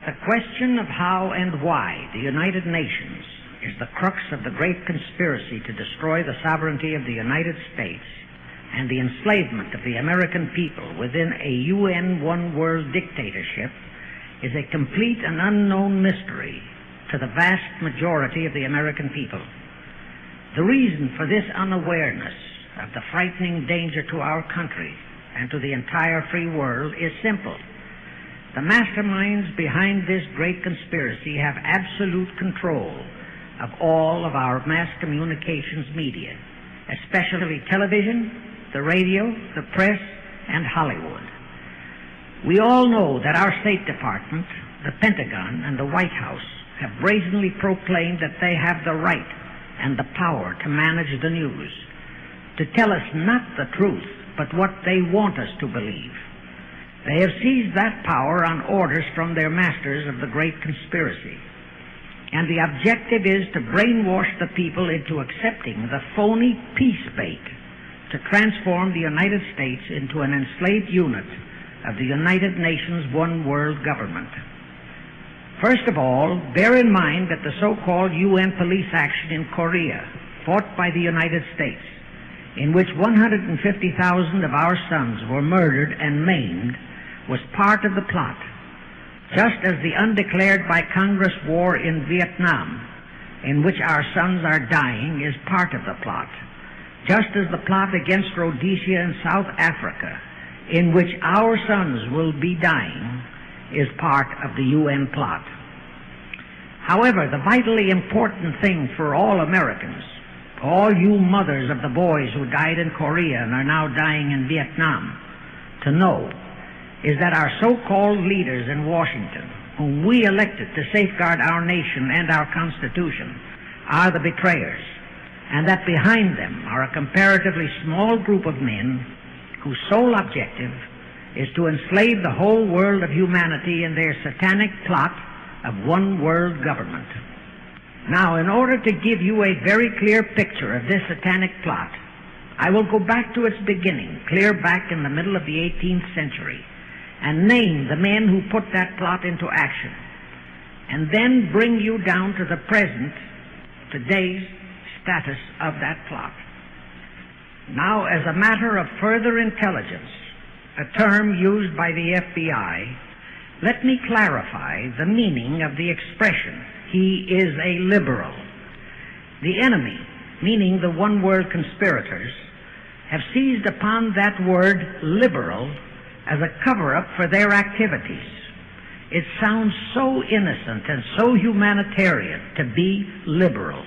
The question of how and why the United Nations is the crux of the great conspiracy to destroy the sovereignty of the United States and the enslavement of the American people within a UN one-world dictatorship is a complete and unknown mystery to the vast majority of the American people. The reason for this unawareness of the frightening danger to our country and to the entire free world is simple. The masterminds behind this great conspiracy have absolute control of all of our mass communications media, especially television, the radio, the press, and Hollywood. We all know that our State Department, the Pentagon, and the White House have brazenly proclaimed that they have the right and the power to manage the news, to tell us not the truth, but what they want us to believe. They have seized that power on orders from their masters of the great conspiracy. And the objective is to brainwash the people into accepting the phony peace bait to transform the United States into an enslaved unit of the United Nations one-world government. First of all, bear in mind that the so-called UN police action in Korea, fought by the United States, in which 150,000 of our sons were murdered and maimed, was part of the plot, just as the undeclared by Congress war in Vietnam, in which our sons are dying, is part of the plot, just as the plot against Rhodesia and South Africa, in which our sons will be dying, is part of the UN plot. However, the vitally important thing for all Americans, all you mothers of the boys who died in Korea and are now dying in Vietnam, to know is that our so-called leaders in Washington, whom we elected to safeguard our nation and our Constitution, are the betrayers, and that behind them are a comparatively small group of men whose sole objective is to enslave the whole world of humanity in their satanic plot of one world government. Now, in order to give you a very clear picture of this satanic plot, I will go back to its beginning, clear back in the middle of the 18th century, and name the men who put that plot into action, and then bring you down to the present, today's status of that plot. Now, as a matter of further intelligence, a term used by the FBI, let me clarify the meaning of the expression, "He is a liberal." The enemy, meaning the one-world conspirators, have seized upon that word liberal as a cover-up for their activities. It sounds so innocent and so humanitarian to be liberal.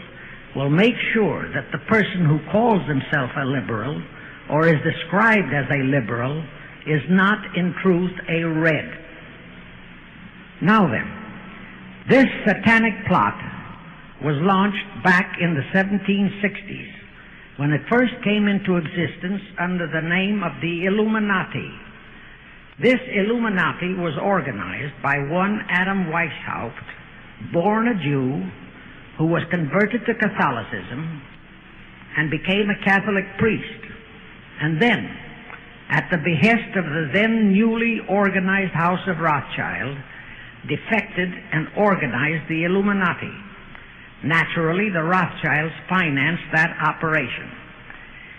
We'll make sure that the person who calls himself a liberal or is described as a liberal is not in truth a red. Now then, this satanic plot was launched back in the 1760s when it first came into existence under the name of the Illuminati. This Illuminati was organized by one Adam Weishaupt, born a Jew, who was converted to Catholicism and became a Catholic priest, and then, at the behest of the then newly organized House of Rothschild, defected and organized the Illuminati. Naturally, the Rothschilds financed that operation.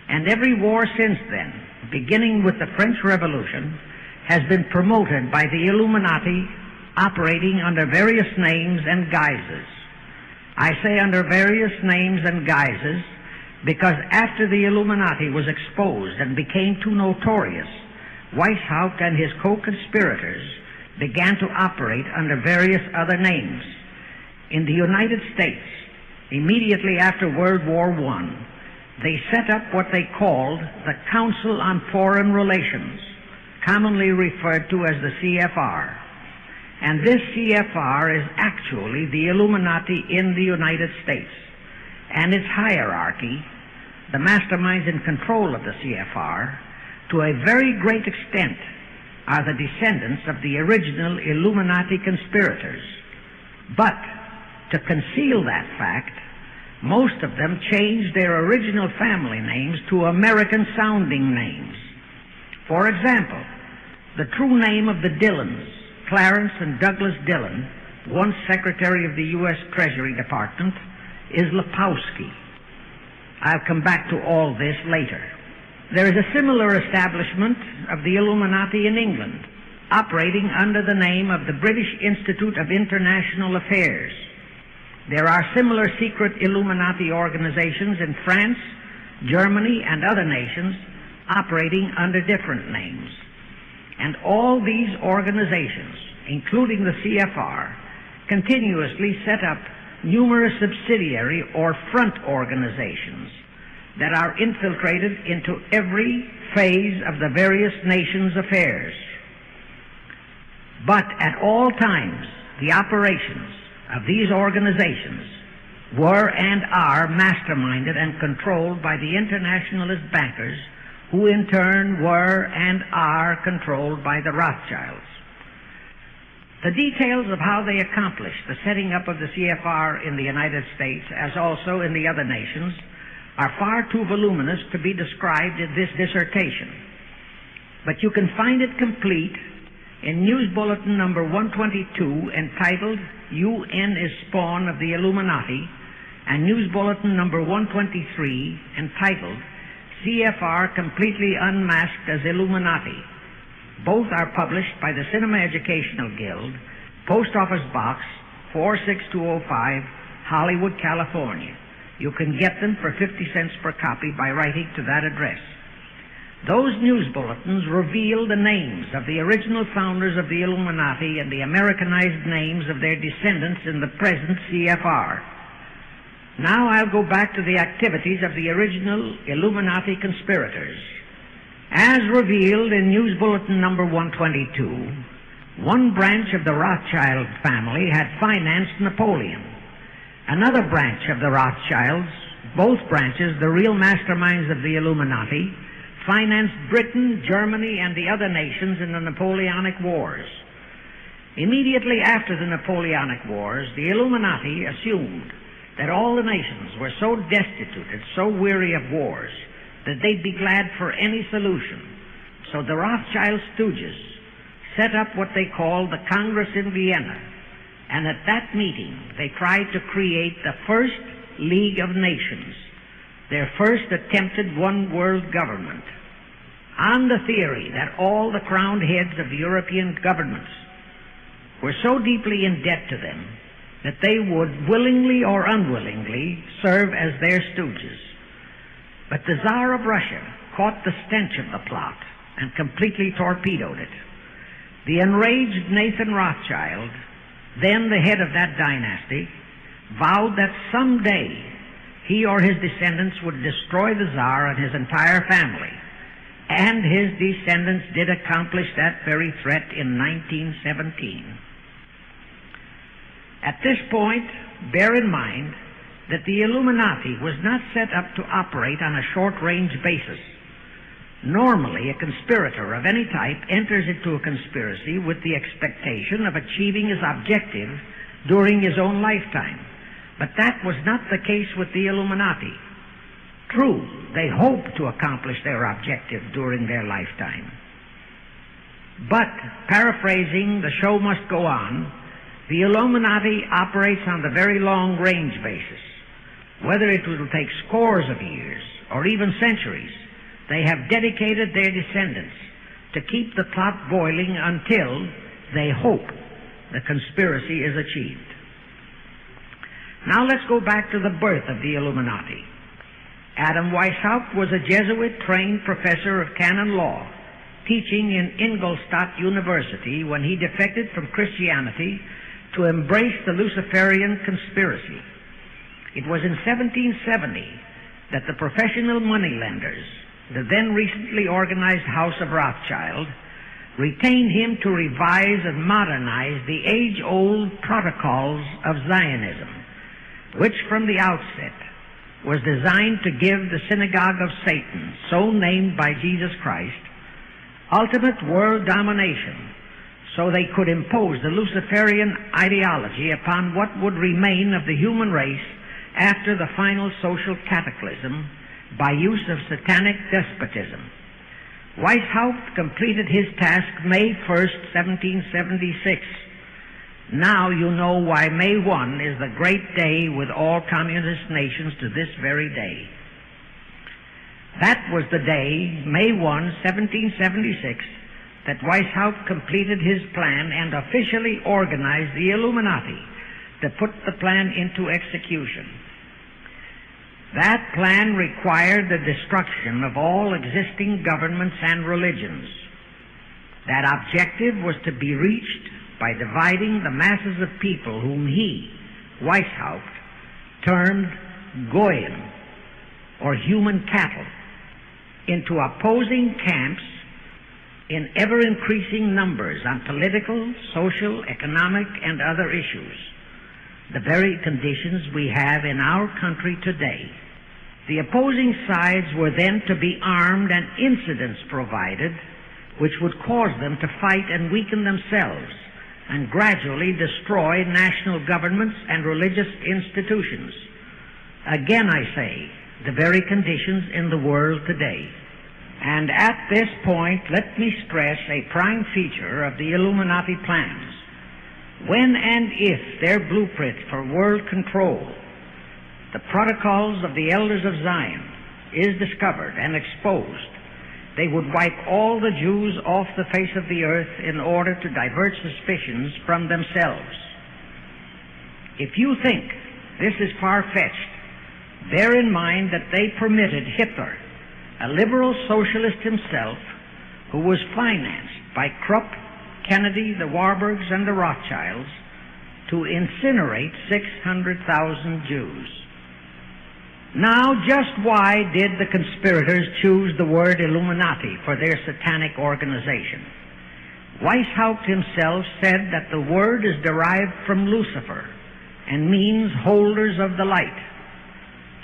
And every war since then, beginning with the French Revolution, has been promoted by the Illuminati operating under various names and guises. I say under various names and guises because after the Illuminati was exposed and became too notorious, Weishaupt and his co-conspirators began to operate under various other names. In the United States, immediately after World War I, they set up what they called the Council on Foreign Relations, commonly referred to as the CFR. And this CFR is actually the Illuminati in the United States. And its hierarchy, the masterminds in control of the CFR, to a very great extent, are the descendants of the original Illuminati conspirators. But to conceal that fact, most of them changed their original family names to American-sounding names. For example, the true name of the Dillons Clarence and Douglas Dillon, once Secretary of the U.S. Treasury Department, is Lepowski. I'll come back to all this later. There is a similar establishment of the Illuminati in England, operating under the name of the British Institute of International Affairs. There are similar secret Illuminati organizations in France, Germany, and other nations operating under different names. And all these organizations, including the CFR, continuously set up numerous subsidiary or front organizations that are infiltrated into every phase of the various nations' affairs. But at all times, the operations of these organizations were and are masterminded and controlled by the internationalist bankers, who in turn were and are controlled by the Rothschilds. The details of how they accomplished the setting up of the CFR in the United States, as also in the other nations, are far too voluminous to be described in this dissertation. But you can find it complete in News Bulletin number 122, entitled UN is Spawn of the Illuminati, and News Bulletin number 123, entitled CFR Completely Unmasked as Illuminati. Both are published by the Cinema Educational Guild, Post Office Box 46205, Hollywood, California. You can get them for 50 cents per copy by writing to that address. Those news bulletins reveal the names of the original founders of the Illuminati and the Americanized names of their descendants in the present CFR. Now I'll go back to the activities of the original Illuminati conspirators. As revealed in News Bulletin number 122, one branch of the Rothschild family had financed Napoleon. Another branch of the Rothschilds, both branches the real masterminds of the Illuminati, financed Britain, Germany, and the other nations in the Napoleonic Wars. Immediately after the Napoleonic Wars, the Illuminati assumed that all the nations were so destitute and so weary of wars that they'd be glad for any solution. So the Rothschild stooges set up what they called the Congress in Vienna, and at that meeting they tried to create the first League of Nations, their first attempted one-world government, on the theory that all the crowned heads of the European governments were so deeply in debt to them that they would willingly or unwillingly serve as their stooges. But the Tsar of Russia caught the stench of the plot and completely torpedoed it. The enraged Nathan Rothschild, then the head of that dynasty, vowed that someday he or his descendants would destroy the Tsar and his entire family. And his descendants did accomplish that very threat in 1917. At this point, bear in mind that the Illuminati was not set up to operate on a short-range basis. Normally, a conspirator of any type enters into a conspiracy with the expectation of achieving his objective during his own lifetime. But that was not the case with the Illuminati. True, they hoped to accomplish their objective during their lifetime. But, paraphrasing The Show Must Go On, the Illuminati operates on the very long-range basis. Whether it will take scores of years or even centuries, they have dedicated their descendants to keep the plot boiling until they hope the conspiracy is achieved. Now let's go back to the birth of the Illuminati. Adam Weishaupt was a Jesuit-trained professor of canon law, teaching in Ingolstadt University when he defected from Christianity to embrace the Luciferian conspiracy. It was in 1770 that the professional moneylenders, the then recently organized House of Rothschild, retained him to revise and modernize the age-old protocols of Zionism, which from the outset was designed to give the synagogue of Satan, so named by Jesus Christ, ultimate world domination, so they could impose the Luciferian ideology upon what would remain of the human race after the final social cataclysm by use of satanic despotism. Weishaupt completed his task May 1st, 1776. Now you know why May 1 is the great day with all communist nations to this very day. That was the day, May 1, 1776, that Weishaupt completed his plan and officially organized the Illuminati to put the plan into execution. That plan required the destruction of all existing governments and religions. That objective was to be reached by dividing the masses of people whom he, Weishaupt, termed Goyim, or human cattle, into opposing camps in ever-increasing numbers on political, social, economic, and other issues, the very conditions we have in our country today. The opposing sides were then to be armed and incidents provided which would cause them to fight and weaken themselves and gradually destroy national governments and religious institutions. Again, I say, the very conditions in the world today. And at this point, let me stress a prime feature of the Illuminati plans. When and if their blueprint for world control, the protocols of the elders of Zion, is discovered and exposed, they would wipe all the Jews off the face of the earth in order to divert suspicions from themselves. If you think this is far-fetched, bear in mind that they permitted Hitler, a liberal socialist himself, who was financed by Krupp, Kennedy, the Warburgs, and the Rothschilds, to incinerate 600,000 Jews. Now, just why did the conspirators choose the word Illuminati for their satanic organization? Weishaupt himself said that the word is derived from Lucifer and means holders of the light,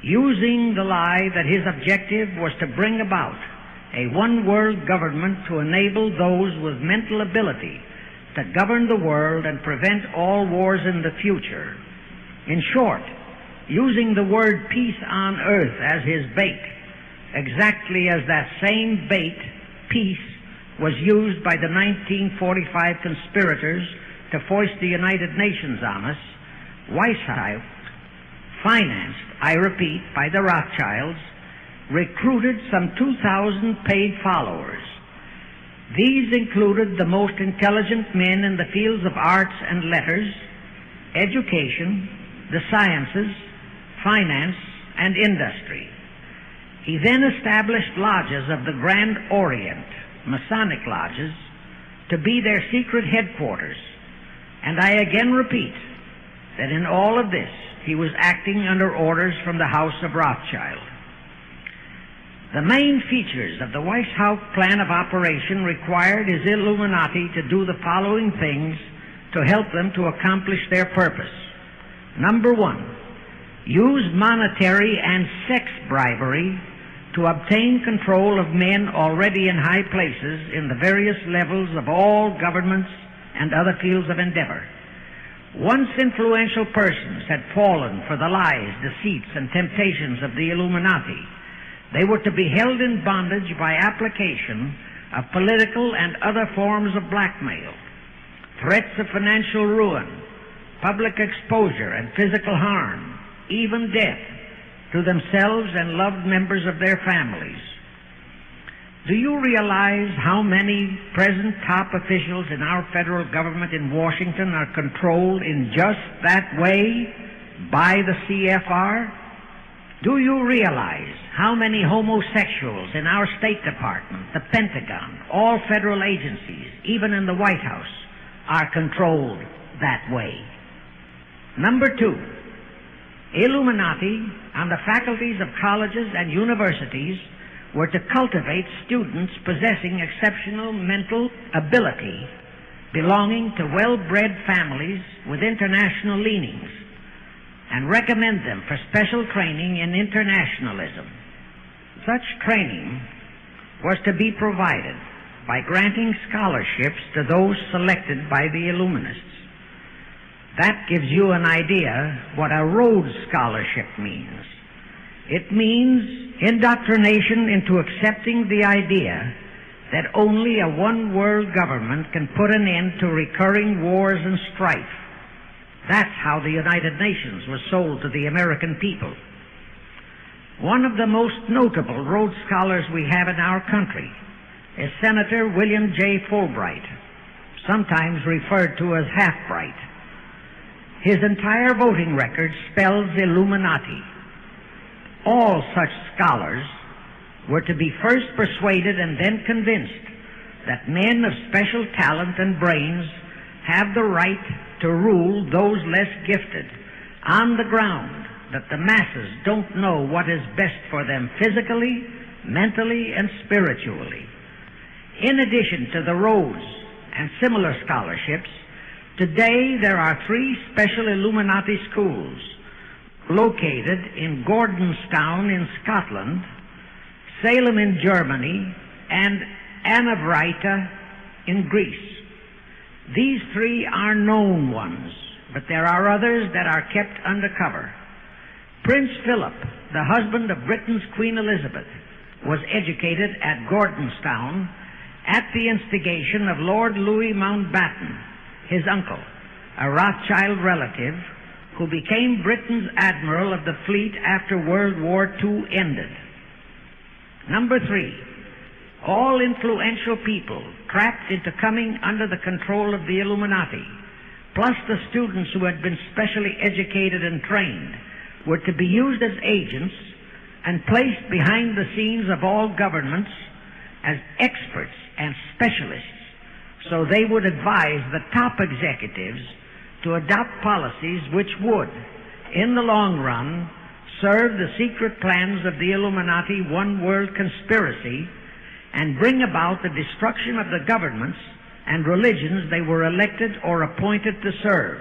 using the lie that his objective was to bring about a one-world government to enable those with mental ability to govern the world and prevent all wars in the future. In short, using the word peace on earth as his bait, exactly as that same bait, peace, was used by the 1945 conspirators to foist the United Nations on us. Weishaupt, financed, I repeat, by the Rothschilds, recruited some 2,000 paid followers. These included the most intelligent men in the fields of arts and letters, education, the sciences, finance, and industry. He then established lodges of the Grand Orient, Masonic lodges, to be their secret headquarters. And I again repeat that in all of this, he was acting under orders from the House of Rothschild. The main features of the Weishaupt plan of operation required his Illuminati to do the following things to help them to accomplish their purpose. Number one, use monetary and sex bribery to obtain control of men already in high places in the various levels of all governments and other fields of endeavor. Once influential persons had fallen for the lies, deceits, and temptations of the Illuminati, they were to be held in bondage by application of political and other forms of blackmail, threats of financial ruin, public exposure and physical harm, even death, to themselves and loved members of their families. Do you realize how many present top officials in our federal government in Washington are controlled in just that way by the CFR? Do you realize how many homosexuals in our State Department, the Pentagon, all federal agencies, even in the White House, are controlled that way? Number two, Illuminati on the faculties of colleges and universities were to cultivate students possessing exceptional mental ability, belonging to well-bred families with international leanings, and recommend them for special training in internationalism. Such training was to be provided by granting scholarships to those selected by the Illuminists. That gives you an idea what a Rhodes Scholarship means. It means indoctrination into accepting the idea that only a one-world government can put an end to recurring wars and strife. That's how the United Nations was sold to the American people. One of the most notable Rhodes Scholars we have in our country is Senator William J. Fulbright, sometimes referred to as Half-Bright. His entire voting record spells Illuminati. All such scholars were to be first persuaded and then convinced that men of special talent and brains have the right to rule those less gifted on the ground that the masses don't know what is best for them physically, mentally, and spiritually. In addition to the Rhodes and similar scholarships, today there are 3 special Illuminati schools located in Gordonstown in Scotland, Salem in Germany, and Anavryta in Greece. These 3 are known ones, but there are others that are kept undercover. Prince Philip, the husband of Britain's Queen Elizabeth, was educated at Gordonstown at the instigation of Lord Louis Mountbatten, his uncle, a Rothschild relative who became Britain's admiral of the fleet after World War II ended. Number 3, all influential people trapped into coming under the control of the Illuminati, plus the students who had been specially educated and trained, were to be used as agents and placed behind the scenes of all governments as experts and specialists, so they would advise the top executives to adopt policies which would, in the long run, serve the secret plans of the Illuminati one-world conspiracy and bring about the destruction of the governments and religions they were elected or appointed to serve.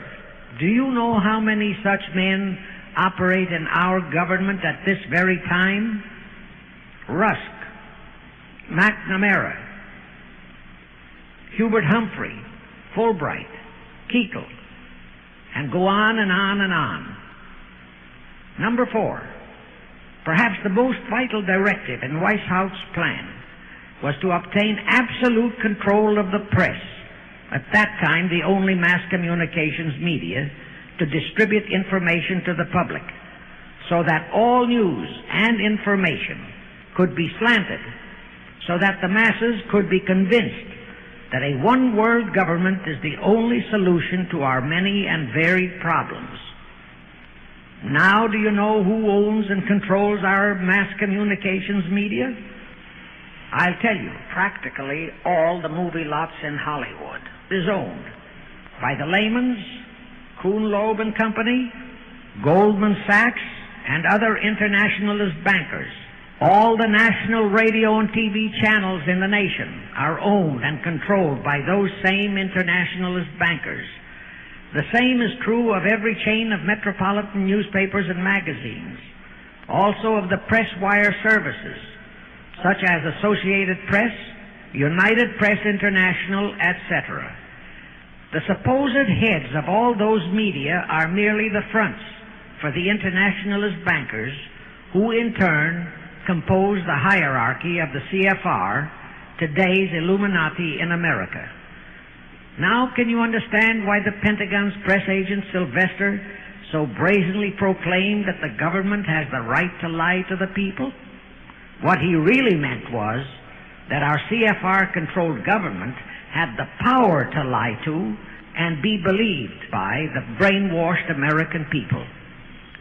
Do you know how many such men operate in our government at this very time? Rusk, McNamara, Hubert Humphrey, Fulbright, Kuchel, and go on and on and on. Number 4, perhaps the most vital directive in Weishaupt's plan was to obtain absolute control of the press, at that time the only mass communications media, to distribute information to the public, so that all news and information could be slanted, so that the masses could be convinced that a one-world government is the only solution to our many and varied problems. Now do you know who owns and controls our mass communications media? I'll tell you, practically all the movie lots in Hollywood is owned by the Leymans, Kuhn, Loeb and Company, Goldman Sachs, and other internationalist bankers. All the national radio and TV channels in the nation are owned and controlled by those same internationalist bankers. The same is true of every chain of metropolitan newspapers and magazines, also of the press wire services, such as Associated Press, United Press International, etc. The supposed heads of all those media are merely the fronts for the internationalist bankers, who in turn compose the hierarchy of the CFR, today's Illuminati in America. Now can you understand why the Pentagon's press agent Sylvester so brazenly proclaimed that the government has the right to lie to the people? What he really meant was that our CFR-controlled government had the power to lie to and be believed by the brainwashed American people.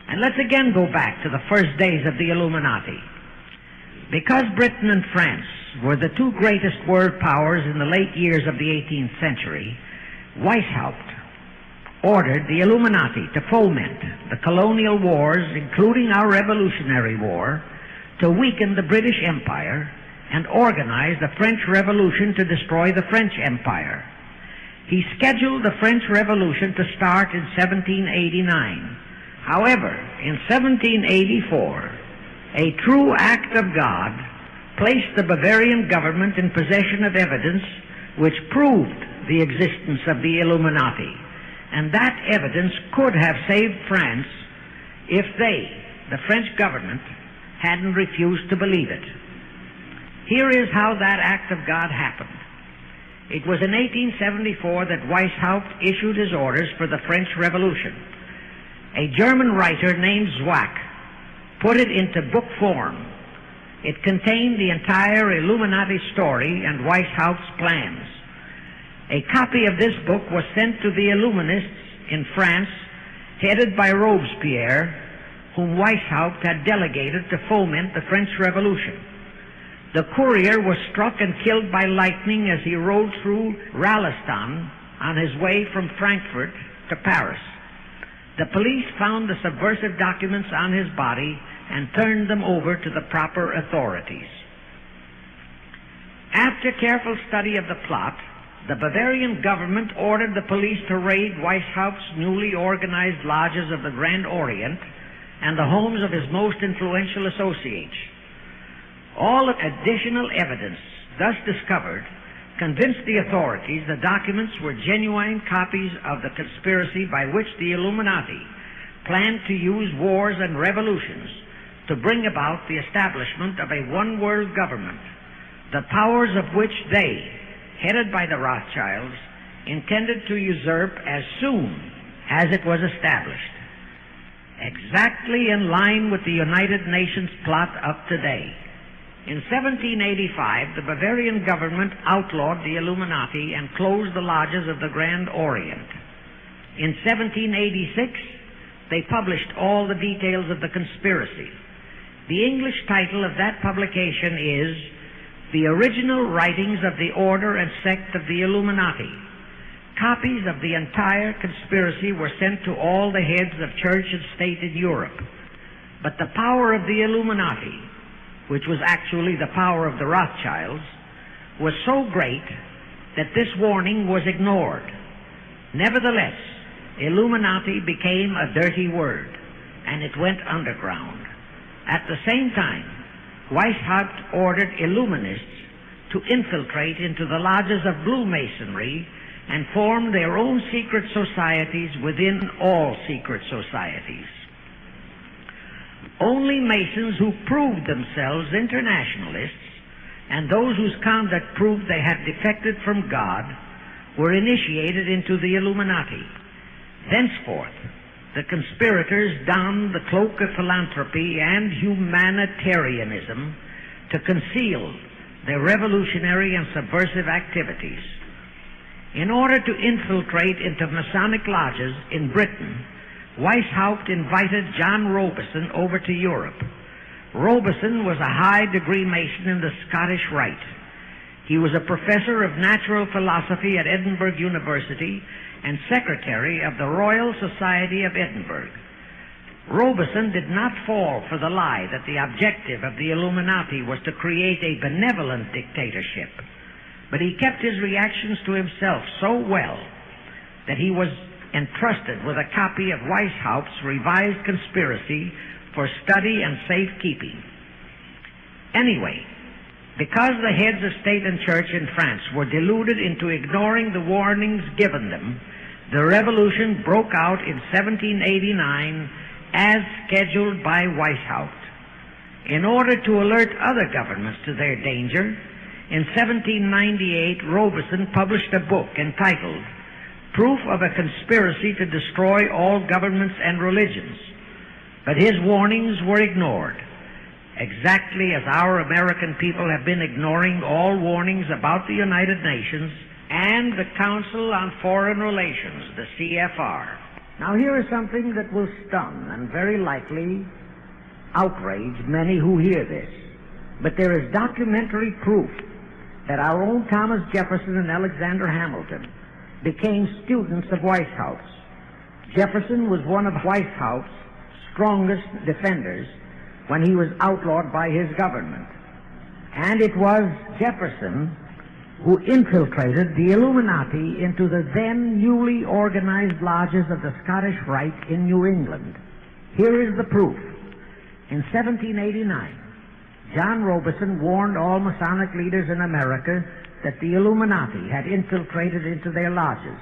And let's again go back to the first days of the Illuminati. Because Britain and France were the 2 greatest world powers in the late years of the 18th century, Weishaupt ordered the Illuminati to foment the colonial wars, including our Revolutionary War, to weaken the British Empire and organize the French Revolution to destroy the French Empire. He scheduled the French Revolution to start in 1789. However, in 1784, a true act of God placed the Bavarian government in possession of evidence which proved the existence of the Illuminati, and that evidence could have saved France if they, the French government, hadn't refused to believe it. Here is how that act of God happened. It was in 1874 that Weishaupt issued his orders for the French Revolution. A German writer named Zwack put it into book form. It contained the entire Illuminati story and Weishaupt's plans. A copy of this book was sent to the Illuminists in France, headed by Robespierre, whom Weishaupt had delegated to foment the French Revolution. The courier was struck and killed by lightning as he rode through Ralston on his way from Frankfurt to Paris. The police found the subversive documents on his body and turned them over to the proper authorities. After careful study of the plot, the Bavarian government ordered the police to raid Weishaupt's newly organized lodges of the Grand Orient and the homes of his most influential associates. All additional evidence thus discovered convinced the authorities the documents were genuine copies of the conspiracy by which the Illuminati planned to use wars and revolutions to bring about the establishment of a one-world government, the powers of which they, headed by the Rothschilds, intended to usurp as soon as it was established. Exactly in line with the United Nations plot of today. In 1785, the Bavarian government outlawed the Illuminati and closed the lodges of the Grand Orient. In 1786, they published all the details of the conspiracy. The English title of that publication is The Original Writings of the Order and Sect of the Illuminati. Copies of the entire conspiracy were sent to all the heads of church and state in Europe. But the power of the Illuminati, which was actually the power of the Rothschilds, was so great that this warning was ignored. Nevertheless, Illuminati became a dirty word, and it went underground. At the same time, Weishaupt ordered Illuminists to infiltrate into the lodges of Blue Masonry and form their own secret societies within all secret societies. Only Masons who proved themselves internationalists and those whose conduct proved they had defected from God were initiated into the Illuminati. Thenceforth, the conspirators donned the cloak of philanthropy and humanitarianism to conceal their revolutionary and subversive activities. In order to infiltrate into Masonic lodges in Britain, Weishaupt invited John Robison over to Europe. Robison was a high-degree Mason in the Scottish Rite. He was a professor of natural philosophy at Edinburgh University and secretary of the Royal Society of Edinburgh. Robison did not fall for the lie that the objective of the Illuminati was to create a benevolent dictatorship, but he kept his reactions to himself so well that he was entrusted with a copy of Weishaupt's revised conspiracy for study and safekeeping. Anyway, because the heads of state and church in France were deluded into ignoring the warnings given them, the revolution broke out in 1789 as scheduled by Weishaupt. In order to alert other governments to their danger, in 1798 Robison published a book entitled Proof of a Conspiracy to Destroy All Governments and Religions. But his warnings were ignored, exactly as our American people have been ignoring all warnings about the United Nations and the Council on Foreign Relations, the CFR. Now here is something that will stun and very likely outrage many who hear this. But there is documentary proof that our own Thomas Jefferson and Alexander Hamilton became students of Weishaupt's. Jefferson was one of Weishaupt's strongest defenders when he was outlawed by his government. And it was Jefferson who infiltrated the Illuminati into the then newly organized lodges of the Scottish Rite in New England. Here is the proof. In 1789, John Robison warned all Masonic leaders in America that the Illuminati had infiltrated into their lodges.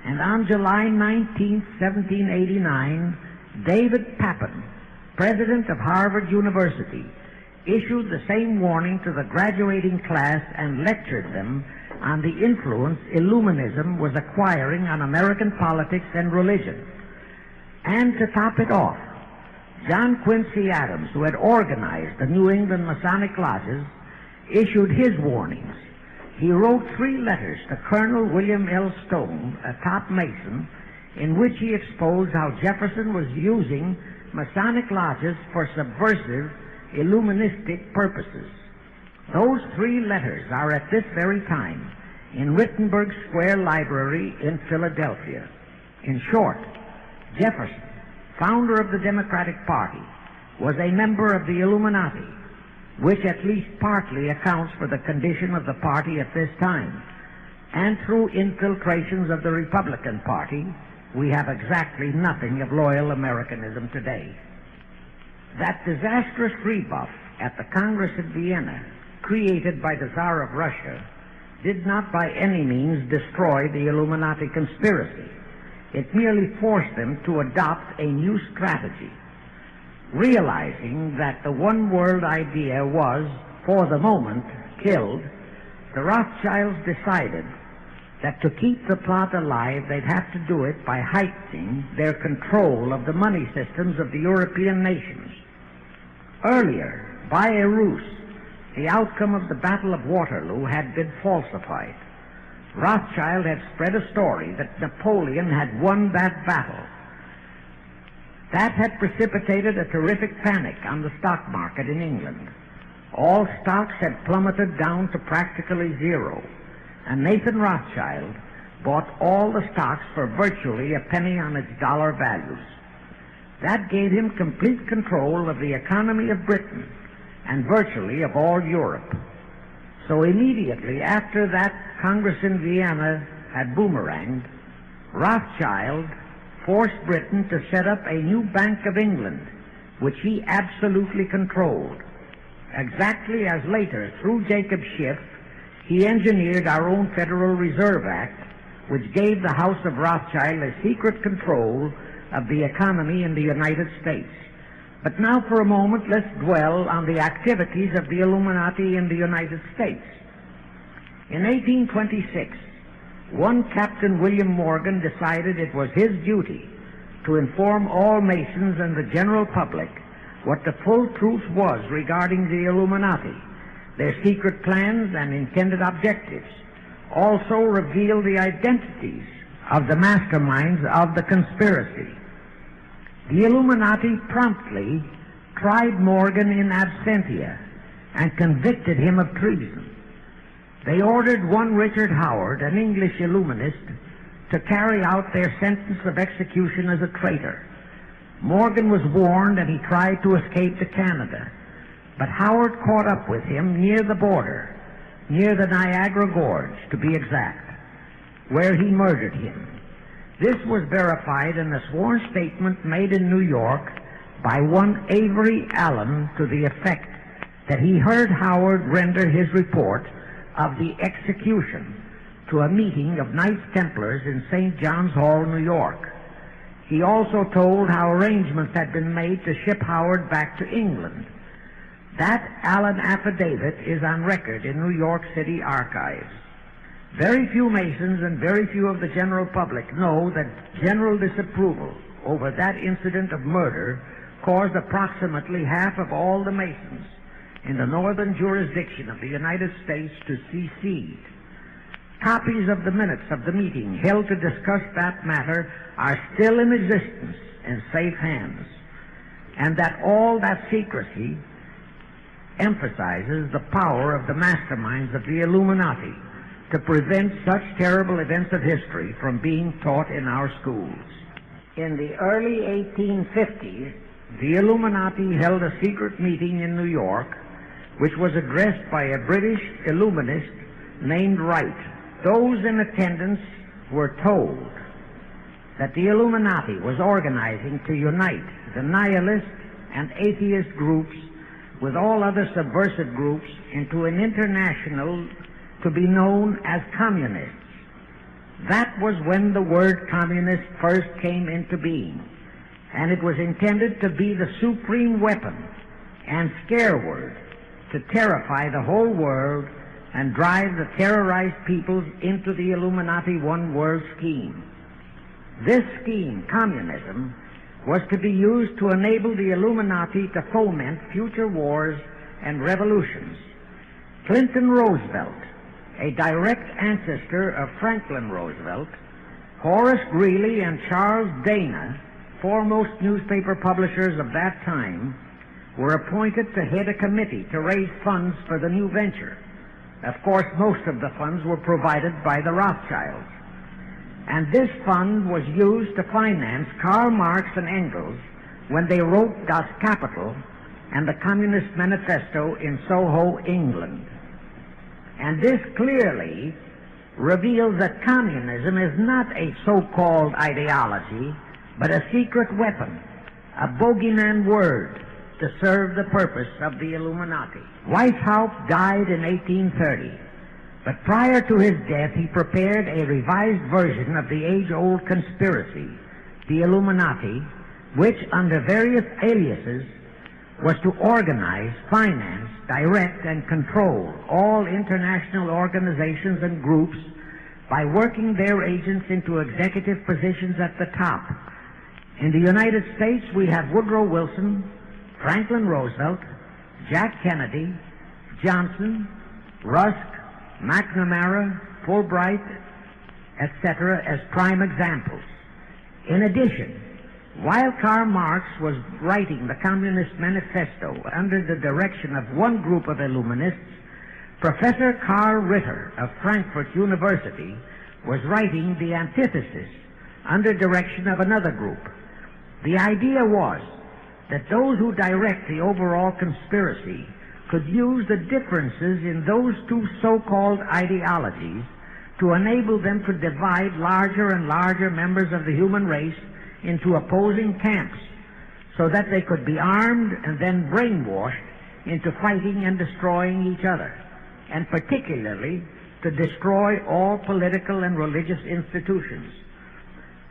And on July 19, 1789, David Papin, president of Harvard University, issued the same warning to the graduating class and lectured them on the influence Illuminism was acquiring on American politics and religion. And to top it off, John Quincy Adams, who had organized the New England Masonic Lodges, issued his warnings. He wrote 3 letters to Colonel William L. Stone, a top Mason, in which he exposed how Jefferson was using Masonic lodges for subversive, Illuministic purposes. Those 3 letters are at this very time in Wittenberg Square Library in Philadelphia. In short, Jefferson, founder of the Democratic Party, was a member of the Illuminati, which at least partly accounts for the condition of the party at this time. And through infiltrations of the Republican Party, we have exactly nothing of loyal Americanism today. That disastrous rebuff at the Congress at Vienna, created by the Tsar of Russia, did not by any means destroy the Illuminati conspiracy. It merely forced them to adopt a new strategy. Realizing that the one world idea was, for the moment, killed, the Rothschilds decided that to keep the plot alive, they'd have to do it by heightening their control of the money systems of the European nations. Earlier, by a ruse, the outcome of the Battle of Waterloo had been falsified. Rothschild had spread a story that Napoleon had won that battle. That had precipitated a terrific panic on the stock market in England. All stocks had plummeted down to practically zero, and Nathan Rothschild bought all the stocks for virtually a penny on its dollar values. That gave him complete control of the economy of Britain and virtually of all Europe. So immediately after that Congress in Vienna had boomeranged, Rothschild forced Britain to set up a new Bank of England, which he absolutely controlled. Exactly as later, through Jacob Schiff, he engineered our own Federal Reserve Act, which gave the House of Rothschild a secret control of the economy in the United States. But now for a moment, let's dwell on the activities of the Illuminati in the United States. In 1826, one Captain William Morgan decided it was his duty to inform all Masons and the general public what the full truth was regarding the Illuminati, their secret plans and intended objectives. Also reveal the identities of the masterminds of the conspiracy. The Illuminati promptly tried Morgan in absentia and convicted him of treason. They ordered one Richard Howard, an English Illuminist, to carry out their sentence of execution as a traitor. Morgan was warned and he tried to escape to Canada, but Howard caught up with him near the border, near the Niagara Gorge, to be exact, where he murdered him. This was verified in a sworn statement made in New York by one Avery Allen to the effect that he heard Howard render his report of the execution to a meeting of Knights Templars in St. John's Hall, New York. He also told how arrangements had been made to ship Howard back to England. That Allen affidavit is on record in New York City archives. Very few Masons and very few of the general public know that general disapproval over that incident of murder caused approximately half of all the Masons in the northern jurisdiction of the United States to secede. Copies of the minutes of the meeting held to discuss that matter are still in existence in safe hands, and that all that secrecy emphasizes the power of the masterminds of the Illuminati to prevent such terrible events of history from being taught in our schools. In the early 1850s, the Illuminati held a secret meeting in New York, which was addressed by a British Illuminist named Wright. Those in attendance were told that the Illuminati was organizing to unite the nihilist and atheist groups with all other subversive groups into an international to be known as communists. That was when the word communist first came into being, and it was intended to be the supreme weapon and scare word to terrify the whole world and drive the terrorized peoples into the Illuminati one-world scheme. This scheme, communism, was to be used to enable the Illuminati to foment future wars and revolutions. Clinton Roosevelt, a direct ancestor of Franklin Roosevelt, Horace Greeley and Charles Dana, foremost newspaper publishers of that time, were appointed to head a committee to raise funds for the new venture. Of course, most of the funds were provided by the Rothschilds. And this fund was used to finance Karl Marx and Engels when they wrote Das Kapital and the Communist Manifesto in Soho, England. And this clearly reveals that communism is not a so-called ideology, but a secret weapon, a bogeyman word to serve the purpose of the Illuminati. Weishaupt died in 1830, but prior to his death he prepared a revised version of the age-old conspiracy, the Illuminati, which under various aliases was to organize, finance, direct, and control all international organizations and groups by working their agents into executive positions at the top. In the United States, we have Woodrow Wilson, Franklin Roosevelt, Jack Kennedy, Johnson, Rusk, McNamara, Fulbright, etc. as prime examples. In addition, while Karl Marx was writing the Communist Manifesto under the direction of one group of Illuminists, Professor Karl Ritter of Frankfurt University was writing the antithesis under direction of another group. The idea was that those who direct the overall conspiracy could use the differences in those two so-called ideologies to enable them to divide larger and larger members of the human race into opposing camps so that they could be armed and then brainwashed into fighting and destroying each other, and particularly to destroy all political and religious institutions.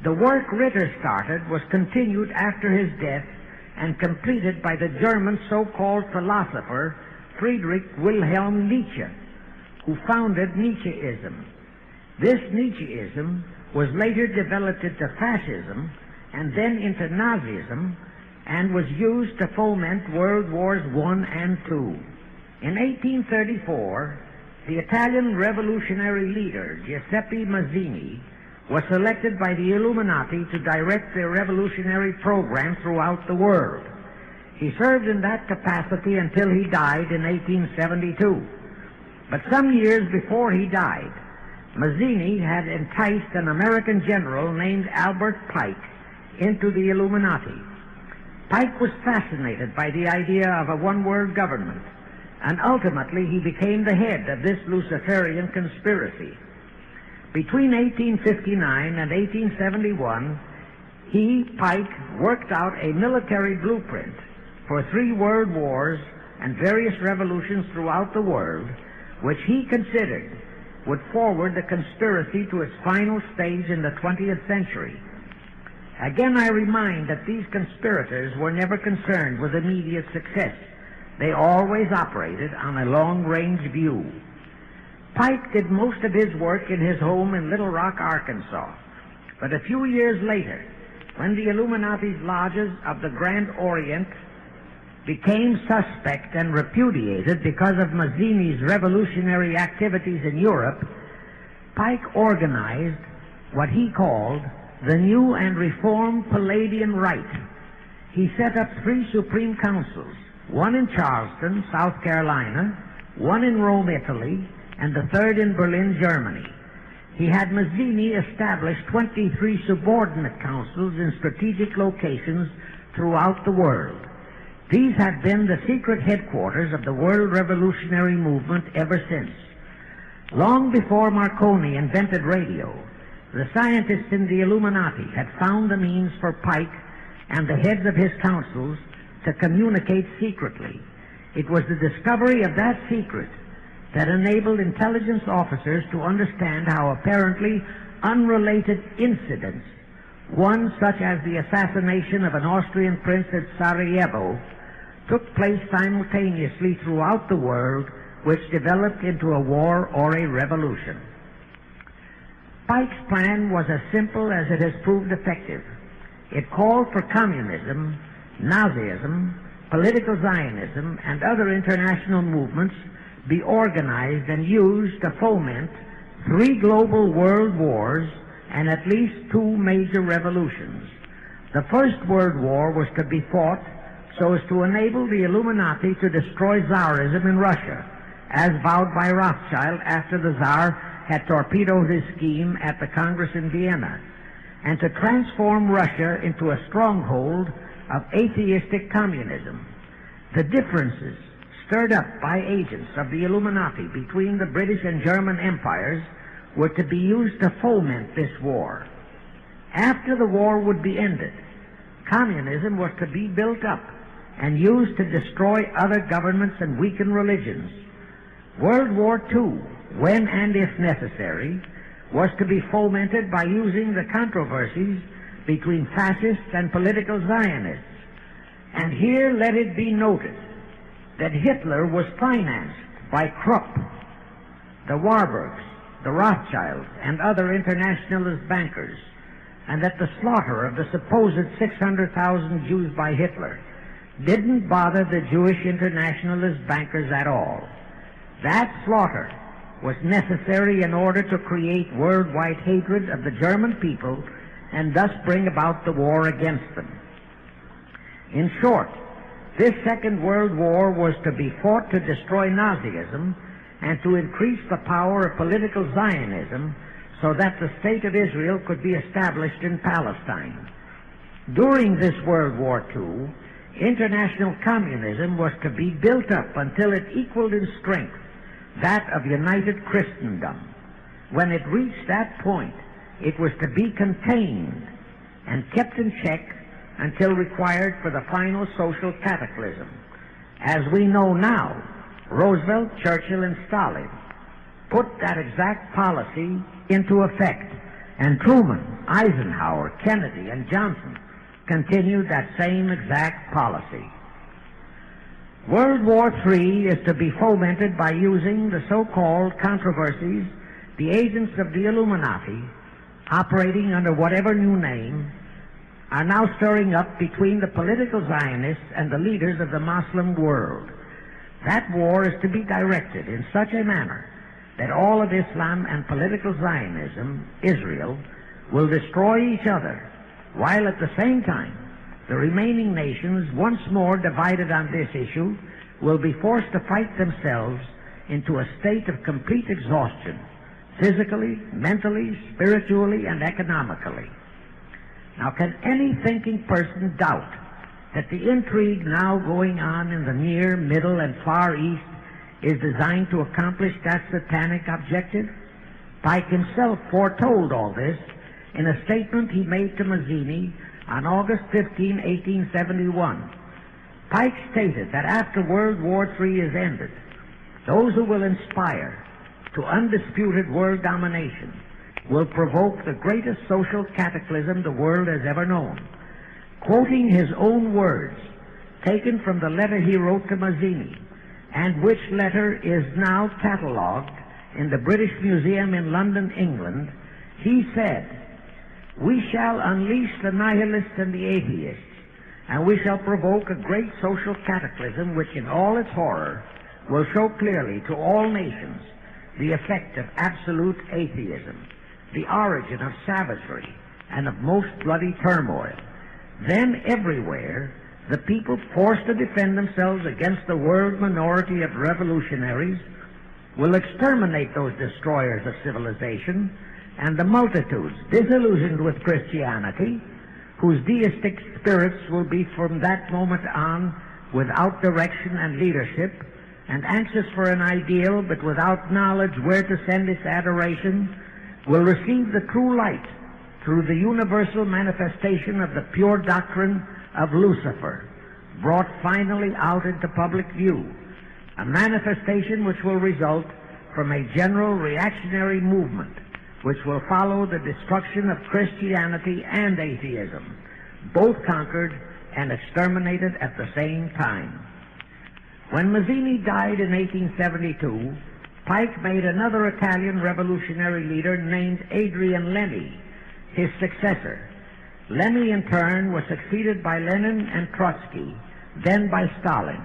The work Ritter started was continued after his death and completed by the German so-called philosopher Friedrich Wilhelm Nietzsche, who founded Nietzscheism. This Nietzscheism was later developed into fascism and then into Nazism and was used to foment World Wars I and II. In 1834, the Italian revolutionary leader Giuseppe Mazzini was selected by the Illuminati to direct their revolutionary program throughout the world. He served in that capacity until he died in 1872. But some years before he died, Mazzini had enticed an American general named Albert Pike into the Illuminati. Pike was fascinated by the idea of a one-world government, and ultimately he became the head of this Luciferian conspiracy. Between 1859 and 1871, he, Pike, worked out a military blueprint for 3 world wars and various revolutions throughout the world, which he considered would forward the conspiracy to its final stage in the 20th century. Again, I remind that these conspirators were never concerned with immediate success. They always operated on a long-range view. Pike did most of his work in his home in Little Rock, Arkansas. But a few years later, when the Illuminati's lodges of the Grand Orient became suspect and repudiated because of Mazzini's revolutionary activities in Europe, Pike organized what he called the New and Reformed Palladian Rite. He set up 3 Supreme Councils, one in Charleston, South Carolina, one in Rome, Italy, and the 3rd in Berlin, Germany. He had Mazzini establish 23 subordinate councils in strategic locations throughout the world. These have been the secret headquarters of the world revolutionary movement ever since. Long before Marconi invented radio, the scientists in the Illuminati had found the means for Pike and the heads of his councils to communicate secretly. It was the discovery of that secret that enabled intelligence officers to understand how apparently unrelated incidents, one such as the assassination of an Austrian prince at Sarajevo, took place simultaneously throughout the world, which developed into a war or a revolution. Pike's plan was as simple as it has proved effective. It called for communism, Nazism, political Zionism, and other international movements be organized and used to foment 3 global world wars and at least 2 major revolutions. The First World War was to be fought so as to enable the Illuminati to destroy Tsarism in Russia, as vowed by Rothschild after the Tsar had torpedoed his scheme at the Congress in Vienna, and to transform Russia into a stronghold of atheistic communism. The differences stirred up by agents of the Illuminati between the British and German empires were to be used to foment this war. After the war would be ended, communism was to be built up and used to destroy other governments and weaken religions. World War II, when and if necessary, was to be fomented by using the controversies between fascists and political Zionists. And here let it be noted that Hitler was financed by Krupp, the Warburgs, the Rothschilds, and other internationalist bankers, and that the slaughter of the supposed 600,000 Jews by Hitler didn't bother the Jewish internationalist bankers at all. That slaughter was necessary in order to create worldwide hatred of the German people and thus bring about the war against them. In short, this Second World War was to be fought to destroy Nazism and to increase the power of political Zionism so that the State of Israel could be established in Palestine. During this World War II, international communism was to be built up until it equaled in strength that of united Christendom. When it reached that point, it was to be contained and kept in check until required for the final social cataclysm. As we know now, Roosevelt, Churchill, and Stalin put that exact policy into effect, and Truman, Eisenhower, Kennedy, and Johnson continued that same exact policy. World War III is to be fomented by using the so-called controversies the agents of the Illuminati, operating under whatever new name, are now stirring up between the political Zionists and the leaders of the Muslim world. That war is to be directed in such a manner that all of Islam and political Zionism, Israel, will destroy each other, while at the same time the remaining nations, once more divided on this issue, will be forced to fight themselves into a state of complete exhaustion, physically, mentally, spiritually, and economically. Now, can any thinking person doubt that the intrigue now going on in the Near, Middle, and Far East is designed to accomplish that satanic objective? Pike himself foretold all this in a statement he made to Mazzini on August 15, 1871. Pike stated that after World War III is ended, those who will inspire to undisputed world domination will provoke the greatest social cataclysm the world has ever known. Quoting his own words, taken from the letter he wrote to Mazzini, and which letter is now catalogued in the British Museum in London, England, he said, "We shall unleash the nihilists and the atheists, and we shall provoke a great social cataclysm which in all its horror will show clearly to all nations the effect of absolute atheism, the origin of savagery and of most bloody turmoil. Then everywhere the people forced to defend themselves against the world minority of revolutionaries will exterminate those destroyers of civilization, and the multitudes disillusioned with Christianity, whose deistic spirits will be from that moment on without direction and leadership, and anxious for an ideal but without knowledge where to send its adoration, will receive the true light through the universal manifestation of the pure doctrine of Lucifer, brought finally out into public view, a manifestation which will result from a general reactionary movement which will follow the destruction of Christianity and atheism, both conquered and exterminated at the same time." When Mazzini died in 1872, Pike made another Italian revolutionary leader named Adrian Lemmy his successor. Lemmy, in turn, was succeeded by Lenin and Trotsky, then by Stalin.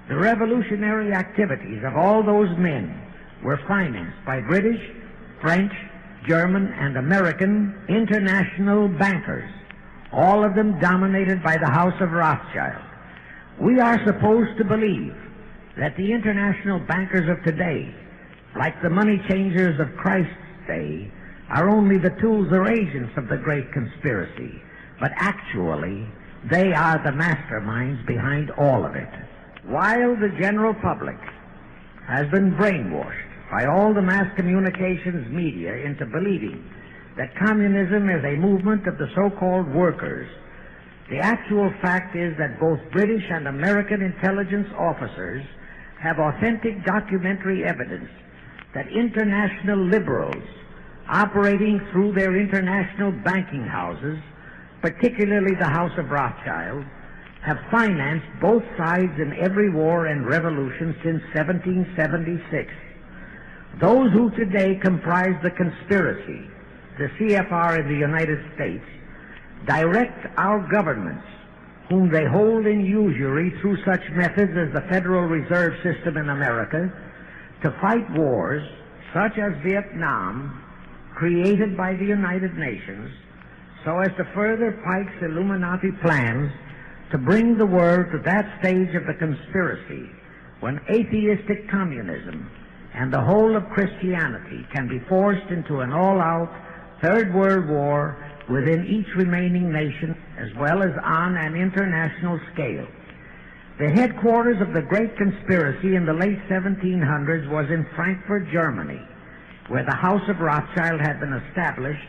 The revolutionary activities of all those men were financed by British, French, German, and American international bankers, all of them dominated by the House of Rothschild. We are supposed to believe that the international bankers of today, like the money changers of Christ's day, are only the tools or agents of the great conspiracy, but actually they are the masterminds behind all of it. While the general public has been brainwashed by all the mass communications media into believing that communism is a movement of the so-called workers, the actual fact is that both British and American intelligence officers have authentic documentary evidence that international liberals operating through their international banking houses, particularly the House of Rothschild, have financed both sides in every war and revolution since 1776. Those who today comprise the conspiracy, the CFR in the United States, direct our governments, whom they hold in usury through such methods as the Federal Reserve System in America, to fight wars such as Vietnam, created by the United Nations, so as to further Pike's Illuminati plans to bring the world to that stage of the conspiracy when atheistic communism and the whole of Christianity can be forced into an all-out Third World War within each remaining nation, as well as on an international scale. The headquarters of the great conspiracy in the late 1700s was in Frankfurt, Germany, where the House of Rothschild had been established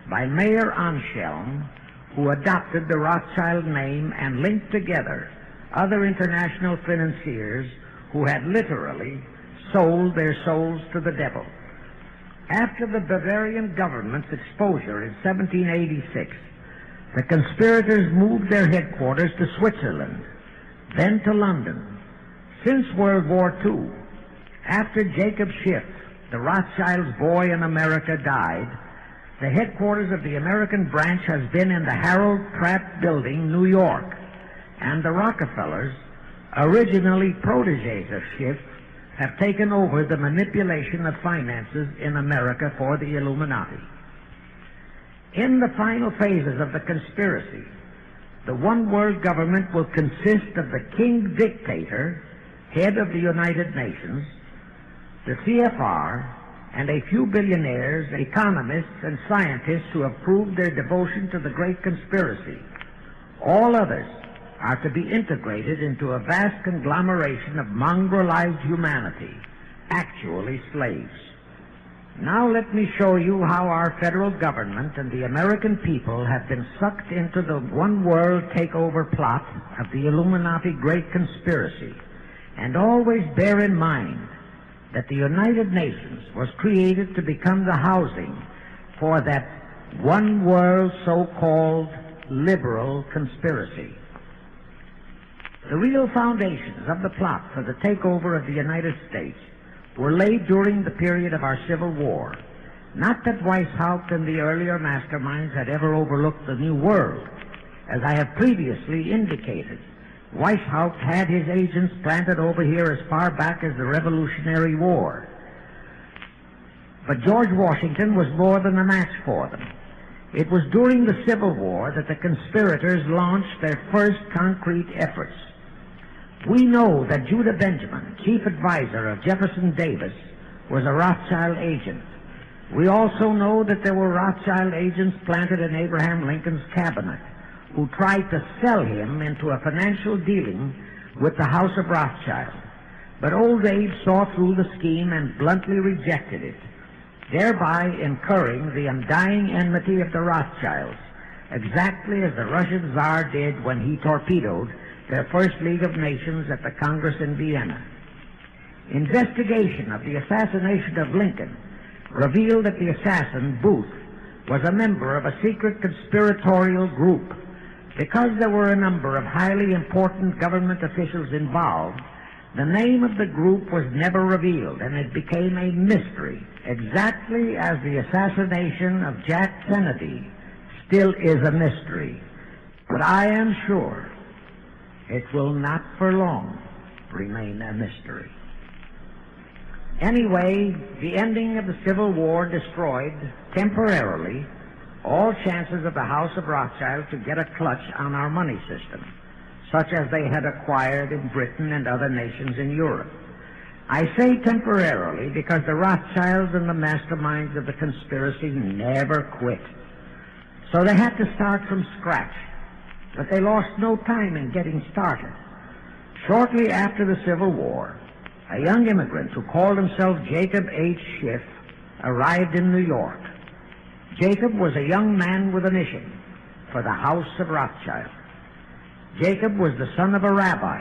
by Mayer Anschelm, who adopted the Rothschild name and linked together other international financiers who had literally sold their souls to the devil. After the Bavarian government's exposure in 1786, the conspirators moved their headquarters to Switzerland, then to London. Since World War II, after Jacob Schiff, the Rothschild's boy in America, died, the headquarters of the American branch has been in the Harold Pratt Building, New York, and the Rockefellers, originally protégés of Schiff, have taken over the manipulation of finances in America for the Illuminati. In the final phases of the conspiracy, the one-world government will consist of the king dictator, head of the United Nations, the CFR, and a few billionaires, economists, and scientists who have proved their devotion to the great conspiracy. All others are to be integrated into a vast conglomeration of mongrelized humanity, actually slaves. Now let me show you how our federal government and the American people have been sucked into the one-world takeover plot of the Illuminati great conspiracy. And always bear in mind that the United Nations was created to become the housing for that one-world so-called liberal conspiracy. The real foundations of the plot for the takeover of the United States were laid during the period of our Civil War. Not that Weishaupt and the earlier masterminds had ever overlooked the New World. As I have previously indicated, Weishaupt had his agents planted over here as far back as the Revolutionary War. But George Washington was more than a match for them. It was during the Civil War that the conspirators launched their first concrete efforts. We know that Judah Benjamin, chief advisor of Jefferson Davis, was a Rothschild agent. We also know that there were Rothschild agents planted in Abraham Lincoln's cabinet who tried to sell him into a financial dealing with the House of Rothschild. But old Abe saw through the scheme and bluntly rejected it, thereby incurring the undying enmity of the Rothschilds, exactly as the Russian Tsar did when he torpedoed their first League of Nations at the Congress in Vienna. Investigation of the assassination of Lincoln revealed that the assassin, Booth, was a member of a secret conspiratorial group. Because there were a number of highly important government officials involved, The name of the group was never revealed, and it became a mystery, exactly as the assassination of Jack Kennedy still is a mystery. But I am sure it will not for long remain a mystery. Anyway, the ending of the Civil War destroyed, temporarily, all chances of the House of Rothschild to get a clutch on our money system, such as they had acquired in Britain and other nations in Europe. I say temporarily because the Rothschilds and the masterminds of the conspiracy never quit. So they had to start from scratch, but they lost no time in getting started. Shortly after the Civil War, a young immigrant who called himself Jacob H. Schiff arrived in New York. Jacob was a young man with a mission for the House of Rothschild. Jacob was the son of a rabbi,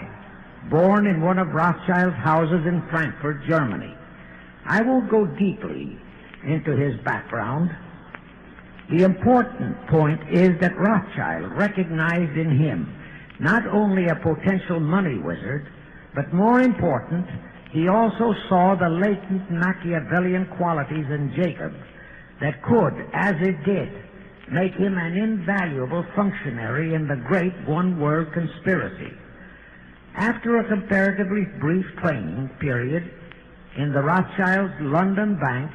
born in one of Rothschild's houses in Frankfurt, Germany. I won't go deeply into his background. The important point is that Rothschild recognized in him not only a potential money wizard, but more important, he also saw the latent Machiavellian qualities in Jacob that could, as it did, make him an invaluable functionary in the great one-world conspiracy. After a comparatively brief training period in the Rothschilds' London bank,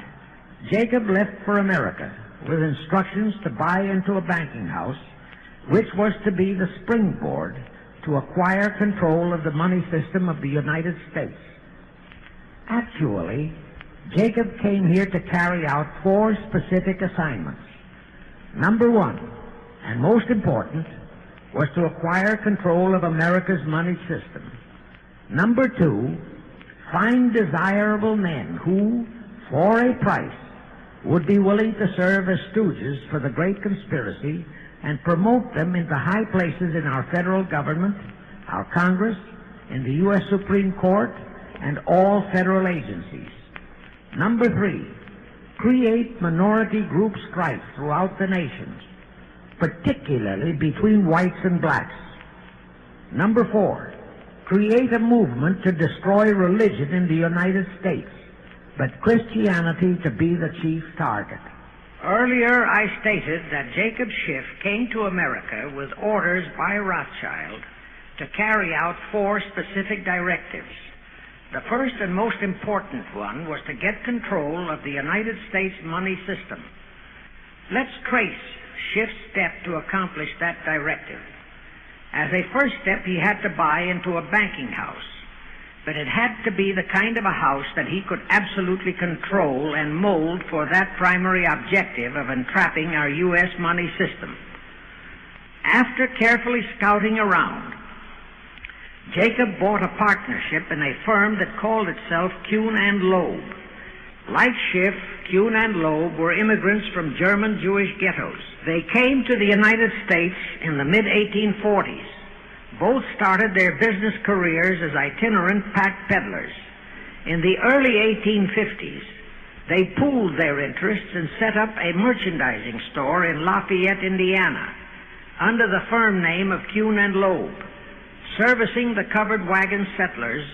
Jacob left for America with instructions to buy into a banking house, which was to be the springboard to acquire control of the money system of the United States. Actually, Jacob came here to carry out 4 specific assignments. Number 1, and most important, was to acquire control of America's money system. Number 2, find desirable men who, for a price, would be willing to serve as stooges for the great conspiracy and promote them into high places in our federal government, our Congress, in the U.S. Supreme Court, and all federal agencies. Number 3, create minority group strife throughout the nations, particularly between whites and blacks. Number 4, create a movement to destroy religion in the United States, but Christianity to be the chief target. Earlier, I stated that Jacob Schiff came to America with orders by Rothschild to carry out 4 specific directives. The first and most important one was to get control of the United States money system. Let's trace Schiff's step to accomplish that directive. As a first step, he had to buy into a banking house, but it had to be the kind of a house that he could absolutely control and mold for that primary objective of entrapping our U.S. money system. After carefully scouting around, Jacob bought a partnership in a firm that called itself Kuhn and Loeb. Like Schiff, Kuhn and Loeb were immigrants from German Jewish ghettos. They came to the United States in the mid-1840s. Both started their business careers as itinerant pack peddlers. In the early 1850s, they pooled their interests and set up a merchandising store in Lafayette, Indiana, under the firm name of Kuhn and Loeb, servicing the covered wagon settlers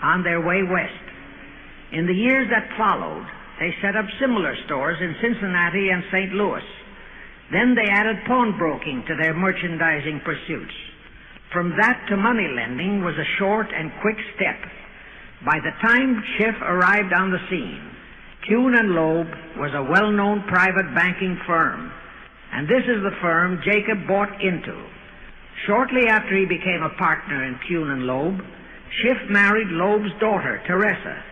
on their way west. In the years that followed, they set up similar stores in Cincinnati and St. Louis. Then they added pawnbroking to their merchandising pursuits. From that to money lending was a short and quick step. By the time Schiff arrived on the scene, Kuhn and Loeb was a well-known private banking firm, and this is the firm Jacob bought into. Shortly after he became a partner in Kuhn and Loeb, Schiff married Loeb's daughter, Teresa.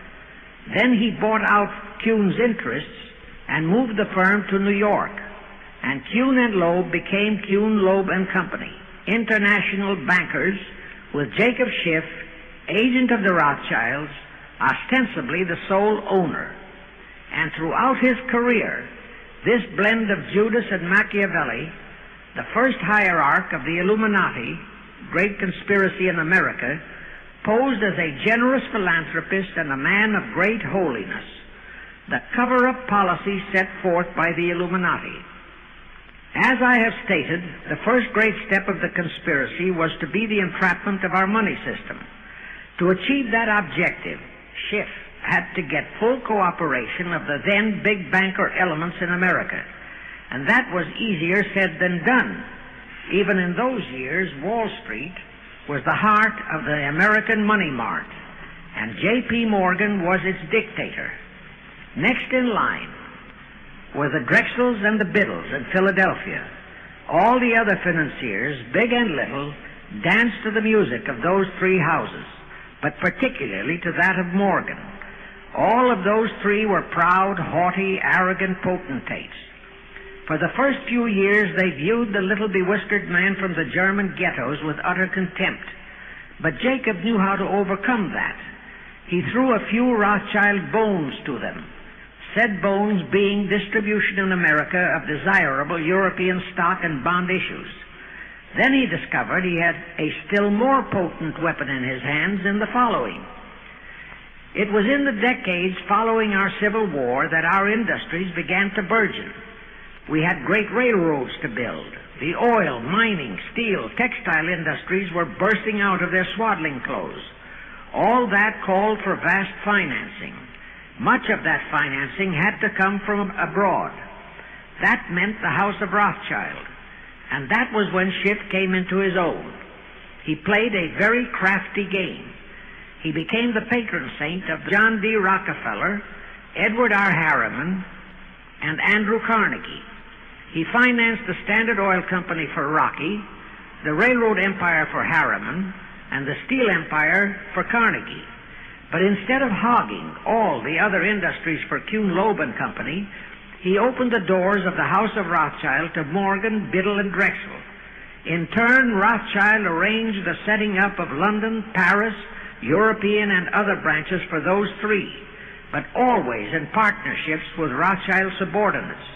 Then he bought out Kuhn's interests and moved the firm to New York, and Kuhn and Loeb became Kuhn, Loeb and Company, international bankers with Jacob Schiff, agent of the Rothschilds, ostensibly the sole owner. And throughout his career, this blend of Judas and Machiavelli, the first hierarch of the Illuminati, great conspiracy in America, posed as a generous philanthropist and a man of great holiness, the cover-up policy set forth by the Illuminati. As I have stated, the first great step of the conspiracy was to be the entrapment of our money system. To achieve that objective, Schiff had to get full cooperation of the then big banker elements in America, and that was easier said than done. Even in those years, Wall Street was the heart of the American money mart, and J.P. Morgan was its dictator. Next in line were the Drexels and the Biddles in Philadelphia. All the other financiers, big and little, danced to the music of those three houses, but particularly to that of Morgan. All of those three were proud, haughty, arrogant potentates. For the first few years, they viewed the little bewhiskered man from the German ghettos with utter contempt. But Jacob knew how to overcome that. He threw a few Rothschild bones to them, said bones being distribution in America of desirable European stock and bond issues. Then he discovered he had a still more potent weapon in his hands in the following. It was in the decades following our Civil War that our industries began to burgeon. We had great railroads to build. The oil, mining, steel, textile industries were bursting out of their swaddling clothes. All that called for vast financing. Much of that financing had to come from abroad. That meant the House of Rothschild. And that was when Schiff came into his own. He played a very crafty game. He became the patron saint of John D. Rockefeller, Edward R. Harriman, and Andrew Carnegie. He financed the Standard Oil Company for Rocky, the railroad empire for Harriman, and the steel empire for Carnegie. But instead of hogging all the other industries for Kuhn, Loeb and Company, he opened the doors of the House of Rothschild to Morgan, Biddle, and Drexel. In turn, Rothschild arranged the setting up of London, Paris, European, and other branches for those three, but always in partnerships with Rothschild subordinates.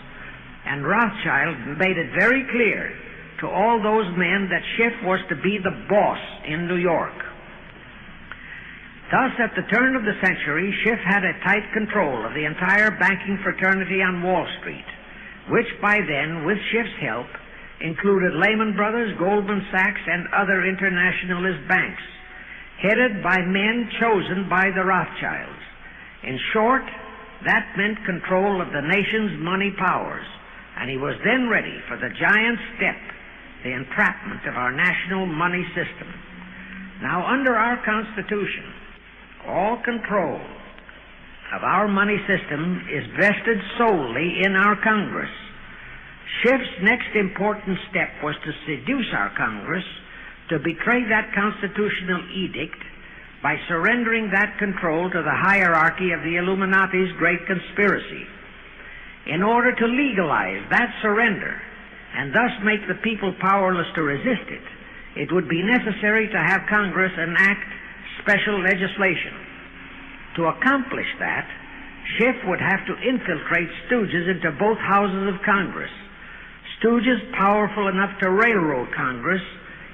And Rothschild made it very clear to all those men that Schiff was to be the boss in New York. Thus, at the turn of the century, Schiff had a tight control of the entire banking fraternity on Wall Street, which by then, with Schiff's help, included Lehman Brothers, Goldman Sachs, and other internationalist banks, headed by men chosen by the Rothschilds. In short, that meant control of the nation's money powers, and he was then ready for the giant step, the entrapment of our national money system. Now, under our Constitution, all control of our money system is vested solely in our Congress. Schiff's next important step was to seduce our Congress to betray that constitutional edict by surrendering that control to the hierarchy of the Illuminati's great conspiracy. In order to legalize that surrender and thus make the people powerless to resist it, it would be necessary to have Congress enact special legislation. To accomplish that, Schiff would have to infiltrate stooges into both houses of Congress, stooges powerful enough to railroad Congress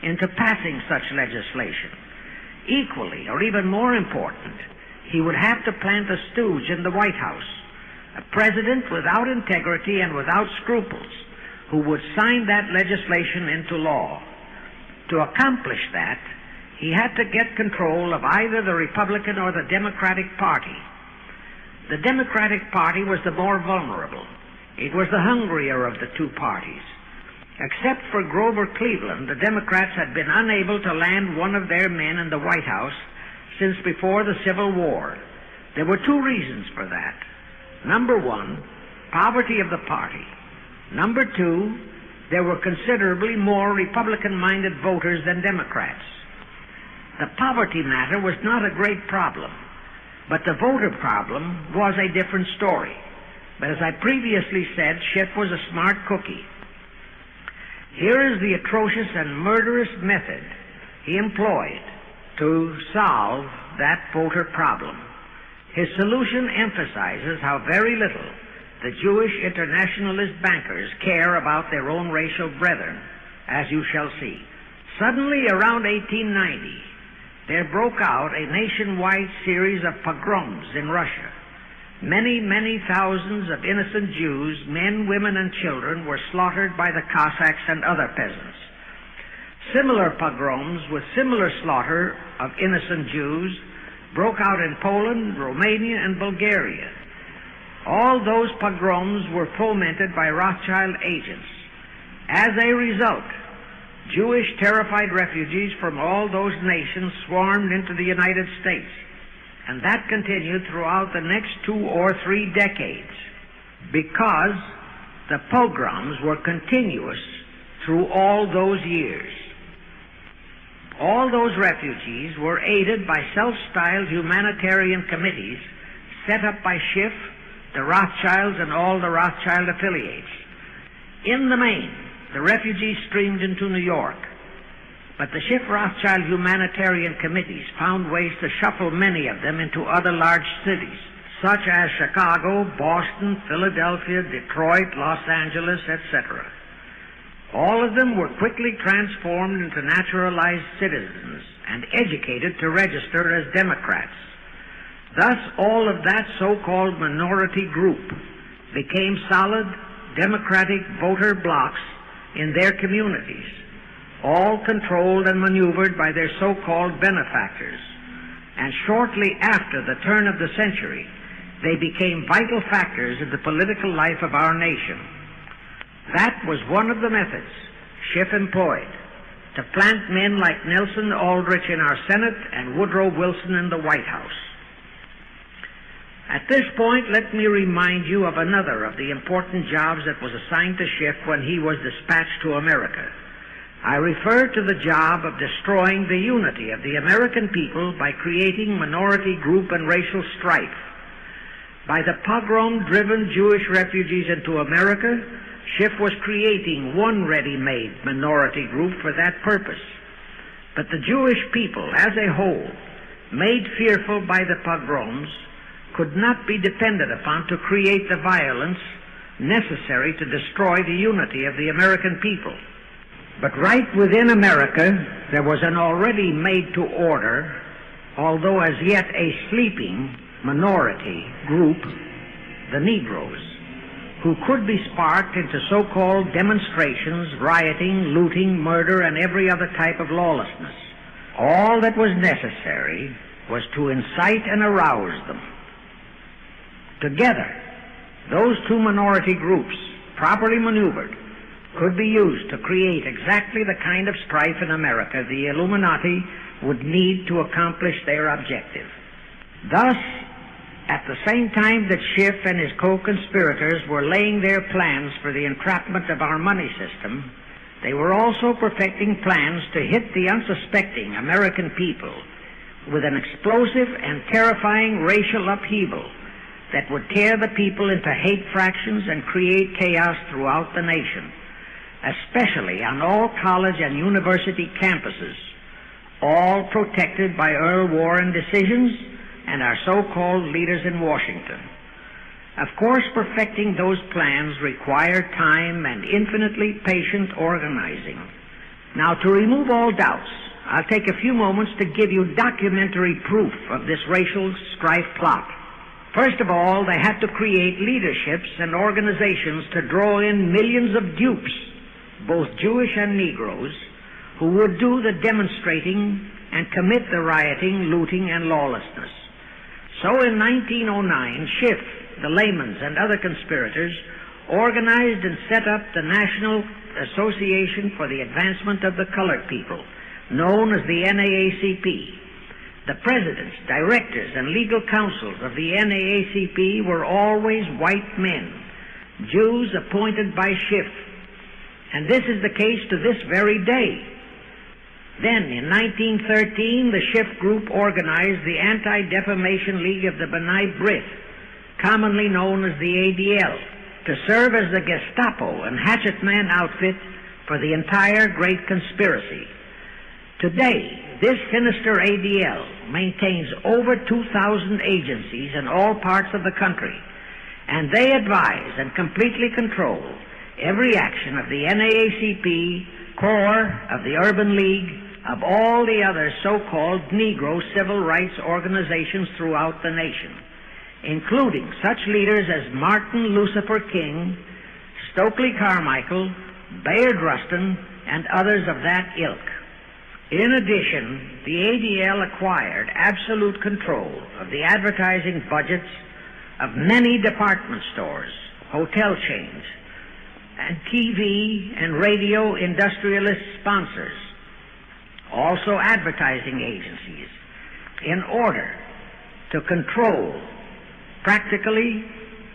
into passing such legislation. Equally, or even more important, he would have to plant a stooge in the White House, a president without integrity and without scruples, who would sign that legislation into law. To accomplish that, he had to get control of either the Republican or the Democratic Party. The Democratic Party was the more vulnerable. It was the hungrier of the two parties. Except for Grover Cleveland, the Democrats had been unable to land one of their men in the White House since before the Civil War. There were two reasons for that. Number one, poverty of the party. Number two, there were considerably more Republican-minded voters than Democrats. The poverty matter was not a great problem, but the voter problem was a different story. But as I previously said, Schiff was a smart cookie. Here is the atrocious and murderous method he employed to solve that voter problem. His solution emphasizes how very little the Jewish internationalist bankers care about their own racial brethren, as you shall see. Suddenly, around 1890, there broke out a nationwide series of pogroms in Russia. Many, many thousands of innocent Jews, men, women, and children, were slaughtered by the Cossacks and other peasants. Similar pogroms with similar slaughter of innocent Jews broke out in Poland, Romania, and Bulgaria. All those pogroms were fomented by Rothschild agents. As a result, Jewish terrified refugees from all those nations swarmed into the United States, and that continued throughout the next 2 or 3 decades because the pogroms were continuous through all those years. All those refugees were aided by self-styled humanitarian committees set up by Schiff, the Rothschilds, and all the Rothschild affiliates. In the main, the refugees streamed into New York, but the Schiff-Rothschild humanitarian committees found ways to shuffle many of them into other large cities, such as Chicago, Boston, Philadelphia, Detroit, Los Angeles, etc. All of them were quickly transformed into naturalized citizens and educated to register as Democrats. Thus, all of that so-called minority group became solid Democratic voter blocs in their communities, all controlled and maneuvered by their so-called benefactors. And shortly after the turn of the century, they became vital factors in the political life of our nation. That was one of the methods Schiff employed to plant men like Nelson Aldrich in our Senate and Woodrow Wilson in the White House. At this point, let me remind you of another of the important jobs that was assigned to Schiff when he was dispatched to America. I refer to the job of destroying the unity of the American people by creating minority group and racial strife. By the pogrom-driven Jewish refugees into America, Schiff was creating one ready-made minority group for that purpose. But the Jewish people as a whole, made fearful by the pogroms, could not be depended upon to create the violence necessary to destroy the unity of the American people. But right within America, there was an already made-to-order, although as yet a sleeping minority group, the Negroes, who could be sparked into so-called demonstrations, rioting, looting, murder, and every other type of lawlessness. All that was necessary was to incite and arouse them. Together, those two minority groups, properly maneuvered, could be used to create exactly the kind of strife in America the Illuminati would need to accomplish their objective. Thus, at the same time that Schiff and his co-conspirators were laying their plans for the entrapment of our money system, they were also perfecting plans to hit the unsuspecting American people with an explosive and terrifying racial upheaval that would tear the people into hate fractions and create chaos throughout the nation, especially on all college and university campuses, all protected by Earl Warren decisions and our so-called leaders in Washington. Of course, perfecting those plans required time and infinitely patient organizing. Now, to remove all doubts, I'll take a few moments to give you documentary proof of this racial strife plot. First of all, they had to create leaderships and organizations to draw in millions of dupes, both Jewish and Negroes, who would do the demonstrating and commit the rioting, looting, and lawlessness. So in 1909, Schiff, the Laymans, and other conspirators organized and set up the National Association for the Advancement of the Colored People, known as the NAACP. The presidents, directors, and legal counsels of the NAACP were always white men, Jews appointed by Schiff. And this is the case to this very day. Then, in 1913, the Schiff Group organized the Anti-Defamation League of the B'nai B'rith, commonly known as the ADL, to serve as the Gestapo and hatchet man outfit for the entire Great Conspiracy. Today, this sinister ADL maintains over 2,000 agencies in all parts of the country, and they advise and completely control every action of the NAACP, CORE, of the Urban League, of all the other so-called Negro civil rights organizations throughout the nation, including such leaders as Martin Lucifer King, Stokely Carmichael, Bayard Rustin, and others of that ilk. In addition, the ADL acquired absolute control of the advertising budgets of many department stores, hotel chains, and TV and radio industrialist sponsors, also advertising agencies, in order to control practically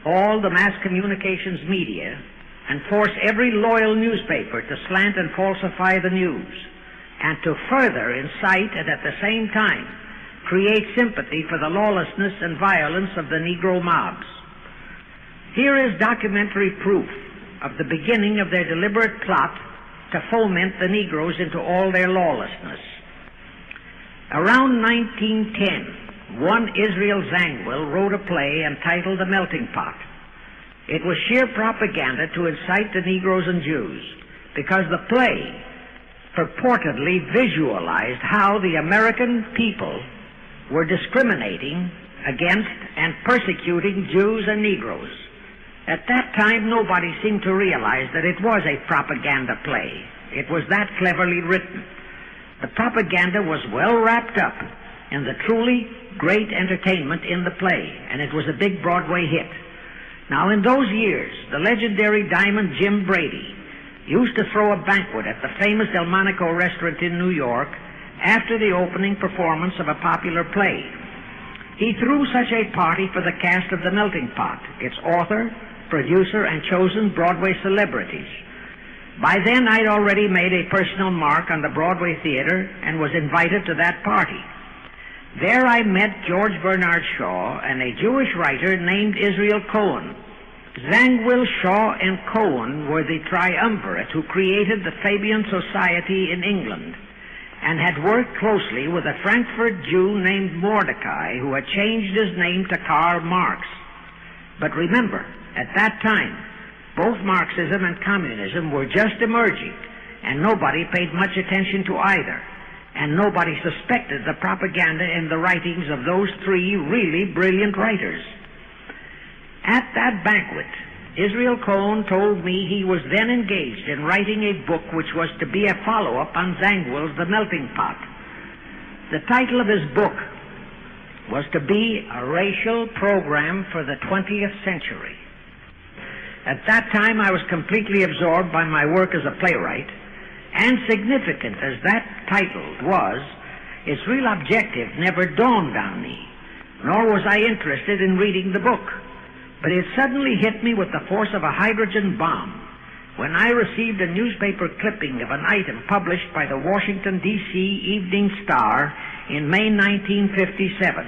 all the mass communications media and force every loyal newspaper to slant and falsify the news, and to further incite and at the same time create sympathy for the lawlessness and violence of the Negro mobs. Here is documentary proof of the beginning of their deliberate plot to foment the Negroes into all their lawlessness. Around 1910, one Israel Zangwill wrote a play entitled The Melting Pot. It was sheer propaganda to incite the Negroes and Jews, because the play purportedly visualized how the American people were discriminating against and persecuting Jews and Negroes. At that time, nobody seemed to realize that it was a propaganda play. It was that cleverly written. The propaganda was well wrapped up in the truly great entertainment in the play, and it was a big Broadway hit. Now, in those years, the legendary Diamond Jim Brady used to throw a banquet at the famous Delmonico restaurant in New York after the opening performance of a popular play. He threw such a party for the cast of The Melting Pot, its author, producer, and chosen Broadway celebrities. By then, I'd already made a personal mark on the Broadway theater and was invited to that party. There I met George Bernard Shaw and a Jewish writer named Israel Cohen. Zangwill, Shaw, and Cohen were the triumvirate who created the Fabian Society in England and had worked closely with a Frankfurt Jew named Mordecai, who had changed his name to Karl Marx. But remember, at that time, both Marxism and communism were just emerging, and nobody paid much attention to either, and nobody suspected the propaganda in the writings of those three really brilliant writers. At that banquet, Israel Cohen told me he was then engaged in writing a book which was to be a follow-up on Zangwill's The Melting Pot. The title of his book was to be A Racial Program for the 20th Century. At that time, I was completely absorbed by my work as a playwright, and significant as that title was, its real objective never dawned on me, nor was I interested in reading the book. But it suddenly hit me with the force of a hydrogen bomb when I received a newspaper clipping of an item published by the Washington, D.C. Evening Star in May 1957.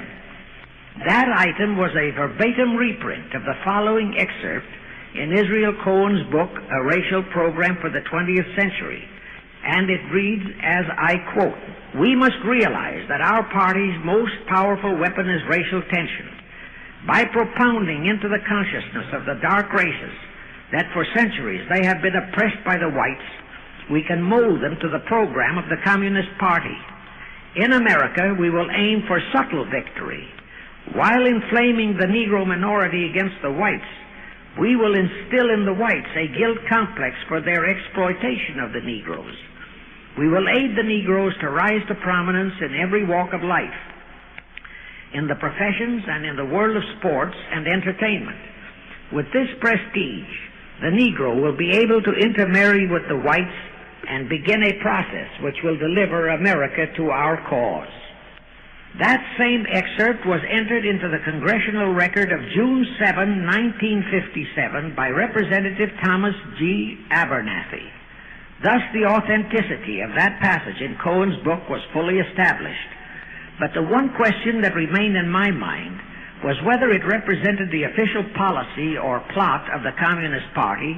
That item was a verbatim reprint of the following excerpt in Israel Cohen's book, A Racial Program for the 20th Century, and it reads as I quote, "We must realize that our party's most powerful weapon is racial tension. By propounding into the consciousness of the dark races that for centuries they have been oppressed by the whites, we can mold them to the program of the Communist Party. In America, we will aim for subtle victory. While inflaming the Negro minority against the whites, we will instill in the whites a guilt complex for their exploitation of the Negroes. We will aid the Negroes to rise to prominence in every walk of life, in the professions and in the world of sports and entertainment. With this prestige, the Negro will be able to intermarry with the whites and begin a process which will deliver America to our cause." That same excerpt was entered into the Congressional Record of June 7, 1957 by Representative Thomas G. Abernathy. Thus the authenticity of that passage in Cohen's book was fully established. But the one question that remained in my mind was whether it represented the official policy or plot of the Communist Party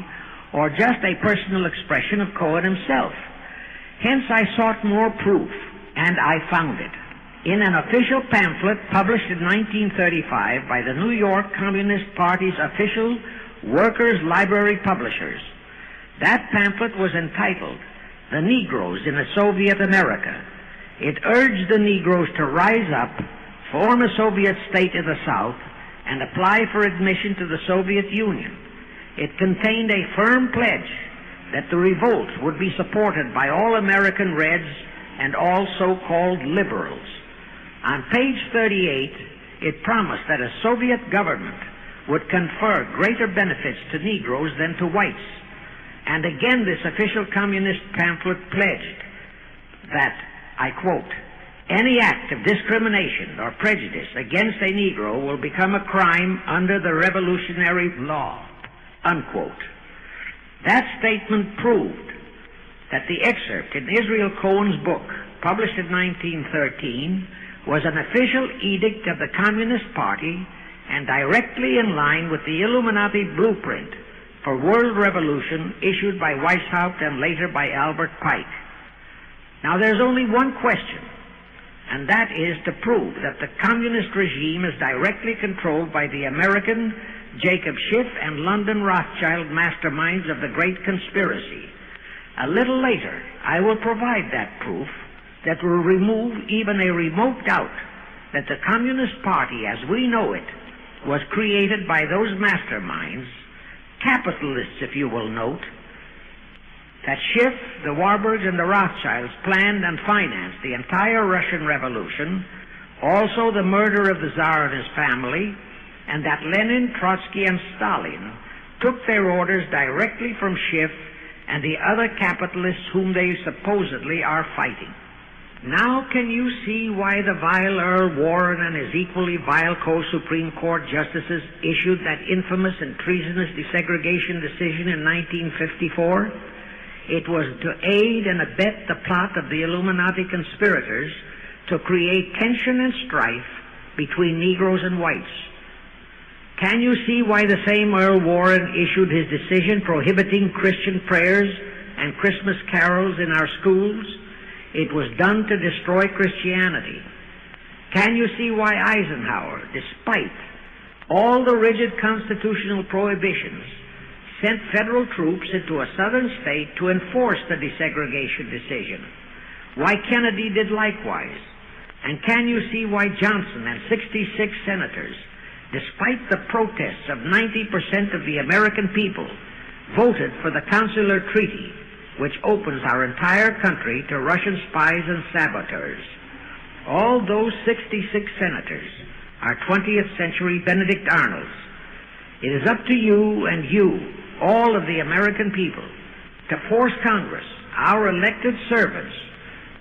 or just a personal expression of Cohen himself. Hence I sought more proof, and I found it. In an official pamphlet published in 1935 by the New York Communist Party's official Workers' Library Publishers. That pamphlet was entitled, "The Negroes in a Soviet America." It urged the Negroes to rise up, form a Soviet state in the South, and apply for admission to the Soviet Union. It contained a firm pledge that the revolt would be supported by all American Reds and all so-called liberals. On page 38, it promised that a Soviet government would confer greater benefits to Negroes than to whites. And again, this official communist pamphlet pledged that, I quote, "Any act of discrimination or prejudice against a Negro will become a crime under the revolutionary law," unquote. That statement proved that the excerpt in Israel Cohen's book, published in 1913, was an official edict of the Communist Party and directly in line with the Illuminati blueprint for world revolution issued by Weishaupt and later by Albert Pike. Now there's only one question, and that is to prove that the communist regime is directly controlled by the American Jacob Schiff and London Rothschild masterminds of the Great Conspiracy. A little later, I will provide that proof that will remove even a remote doubt that the Communist Party, as we know it, was created by those masterminds, capitalists, if you will note, that Schiff, the Warburgs, and the Rothschilds planned and financed the entire Russian Revolution, also the murder of the Tsar and his family, and that Lenin, Trotsky, and Stalin took their orders directly from Schiff and the other capitalists whom they supposedly are fighting. Now can you see why the vile Earl Warren and his equally vile co-Supreme Court justices issued that infamous and treasonous desegregation decision in 1954? It was to aid and abet the plot of the Illuminati conspirators to create tension and strife between Negroes and whites. Can you see why the same Earl Warren issued his decision prohibiting Christian prayers and Christmas carols in our schools? It was done to destroy Christianity. Can you see why Eisenhower, despite all the rigid constitutional prohibitions, sent federal troops into a southern state to enforce the desegregation decision? Why Kennedy did likewise? And can you see why Johnson and 66 senators, despite the protests of 90% of the American people, voted for the Consular Treaty, which opens our entire country to Russian spies and saboteurs? All those 66 senators are 20th century Benedict Arnolds. It is up to you and you, all of the American people, to force Congress, our elected servants,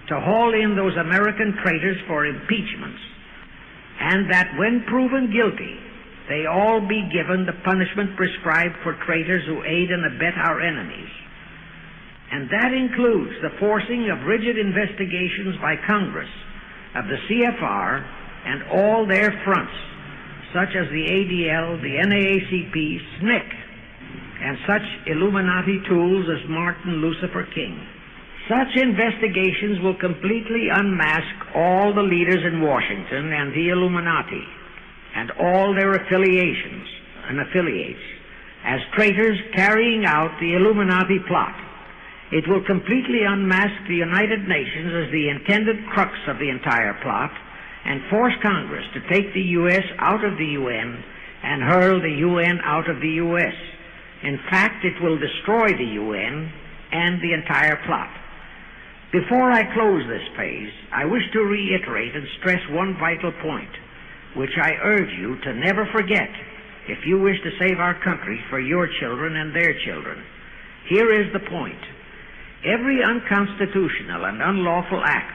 to haul in those American traitors for impeachments, and that when proven guilty, they all be given the punishment prescribed for traitors who aid and abet our enemies. And that includes the forcing of rigid investigations by Congress of the CFR and all their fronts, such as the ADL, the NAACP, SNCC, and such Illuminati tools as Martin Lucifer King. Such investigations will completely unmask all the leaders in Washington and the Illuminati and all their affiliations and affiliates as traitors carrying out the Illuminati plot. It will completely unmask the United Nations as the intended crux of the entire plot and force Congress to take the U.S. out of the UN and hurl the UN out of the U.S. In fact, it will destroy the UN and the entire plot. Before I close this phase, I wish to reiterate and stress one vital point, which I urge you to never forget if you wish to save our country for your children and their children. Here is the point. Every unconstitutional and unlawful act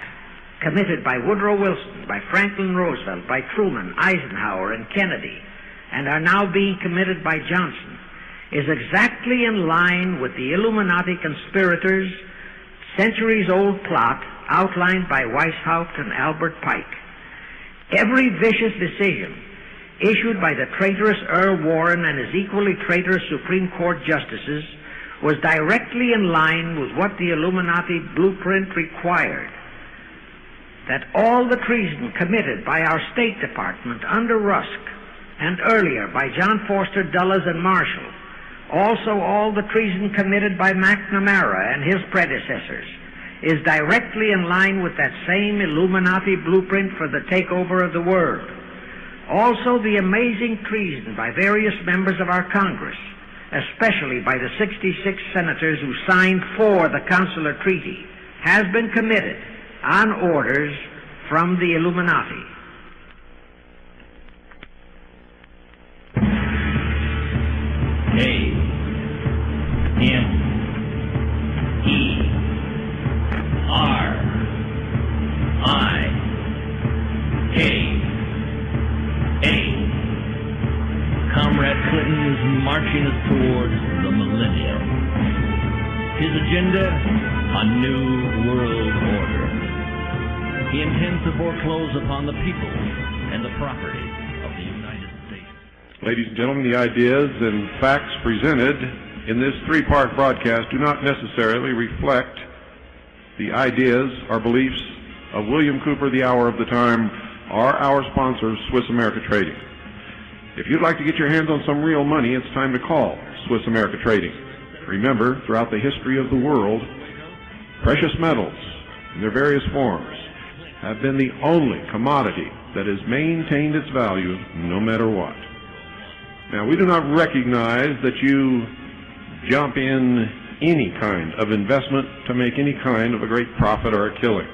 committed by Woodrow Wilson, by Franklin Roosevelt, by Truman, Eisenhower, and Kennedy, and are now being committed by Johnson, is exactly in line with the Illuminati conspirators' centuries-old plot outlined by Weishaupt and Albert Pike. Every vicious decision issued by the traitorous Earl Warren and his equally traitorous Supreme Court justices was directly in line with what the Illuminati blueprint required. That all the treason committed by our State Department under Rusk and earlier by John Foster Dulles and Marshall, also all the treason committed by McNamara and his predecessors, is directly in line with that same Illuminati blueprint for the takeover of the world. Also the amazing treason by various members of our Congress, especially by the 66 senators who signed for the Consular Treaty, has been committed on orders from the Illuminati. Comrade Clinton is marching us towards the millennium. His agenda, a new world order. He intends to foreclose upon the people and the property of the United States. Ladies and gentlemen, the ideas and facts presented in this three-part broadcast do not necessarily reflect the ideas or beliefs of William Cooper, the Hour of the Time, or our sponsors, Swiss America Trading. If you'd like to get your hands on some real money, it's time to call Swiss America Trading. Remember, throughout the history of the world, precious metals in their various forms have been the only commodity that has maintained its value no matter what. Now, we do not recognize that you jump in any kind of investment to make any kind of a great profit or a killing.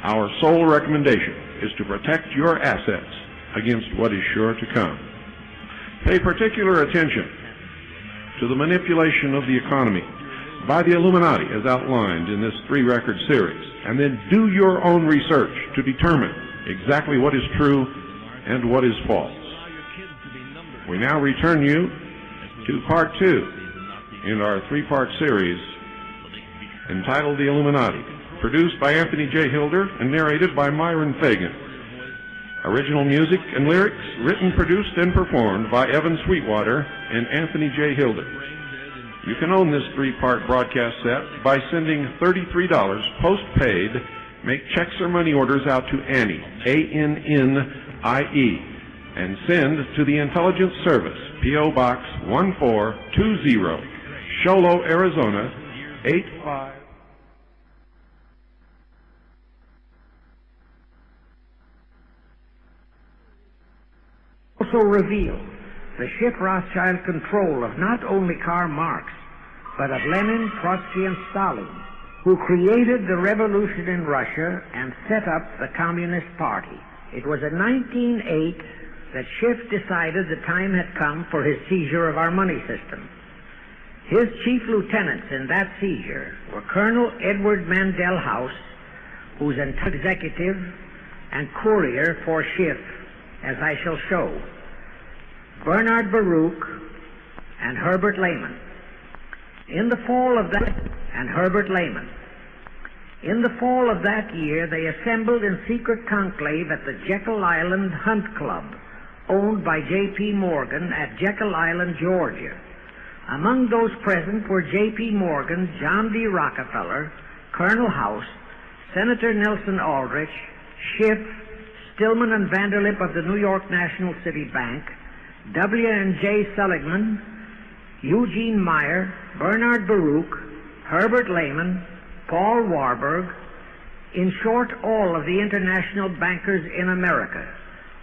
Our sole recommendation is to protect your assets against what is sure to come. Pay particular attention to the manipulation of the economy by the Illuminati as outlined in this three-record series, and then do your own research to determine exactly what is true and what is false. We now return you to part 2 in our three-part series entitled The Illuminati, produced by Anthony J. Hilder and narrated by Myron Fagan. Original music and lyrics written, produced, and performed by Evan Sweetwater and Anthony J. Hilder. You can own this three-part broadcast set by sending $33 post-paid. Make checks or money orders out to Annie, A-N-N-I-E, and send to the Intelligence Service, P.O. Box 1420, Sholo, Arizona, 85. Also revealed the Schiff Rothschild control of not only Karl Marx, but of Lenin, Trotsky, and Stalin, who created the revolution in Russia and set up the Communist Party. It was in 1908 that Schiff decided the time had come for his seizure of our money system. His chief lieutenants in that seizure were Colonel Edward Mandel House, who's an executive and courier for Schiff, as I shall show, Bernard Baruch, and Herbert Lehman. In the fall of that year, they assembled in secret conclave at the Jekyll Island Hunt Club, owned by J.P. Morgan at Jekyll Island, Georgia. Among those present were J.P. Morgan, John D. Rockefeller, Colonel House, Senator Nelson Aldrich, Schiff, Stillman and Vanderlip of the New York National City Bank, W. and J. Seligman, Eugene Meyer, Bernard Baruch, Herbert Lehman, Paul Warburg, in short, all of the international bankers in America,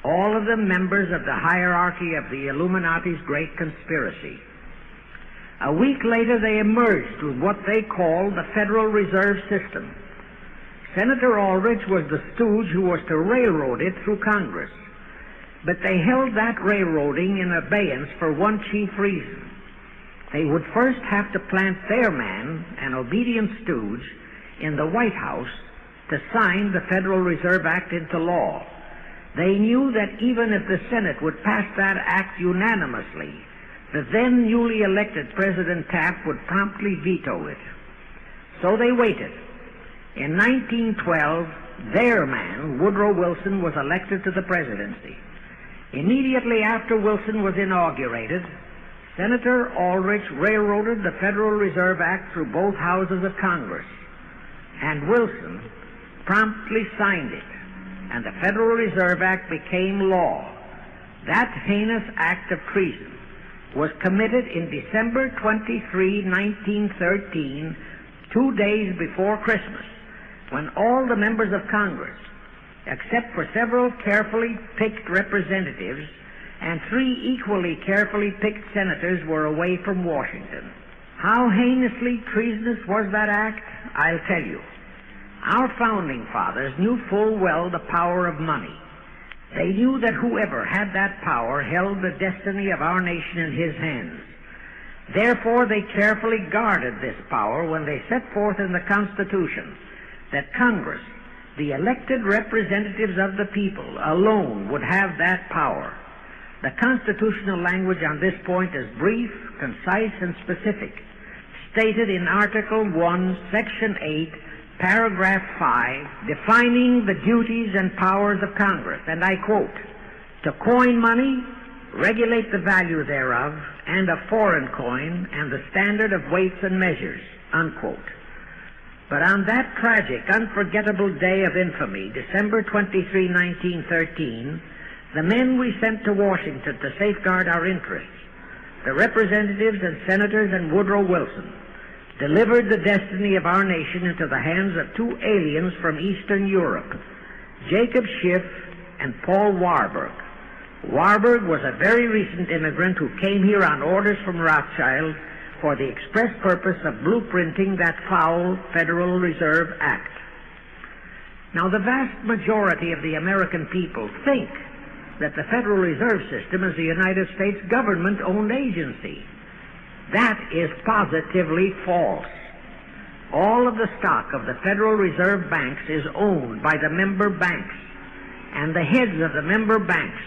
all of them members of the hierarchy of the Illuminati's great conspiracy. A week later, they emerged with what they called the Federal Reserve System. Senator Aldrich was the stooge who was to railroad it through Congress. But they held that railroading in abeyance for one chief reason. They would first have to plant their man, an obedient stooge, in the White House to sign the Federal Reserve Act into law. They knew that even if the Senate would pass that act unanimously, the then newly elected President Taft would promptly veto it. So they waited. In 1912, their man, Woodrow Wilson, was elected to the presidency. Immediately after Wilson was inaugurated, Senator Aldrich railroaded the Federal Reserve Act through both houses of Congress, and Wilson promptly signed it, and the Federal Reserve Act became law. That heinous act of treason was committed in December 23, 1913, 2 days before Christmas, when all the members of Congress, except for several carefully picked representatives and 3 equally carefully picked senators, were away from Washington. How heinously treasonous was that act? I'll tell you. Our founding fathers knew full well the power of money. They knew that whoever had that power held the destiny of our nation in his hands. Therefore, they carefully guarded this power when they set forth in the Constitution that Congress, the elected representatives of the people, alone would have that power. The constitutional language on this point is brief, concise, and specific, stated in Article 1, Section 8, Paragraph 5, defining the duties and powers of Congress, and I quote, "To coin money, regulate the value thereof, and of foreign coin, and the standard of weights and measures," unquote. But on that tragic, unforgettable day of infamy, December 23, 1913, the men we sent to Washington to safeguard our interests, the representatives and senators and Woodrow Wilson, delivered the destiny of our nation into the hands of two aliens from Eastern Europe, Jacob Schiff and Paul Warburg. Warburg was a very recent immigrant who came here on orders from Rothschild for the express purpose of blueprinting that foul Federal Reserve Act. Now, the vast majority of the American people think that the Federal Reserve System is a United States government-owned agency. That is positively false. All of the stock of the Federal Reserve banks is owned by the member banks, and the heads of the member banks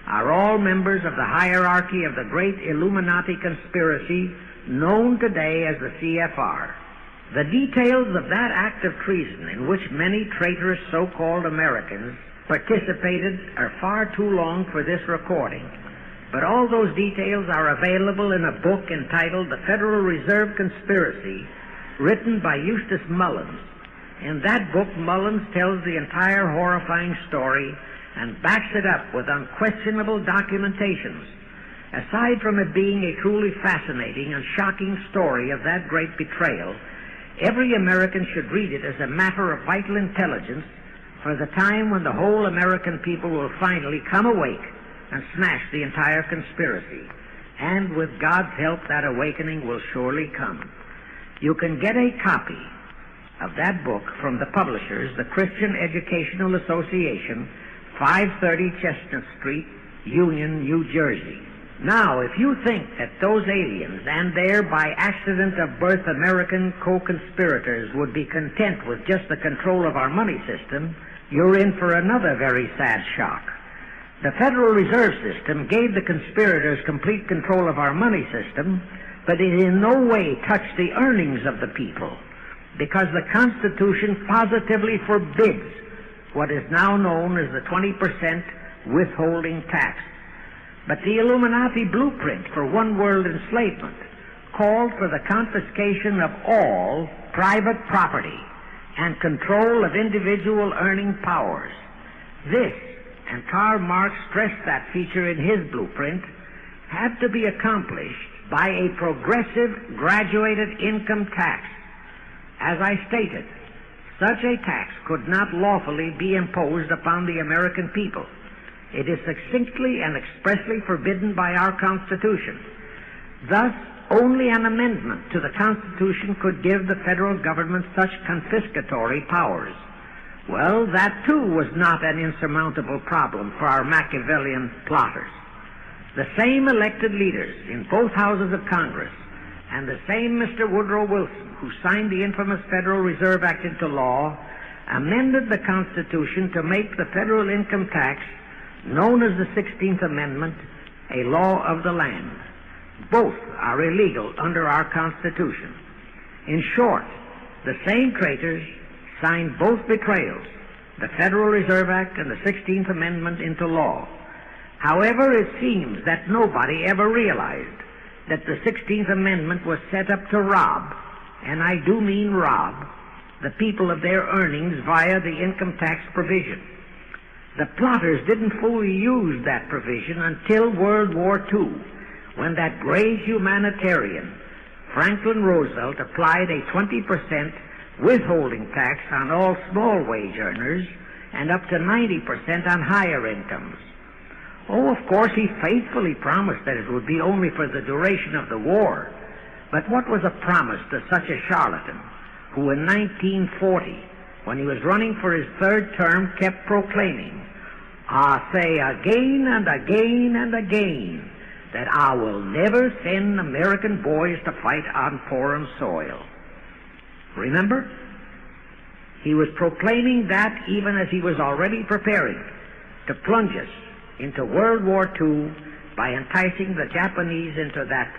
are all members of the hierarchy of the great Illuminati conspiracy known today as the CFR. The details of that act of treason in which many traitorous so-called Americans participated are far too long for this recording, but all those details are available in a book entitled The Federal Reserve Conspiracy, written by Eustace Mullins. In that book, Mullins tells the entire horrifying story and backs it up with unquestionable documentations. Aside from it being a truly fascinating and shocking story of that great betrayal, every American should read it as a matter of vital intelligence for the time when the whole American people will finally come awake and smash the entire conspiracy. And with God's help, that awakening will surely come. You can get a copy of that book from the publishers, the Christian Educational Association, 530 Chestnut Street, Union, New Jersey. Now, if you think that those aliens and their by accident of birth American co-conspirators would be content with just the control of our money system, you're in for another very sad shock. The Federal Reserve System gave the conspirators complete control of our money system, but it in no way touched the earnings of the people, because the Constitution positively forbids what is now known as the 20% withholding tax. But the Illuminati blueprint for one-world enslavement called for the confiscation of all private property and control of individual earning powers. This, and Karl Marx stressed that feature in his blueprint, had to be accomplished by a progressive graduated income tax. As I stated, such a tax could not lawfully be imposed upon the American people. It is succinctly and expressly forbidden by our Constitution. Thus, only an amendment to the Constitution could give the federal government such confiscatory powers. Well, that too was not an insurmountable problem for our Machiavellian plotters. The same elected leaders in both houses of Congress and the same Mr. Woodrow Wilson, who signed the infamous Federal Reserve Act into law, amended the Constitution to make the federal income tax, known as the 16th Amendment, a law of the land. Both are illegal under our Constitution. In short, the same traitors signed both betrayals, the Federal Reserve Act and the 16th Amendment, into law. However, it seems that nobody ever realized that the 16th Amendment was set up to rob, and I do mean rob, the people of their earnings via the income tax provision. The plotters didn't fully use that provision until World War II, when that great humanitarian, Franklin Roosevelt, applied a 20% withholding tax on all small wage earners and up to 90% on higher incomes. Oh, of course, he faithfully promised that it would be only for the duration of the war. But what was a promise to such a charlatan who in 1940 when he was running for his third term, kept proclaiming, "I say again and again and again that I will never send American boys to fight on foreign soil." Remember? He was proclaiming that even as he was already preparing to plunge us into World War II by enticing the Japanese into that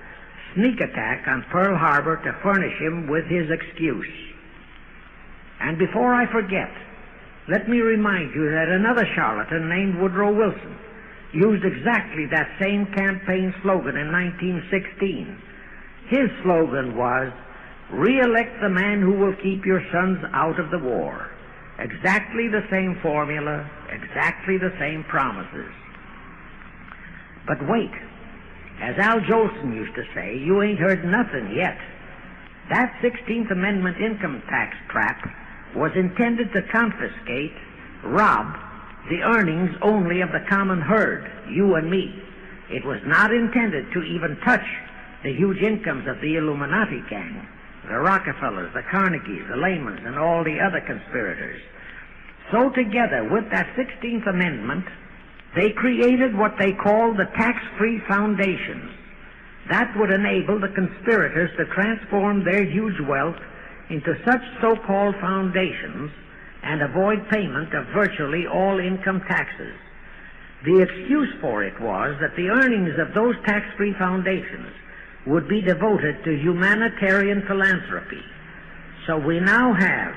sneak attack on Pearl Harbor to furnish him with his excuse. And before I forget, let me remind you that another charlatan named Woodrow Wilson used exactly that same campaign slogan in 1916. His slogan was, "Re-elect the man who will keep your sons out of the war." Exactly the same formula, exactly the same promises. But wait, as Al Jolson used to say, you ain't heard nothing yet. That 16th Amendment income tax trap was intended to confiscate, rob, the earnings only of the common herd, you and me. It was not intended to even touch the huge incomes of the Illuminati gang, the Rockefellers, the Carnegies, the Lehmans, and all the other conspirators. So together with that 16th Amendment, they created what they called the tax-free foundations. That would enable the conspirators to transform their huge wealth into such so-called foundations and avoid payment of virtually all income taxes. The excuse for it was that the earnings of those tax-free foundations would be devoted to humanitarian philanthropy. So we now have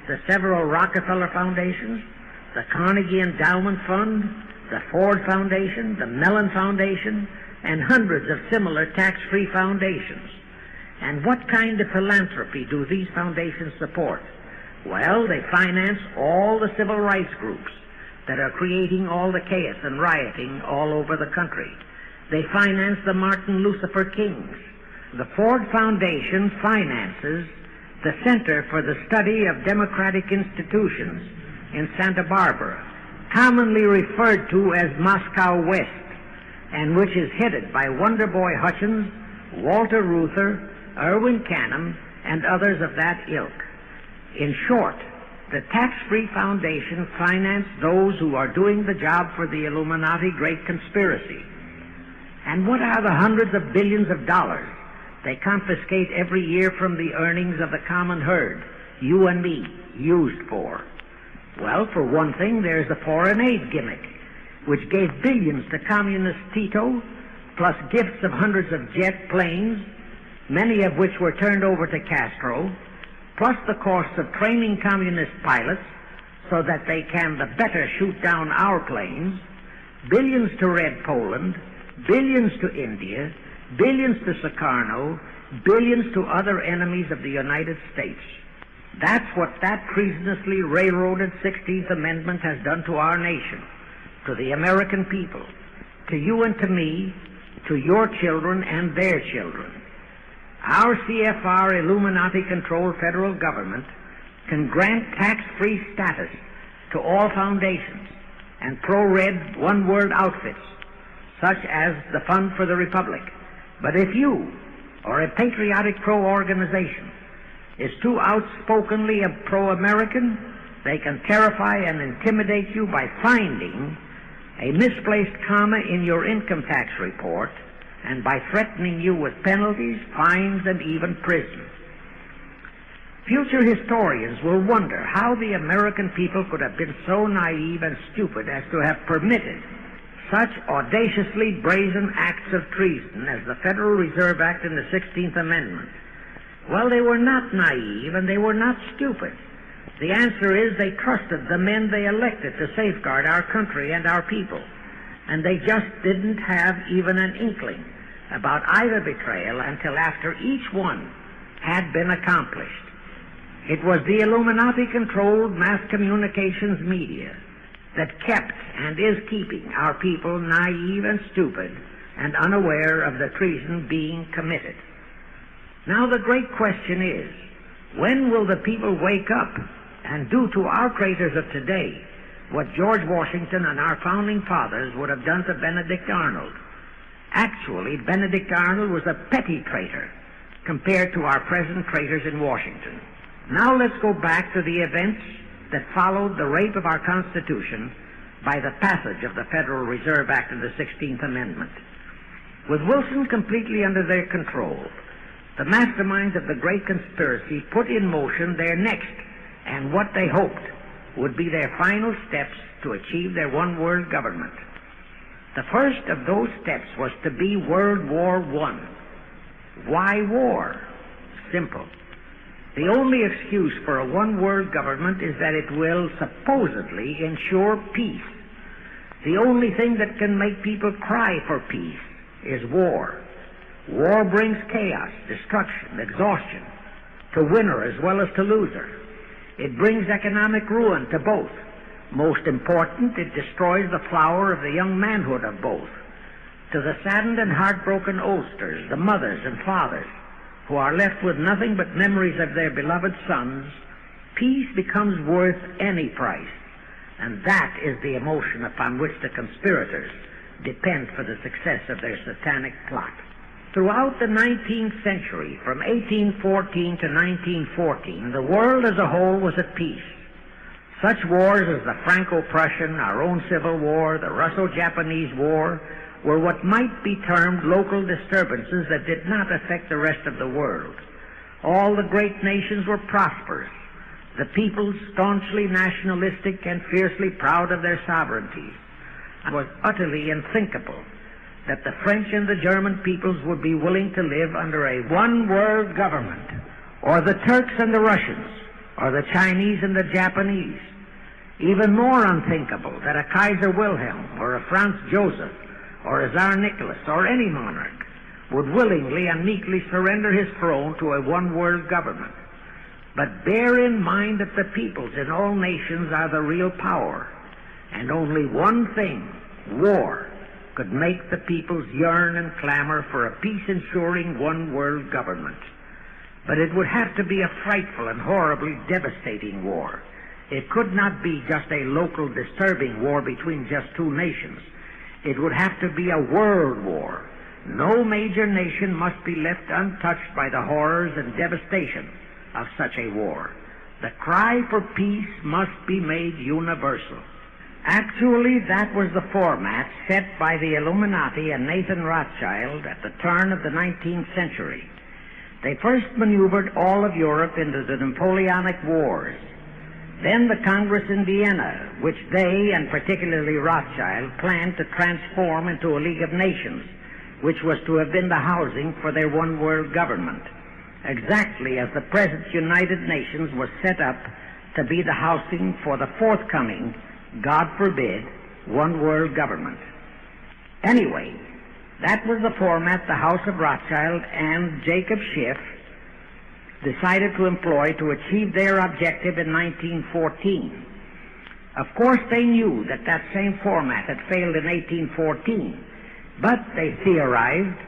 the several Rockefeller foundations, the Carnegie Endowment Fund, the Ford Foundation, the Mellon Foundation, and hundreds of similar tax-free foundations. And what kind of philanthropy do these foundations support? Well, they finance all the civil rights groups that are creating all the chaos and rioting all over the country. They finance the Martin Lucifer Kings. The Ford Foundation finances the Center for the Study of Democratic Institutions in Santa Barbara, commonly referred to as Moscow West, and which is headed by Wonderboy Hutchins, Walter Reuther, Irwin Canham, and others of that ilk. In short, the tax-free foundation finance those who are doing the job for the Illuminati Great Conspiracy. And what are the hundreds of billions of dollars they confiscate every year from the earnings of the common herd, you and me, used for? Well, for one thing, there's the foreign aid gimmick, which gave billions to communist Tito, plus gifts of hundreds of jet planes, many of which were turned over to Castro, plus the costs of training communist pilots so that they can the better shoot down our planes, billions to Red Poland, billions to India, billions to Sukarno, billions to other enemies of the United States. That's what that treasonously railroaded 16th Amendment has done to our nation, to the American people, to you and to me, to your children and their children. Our CFR Illuminati-controlled federal government can grant tax-free status to all foundations and pro-red one-word outfits, such as the Fund for the Republic. But if you, or a patriotic pro-organization, is too outspokenly pro-American, they can terrify and intimidate you by finding a misplaced comma in your income tax report and by threatening you with penalties, fines, and even prison. Future historians will wonder how the American people could have been so naive and stupid as to have permitted such audaciously brazen acts of treason as the Federal Reserve Act and the 16th Amendment. Well, they were not naive and they were not stupid. The answer is they trusted the men they elected to safeguard our country and our people. And they just didn't have even an inkling about either betrayal until after each one had been accomplished. It was the Illuminati-controlled mass communications media that kept and is keeping our people naive and stupid and unaware of the treason being committed. Now the great question is, when will the people wake up and do to our traitors of today what George Washington and our founding fathers would have done to Benedict Arnold? Actually, Benedict Arnold was a petty traitor compared to our present traitors in Washington. Now let's go back to the events that followed the rape of our Constitution by the passage of the Federal Reserve Act of the 16th Amendment. With Wilson completely under their control, the masterminds of the great conspiracy put in motion their next, and what they hoped would be their final steps to achieve their one-world government. The first of those steps was to be World War I. Why war? Simple. The only excuse for a one-world government is that it will supposedly ensure peace. The only thing that can make people cry for peace is war. War brings chaos, destruction, exhaustion, to winner as well as to loser. It brings economic ruin to both. Most important, it destroys the flower of the young manhood of both. To the saddened and heartbroken oldsters, the mothers and fathers, who are left with nothing but memories of their beloved sons, peace becomes worth any price. And that is the emotion upon which the conspirators depend for the success of their satanic plot. Throughout the 19th century, from 1814 to 1914, the world as a whole was at peace. Such wars as the Franco-Prussian, our own Civil War, the Russo-Japanese War, were what might be termed local disturbances that did not affect the rest of the world. All the great nations were prosperous, the peoples staunchly nationalistic and fiercely proud of their sovereignties. It was utterly unthinkable that the French and the German peoples would be willing to live under a one-world government, or the Turks and the Russians, or the Chinese and the Japanese. Even more unthinkable that a Kaiser Wilhelm, or a Franz Joseph, or a Tsar Nicholas, or any monarch, would willingly and meekly surrender his throne to a one-world government. But bear in mind that the peoples in all nations are the real power, and only one thing, war, could make the peoples yearn and clamor for a peace-ensuring one-world government. But it would have to be a frightful and horribly devastating war. It could not be just a local disturbing war between just two nations. It would have to be a world war. No major nation must be left untouched by the horrors and devastation of such a war. The cry for peace must be made universal. Actually, that was the format set by the Illuminati and Nathan Rothschild at the turn of the 19th century. They first maneuvered all of Europe into the Napoleonic Wars. Then the Congress in Vienna, which they, and particularly Rothschild, planned to transform into a League of Nations, which was to have been the housing for their one-world government, exactly as the present United Nations was set up to be the housing for the forthcoming, God forbid, one-world government. Anyway, that was the format the House of Rothschild and Jacob Schiff decided to employ to achieve their objective in 1914. Of course, they knew that that same format had failed in 1814, but they theorized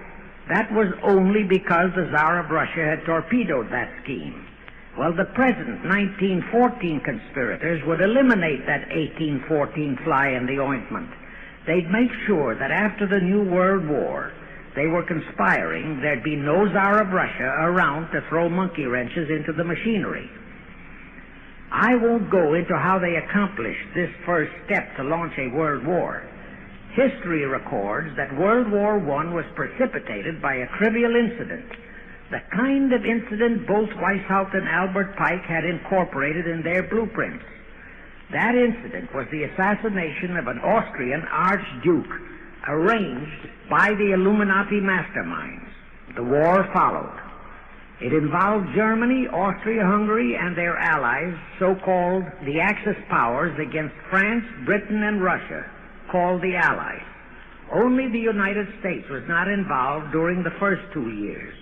that was only because the Tsar of Russia had torpedoed that scheme. Well, the present 1914 conspirators would eliminate that 1814 fly in the ointment. They'd make sure that after the New World War, they were conspiring, there'd be no Tsar of Russia around to throw monkey wrenches into the machinery. I won't go into how they accomplished this first step to launch a world war. History records that World War I was precipitated by a trivial incident, the kind of incident both Weishaupt and Albert Pike had incorporated in their blueprints. That incident was the assassination of an Austrian archduke, arranged by the Illuminati masterminds. The war followed. It involved Germany, Austria-Hungary, and their allies, so-called the Axis powers, against France, Britain, and Russia, called the Allies. Only the United States was not involved during the first 2 years.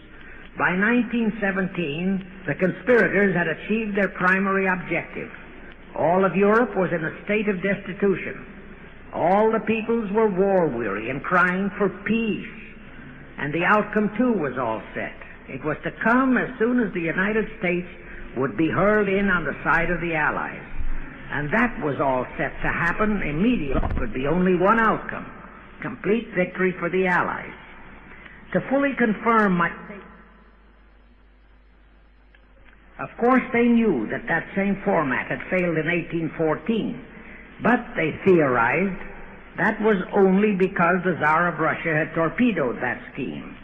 By 1917, the conspirators had achieved their primary objective. All of Europe was in a state of destitution. All the peoples were war-weary and crying for peace. And the outcome, too, was all set. It was to come as soon as the United States would be hurled in on the side of the Allies. And that was all set to happen immediately. There could be only one outcome: complete victory for the Allies. To fully confirm my statement, Of course, they knew that that same format had failed in 1814, but they theorized that was only because the Tsar of Russia had torpedoed that scheme.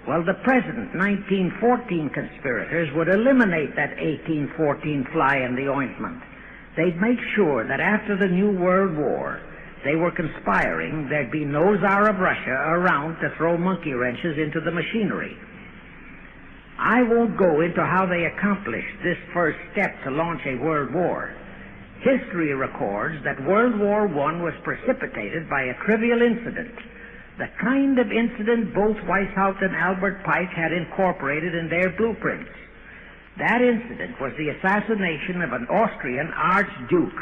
Well, the present 1914 conspirators would eliminate that 1814 fly in the ointment. They'd make sure that after the New World War, they were conspiring there'd be no Tsar of Russia around to throw monkey wrenches into the machinery. I won't go into how they accomplished this first step to launch a world war. History records that World War I was precipitated by a trivial incident, the kind of incident both Weishaupt and Albert Pike had incorporated in their blueprints. That incident was the assassination of an Austrian archduke,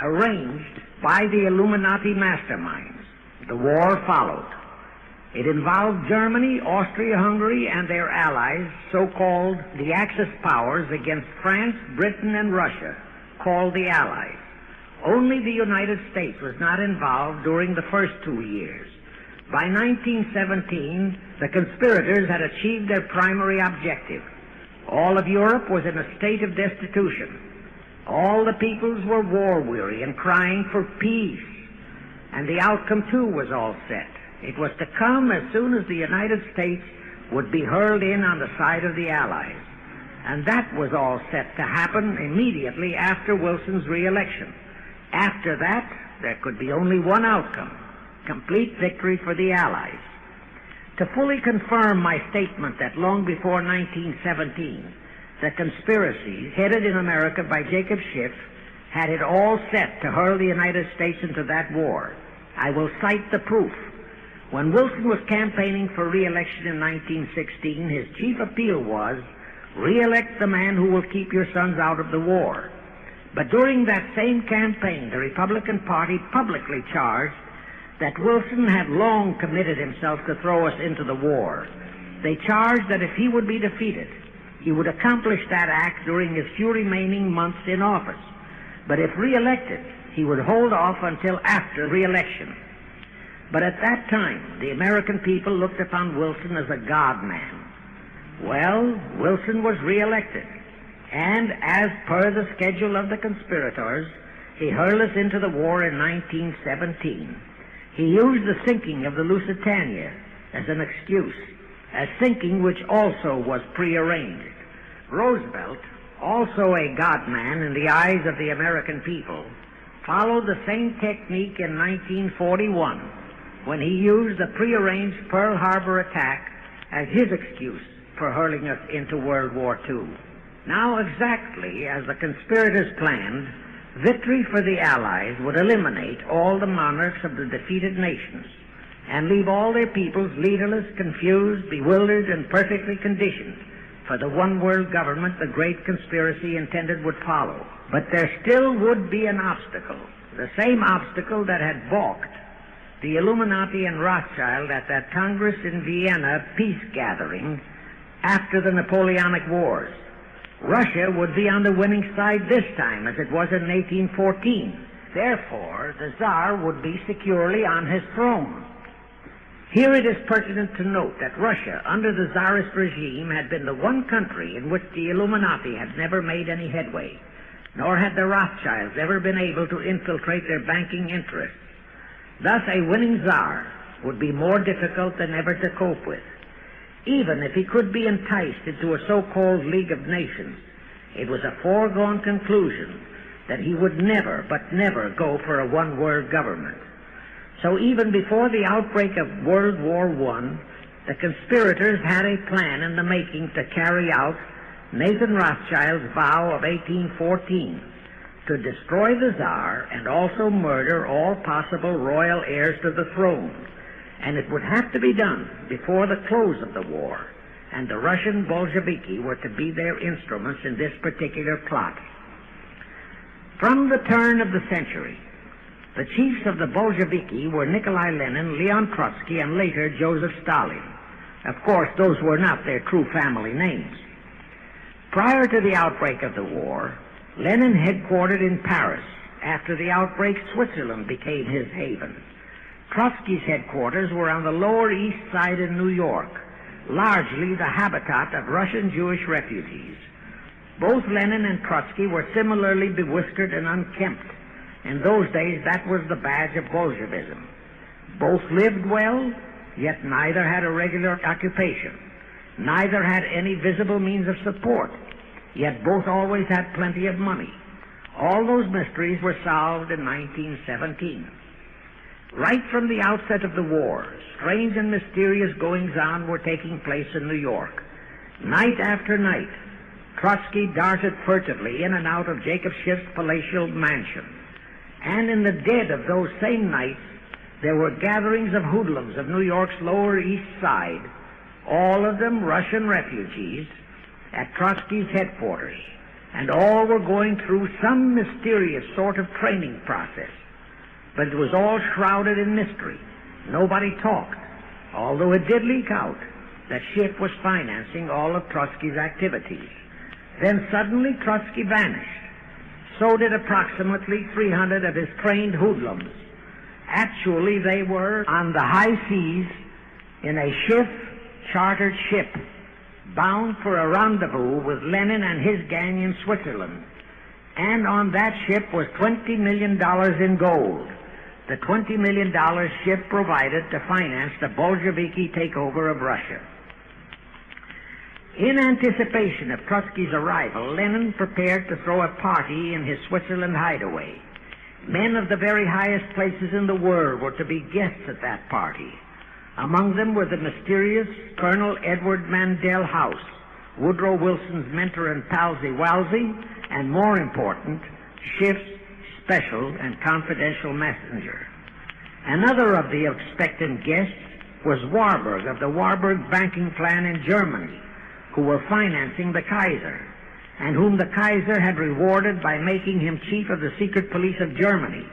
arranged by the Illuminati masterminds. The war followed. It involved Germany, Austria-Hungary, and their allies, so-called the Axis powers, against France, Britain, and Russia, called the Allies. Only the United States was not involved during the first 2 years. By 1917, the conspirators had achieved their primary objective. All of Europe was in a state of destitution. All the peoples were war-weary and crying for peace. And the outcome, too, was all set. It was to come as soon as the United States would be hurled in on the side of the Allies. And that was all set to happen immediately after Wilson's re-election. After that, there could be only one outcome: complete victory for the Allies. To fully confirm my statement that long before 1917, the conspiracies headed in America by Jacob Schiff had it all set to hurl the United States into that war, I will cite the proof. When Wilson was campaigning for re-election in 1916, his chief appeal was, "Re-elect the man who will keep your sons out of the war." But during that same campaign, the Republican Party publicly charged that Wilson had long committed himself to throw us into the war. They charged that if he would be defeated, he would accomplish that act during his few remaining months in office. But if re-elected, he would hold off until after re-election. But at that time, the American people looked upon Wilson as a god-man. Well, Wilson was re-elected, and as per the schedule of the conspirators, he hurled us into the war in 1917. He used the sinking of the Lusitania as an excuse, a sinking which also was prearranged. Roosevelt, also a god-man in the eyes of the American people, followed the same technique in 1941, when he used the prearranged Pearl Harbor attack as his excuse for hurling us into World War II. Now, exactly as the conspirators planned, victory for the Allies would eliminate all the monarchs of the defeated nations and leave all their peoples leaderless, confused, bewildered, and perfectly conditioned for the one-world government the great conspiracy intended would follow. But there still would be an obstacle, the same obstacle that had balked the Illuminati and Rothschild at that Congress in Vienna peace gathering after the Napoleonic Wars. Russia would be on the winning side this time, as it was in 1814. Therefore, the Tsar would be securely on his throne. Here it is pertinent to note that Russia, under the Tsarist regime, had been the one country in which the Illuminati had never made any headway, nor had the Rothschilds ever been able to infiltrate their banking interests. Thus, a winning Tsar would be more difficult than ever to cope with. Even if he could be enticed into a so-called League of Nations, it was a foregone conclusion that he would never, but never, go for a one-world government. So even before the outbreak of World War I, the conspirators had a plan in the making to carry out Nathan Rothschild's vow of 1814, to destroy the Tsar and also murder all possible royal heirs to the throne. And it would have to be done before the close of the war, and the Russian Bolsheviki were to be their instruments in this particular plot. From the turn of the century, the chiefs of the Bolsheviki were Nikolai Lenin, Leon Trotsky, and later Joseph Stalin. Of course, those were not their true family names. Prior to the outbreak of the war, Lenin headquartered in Paris. After the outbreak, Switzerland became his haven. Trotsky's headquarters were on the Lower East Side in New York, largely the habitat of Russian Jewish refugees. Both Lenin and Trotsky were similarly bewhiskered and unkempt. In those days, that was the badge of Bolshevism. Both lived well, yet neither had a regular occupation. Neither had any visible means of support, yet both always had plenty of money. All those mysteries were solved in 1917. Right from the outset of the war, strange and mysterious goings-on were taking place in New York. Night after night, Trotsky darted furtively in and out of Jacob Schiff's palatial mansion. And in the dead of those same nights, there were gatherings of hoodlums of New York's Lower East Side, all of them Russian refugees, at Trotsky's headquarters, and all were going through some mysterious sort of training process. But it was all shrouded in mystery. Nobody talked, although it did leak out that Schiff was financing all of Trotsky's activities. Then suddenly Trotsky vanished. So did approximately 300 of his trained hoodlums. Actually, they were on the high seas in a Schiff-chartered ship, bound for a rendezvous with Lenin and his gang in Switzerland. And on that ship was $20 million in gold. The $20 million Schiff provided to finance the Bolsheviki takeover of Russia. In anticipation of Trotsky's arrival, Lenin prepared to throw a party in his Switzerland hideaway. Men of the very highest places in the world were to be guests at that party. Among them were the mysterious Colonel Edward Mandel House, Woodrow Wilson's mentor and palsy-walsy, and more important, Schiff's special and confidential messenger. Another of the expectant guests was Warburg of the Warburg banking clan in Germany, who were financing the Kaiser, and whom the Kaiser had rewarded by making him chief of the secret police of Germany.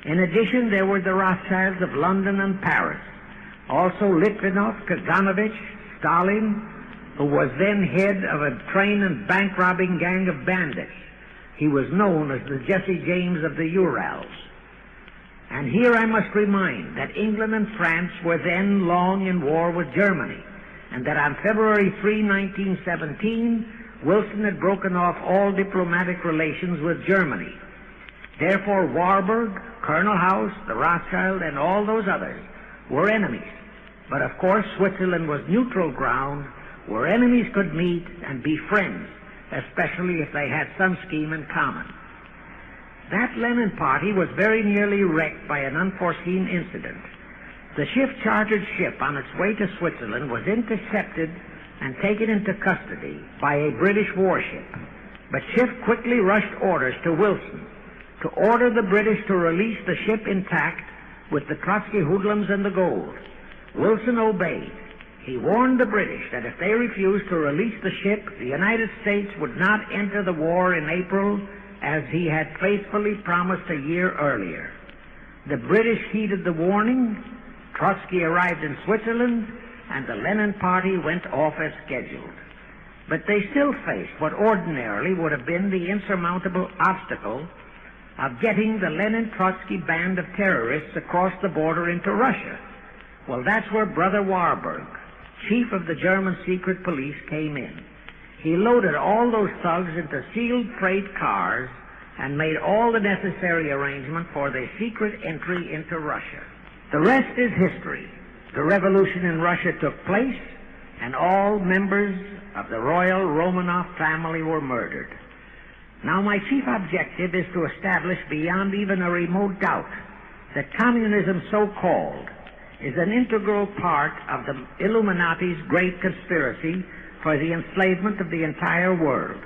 In addition, there were the Rothschilds of London and Paris, also Litvinov, Kaganovich, Stalin, who was then head of a train and bank-robbing gang of bandits. He was known as the Jesse James of the Urals. And here I must remind that England and France were then long in war with Germany, and that on February 3, 1917, Wilson had broken off all diplomatic relations with Germany. Therefore, Warburg, Colonel House, the Rothschild, and all those others were enemies. But of course, Switzerland was neutral ground where enemies could meet and be friends, especially if they had some scheme in common. That Lenin party was very nearly wrecked by an unforeseen incident. The Schiff-chartered ship on its way to Switzerland was intercepted and taken into custody by a British warship. But Schiff quickly rushed orders to Wilson to order the British to release the ship intact with the Trotsky hoodlums and the gold. Wilson obeyed. He warned the British that if they refused to release the ship, the United States would not enter the war in April as he had faithfully promised a year earlier. The British heeded the warning. Trotsky arrived in Switzerland, and the Lenin party went off as scheduled. But they still faced what ordinarily would have been the insurmountable obstacle of getting the Lenin-Trotsky band of terrorists across the border into Russia. Well, that's where Brother Warburg, chief of the German secret police, came in. He loaded all those thugs into sealed freight cars and made all the necessary arrangements for their secret entry into Russia. The rest is history. The revolution in Russia took place, and all members of the royal Romanov family were murdered. Now, my chief objective is to establish beyond even a remote doubt that communism, so-called, is an integral part of the Illuminati's great conspiracy for the enslavement of the entire world.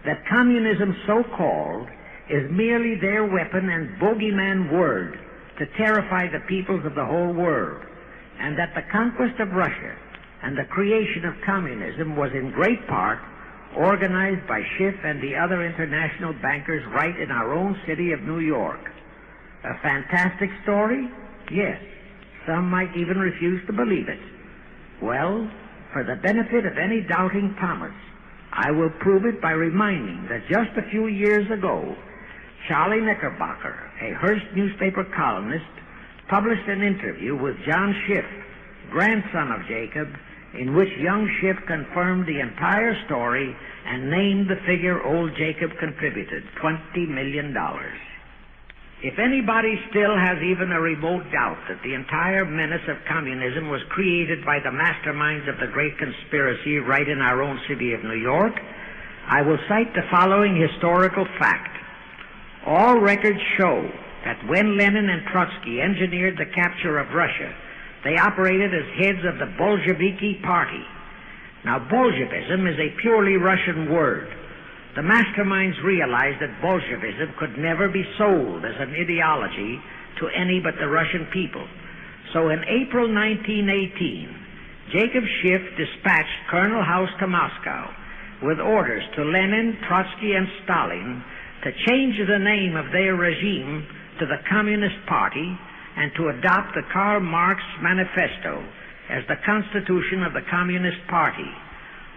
That communism, so-called, is merely their weapon and bogeyman word to terrify the peoples of the whole world, and that the conquest of Russia and the creation of communism was in great part organized by Schiff and the other international bankers right in our own city of New York. A fantastic story? Yes. Some might even refuse to believe it. Well, for the benefit of any doubting Thomas, I will prove it by reminding that just a few years ago, Charlie Knickerbocker, a Hearst newspaper columnist, published an interview with John Schiff, grandson of Jacob, in which young Schiff confirmed the entire story and named the figure old Jacob contributed, $20 million. If anybody still has even a remote doubt that the entire menace of communism was created by the masterminds of the great conspiracy right in our own city of New York, I will cite the following historical fact. All records show that when Lenin and Trotsky engineered the capture of Russia, they operated as heads of the Bolsheviki Party. Now, Bolshevism is a purely Russian word. The masterminds realized that Bolshevism could never be sold as an ideology to any but the Russian people. So in April 1918, Jacob Schiff dispatched Colonel House to Moscow with orders to Lenin, Trotsky, and Stalin to change the name of their regime to the Communist Party and to adopt the Karl Marx Manifesto as the constitution of the Communist Party.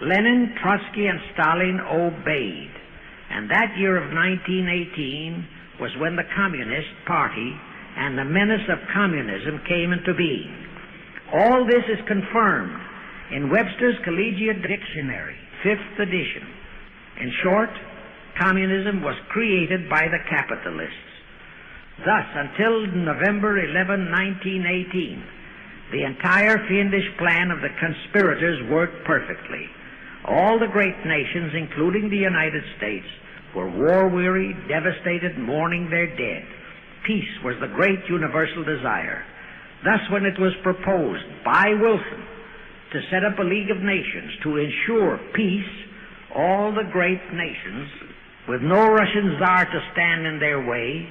Lenin, Trotsky, and Stalin obeyed. And that year of 1918 was when the Communist Party and the menace of communism came into being. All this is confirmed in Webster's Collegiate Dictionary, 5th edition. In short, communism was created by the capitalists. Thus, until November 11, 1918, the entire fiendish plan of the conspirators worked perfectly. All the great nations, including the United States, were war-weary, devastated, mourning their dead. Peace was the great universal desire. Thus, when it was proposed by Wilson to set up a League of Nations to ensure peace, all the great nations, with no Russian czar to stand in their way,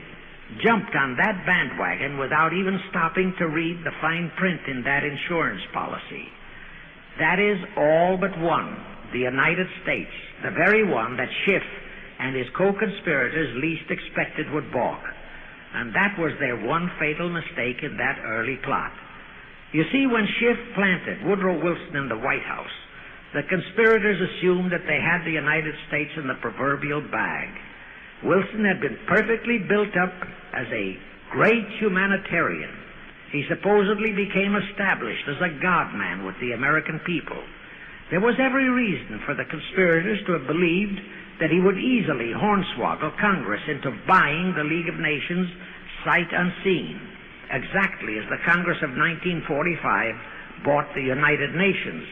jumped on that bandwagon without even stopping to read the fine print in that insurance policy. That is all but one, the United States, the very one that Schiff and his co-conspirators least expected would balk. And that was their one fatal mistake in that early plot. You see, when Schiff planted Woodrow Wilson in the White House, the conspirators assumed that they had the United States in the proverbial bag. Wilson had been perfectly built up as a great humanitarian. He supposedly became established as a God-man with the American people. There was every reason for the conspirators to have believed that he would easily hornswoggle Congress into buying the League of Nations sight unseen, exactly as the Congress of 1945 bought the United Nations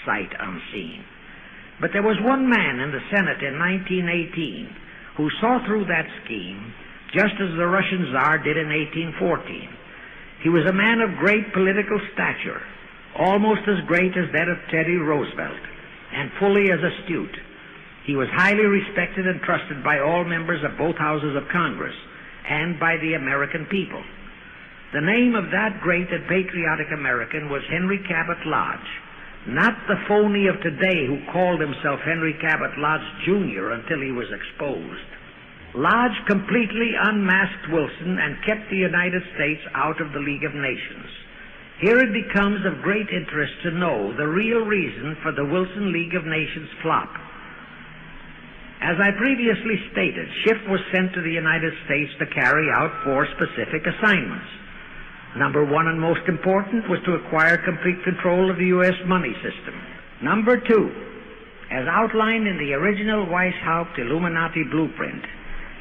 sight unseen. But there was one man in the Senate in 1918 who saw through that scheme, just as the Russian Tsar did in 1814. He was a man of great political stature, almost as great as that of Teddy Roosevelt, and fully as astute. He was highly respected and trusted by all members of both houses of Congress and by the American people. The name of that great and patriotic American was Henry Cabot Lodge, not the phony of today who called himself Henry Cabot Lodge Jr. until he was exposed. Lodge completely unmasked Wilson and kept the United States out of the League of Nations. Here it becomes of great interest to know the real reason for the Wilson League of Nations flop. As I previously stated, Schiff was sent to the United States to carry out 4 specific assignments. Number 1 and most important was to acquire complete control of the U.S. money system. Number 2, as outlined in the original Weishaupt Illuminati blueprint,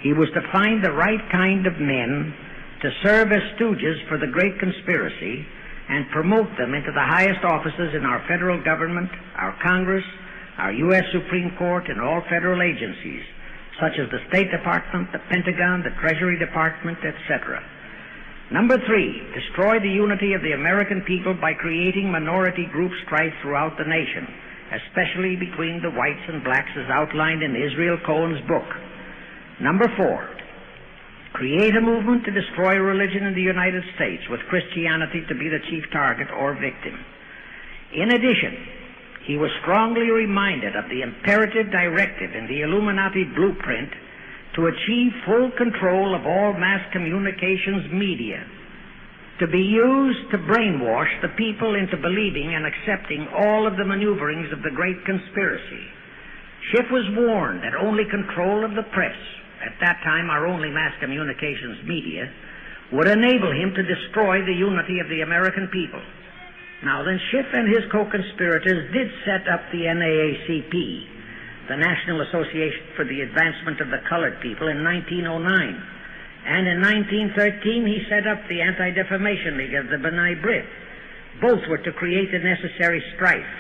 he was to find the right kind of men to serve as stooges for the great conspiracy and promote them into the highest offices in our federal government, our Congress, our U.S. Supreme Court, and all federal agencies, such as the State Department, the Pentagon, the Treasury Department, etc. Number 3, destroy the unity of the American people by creating minority group strife throughout the nation, especially between the whites and blacks as outlined in Israel Cohen's book. Number 4, create a movement to destroy religion in the United States, with Christianity to be the chief target or victim. In addition, he was strongly reminded of the imperative directive in the Illuminati blueprint to achieve full control of all mass communications media, to be used to brainwash the people into believing and accepting all of the maneuverings of the great conspiracy. Schiff was warned that only control of the press, at that time our only mass communications media, would enable him to destroy the unity of the American people. Now then, Schiff and his co-conspirators did set up the NAACP, the National Association for the Advancement of the Colored People, in 1909. And in 1913 he set up the Anti-Defamation League of the B'nai B'rith. Both were to create the necessary strife.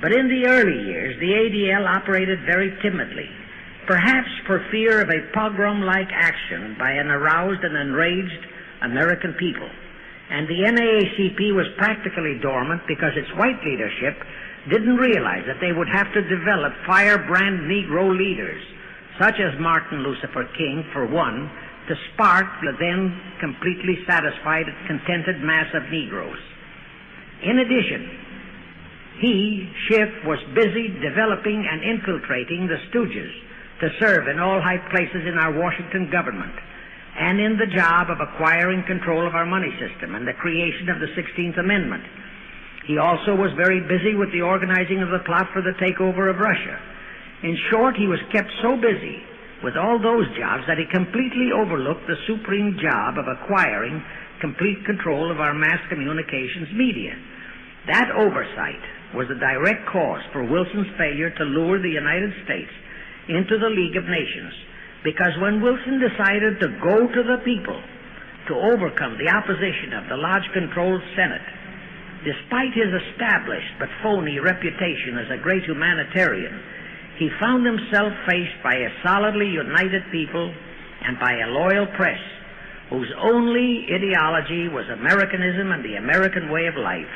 But in the early years, the ADL operated very timidly, perhaps for fear of a pogrom-like action by an aroused and enraged American people. And the NAACP was practically dormant because its white leadership didn't realize that they would have to develop firebrand Negro leaders, such as Martin Lucifer King, for one, to spark the then completely satisfied and contented mass of Negroes. In addition, he, Schiff, was busy developing and infiltrating the Stooges to serve in all high places in our Washington government and in the job of acquiring control of our money system and the creation of the 16th Amendment. He also was very busy with the organizing of the plot for the takeover of Russia. In short, he was kept so busy with all those jobs that he completely overlooked the supreme job of acquiring complete control of our mass communications media. That oversight was the direct cause for Wilson's failure to lure the United States into the League of Nations, because when Wilson decided to go to the people to overcome the opposition of the Lodge-controlled Senate, despite his established but phony reputation as a great humanitarian, he found himself faced by a solidly united people and by a loyal press whose only ideology was Americanism and the American way of life.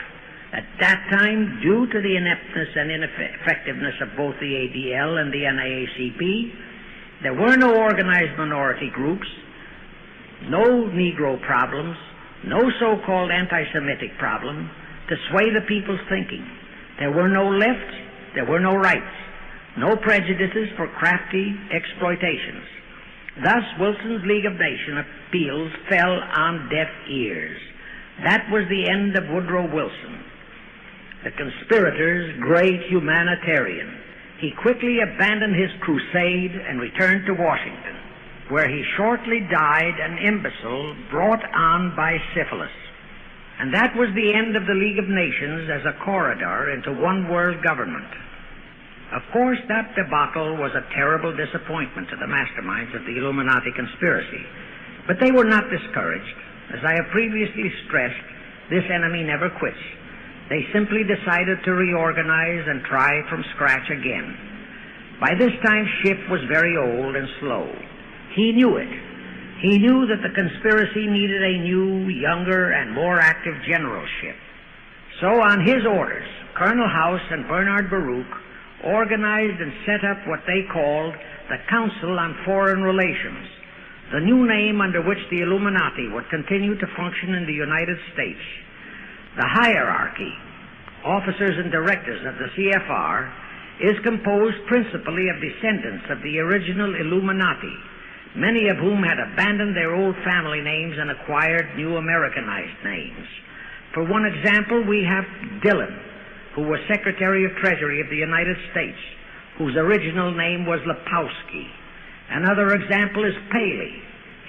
At that time, due to the ineptness and ineffectiveness of both the ADL and the NAACP, there were no organized minority groups, no Negro problems, no so-called anti-Semitic problem to sway the people's thinking. There were no lefts, there were no rights, no prejudices for crafty exploitations. Thus, Wilson's League of Nations appeals fell on deaf ears. That was the end of Woodrow Wilson, the conspirator's great humanitarian. He quickly abandoned his crusade and returned to Washington, where he shortly died an imbecile brought on by syphilis. And that was the end of the League of Nations as a corridor into one world government. Of course, that debacle was a terrible disappointment to the masterminds of the Illuminati conspiracy. But they were not discouraged. As I have previously stressed, this enemy never quits. They simply decided to reorganize and try from scratch again. By this time, Schiff was very old and slow. He knew it. He knew that the conspiracy needed a new, younger, and more active generalship. So on his orders, Colonel House and Bernard Baruch organized and set up what they called the Council on Foreign Relations, the new name under which the Illuminati would continue to function in the United States. The hierarchy, officers and directors of the CFR, is composed principally of descendants of the original Illuminati, many of whom had abandoned their old family names and acquired new Americanized names. For one example, we have Dillon, who was Secretary of Treasury of the United States, whose original name was Lepowski. Another example is Paley,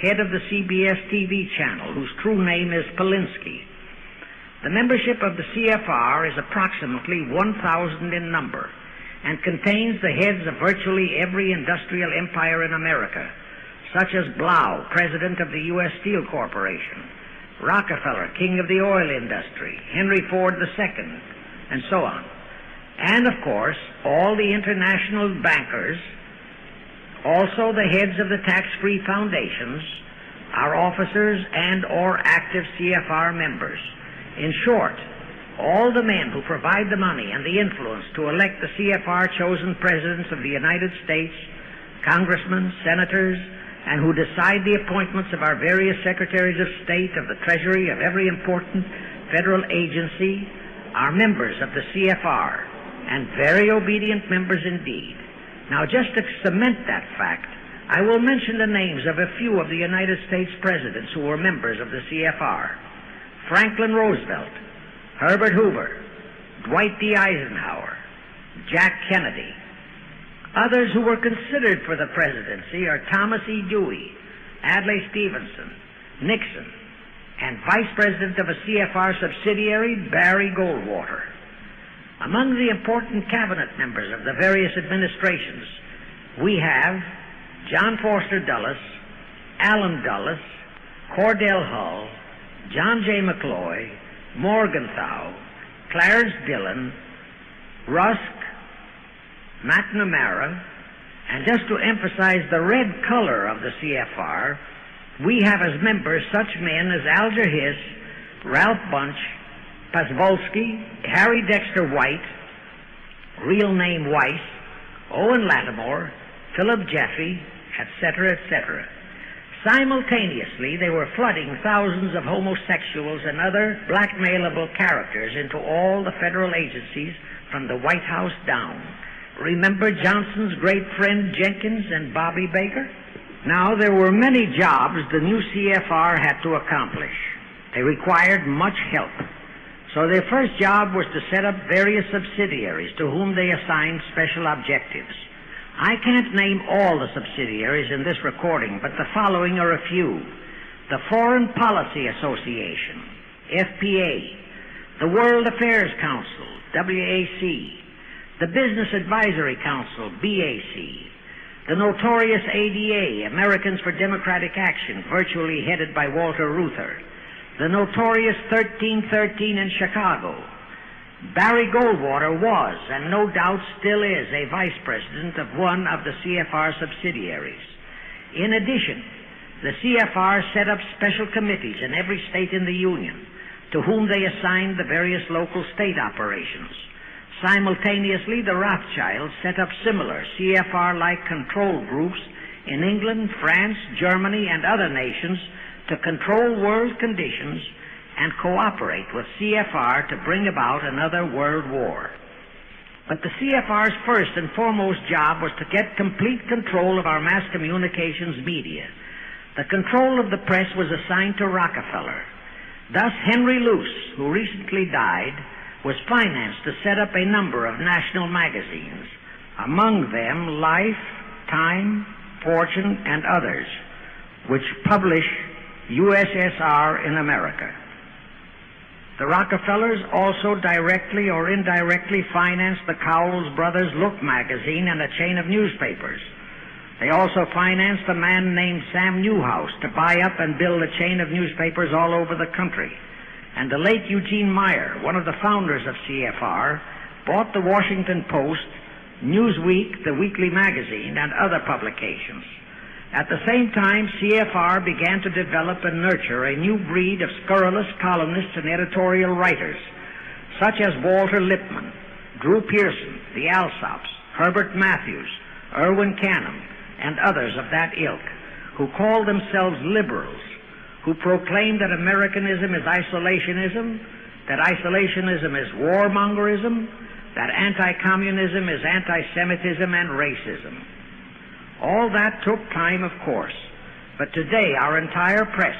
head of the CBS TV channel, whose true name is Polinsky. The membership of the CFR is approximately 1,000 in number and contains the heads of virtually every industrial empire in America, such as Blau, president of the U.S. Steel Corporation, Rockefeller, king of the oil industry, Henry Ford II, and so on. And, of course, all the international bankers, also the heads of the tax-free foundations, are officers and or active CFR members. In short, all the men who provide the money and the influence to elect the CFR-chosen presidents of the United States, congressmen, senators, and who decide the appointments of our various secretaries of state, of the Treasury, of every important federal agency, are members of the CFR, and very obedient members indeed. Now, just to cement that fact, I will mention the names of a few of the United States presidents who were members of the CFR. Franklin Roosevelt, Herbert Hoover, Dwight D. Eisenhower, Jack Kennedy. Others who were considered for the presidency are Thomas E. Dewey, Adlai Stevenson, Nixon, and Vice President of a CFR subsidiary, Barry Goldwater. Among the important cabinet members of the various administrations, we have John Foster Dulles, Allen Dulles, Cordell Hull, John J. McCloy, Morgenthau, Clarence Dillon, Rusk, McNamara, and just to emphasize the red color of the CFR, we have as members such men as Alger Hiss, Ralph Bunch, Pazvolsky, Harry Dexter White, real name Weiss, Owen Lattimore, Philip Jeffy, etc., etc. Simultaneously, they were flooding thousands of homosexuals and other blackmailable characters into all the federal agencies from the White House down. Remember Johnson's great friend Jenkins and Bobby Baker? Now, there were many jobs the new CFR had to accomplish. They required much help. So their first job was to set up various subsidiaries to whom they assigned special objectives. I can't name all the subsidiaries in this recording, but the following are a few. The Foreign Policy Association, FPA, the World Affairs Council, WAC, the Business Advisory Council, BAC, the notorious ADA, Americans for Democratic Action, virtually headed by Walter Reuther, the notorious 1313 in Chicago. Barry Goldwater was, and no doubt still is, a vice president of one of the CFR subsidiaries. In addition, the CFR set up special committees in every state in the Union, to whom they assigned the various local state operations. Simultaneously, the Rothschilds set up similar CFR-like control groups in England, France, Germany, and other nations to control world conditions and cooperate with CFR to bring about another world war. But the CFR's first and foremost job was to get complete control of our mass communications media. The control of the press was assigned to Rockefeller. Thus, Henry Luce, who recently died, was financed to set up a number of national magazines, among them Life, Time, Fortune, and others, which publish USSR in America. The Rockefellers also directly or indirectly financed the Cowles Brothers Look magazine and a chain of newspapers. They also financed a man named Sam Newhouse to buy up and build a chain of newspapers all over the country. And the late Eugene Meyer, one of the founders of CFR, bought the Washington Post, Newsweek, the weekly magazine, and other publications. At the same time, CFR began to develop and nurture a new breed of scurrilous columnists and editorial writers, such as Walter Lippmann, Drew Pearson, the Alsops, Herbert Matthews, Irwin Canham, and others of that ilk, who called themselves liberals, who proclaimed that Americanism is isolationism, that isolationism is warmongerism, that anti-communism is anti-Semitism and racism. All that took time, of course, but today our entire press,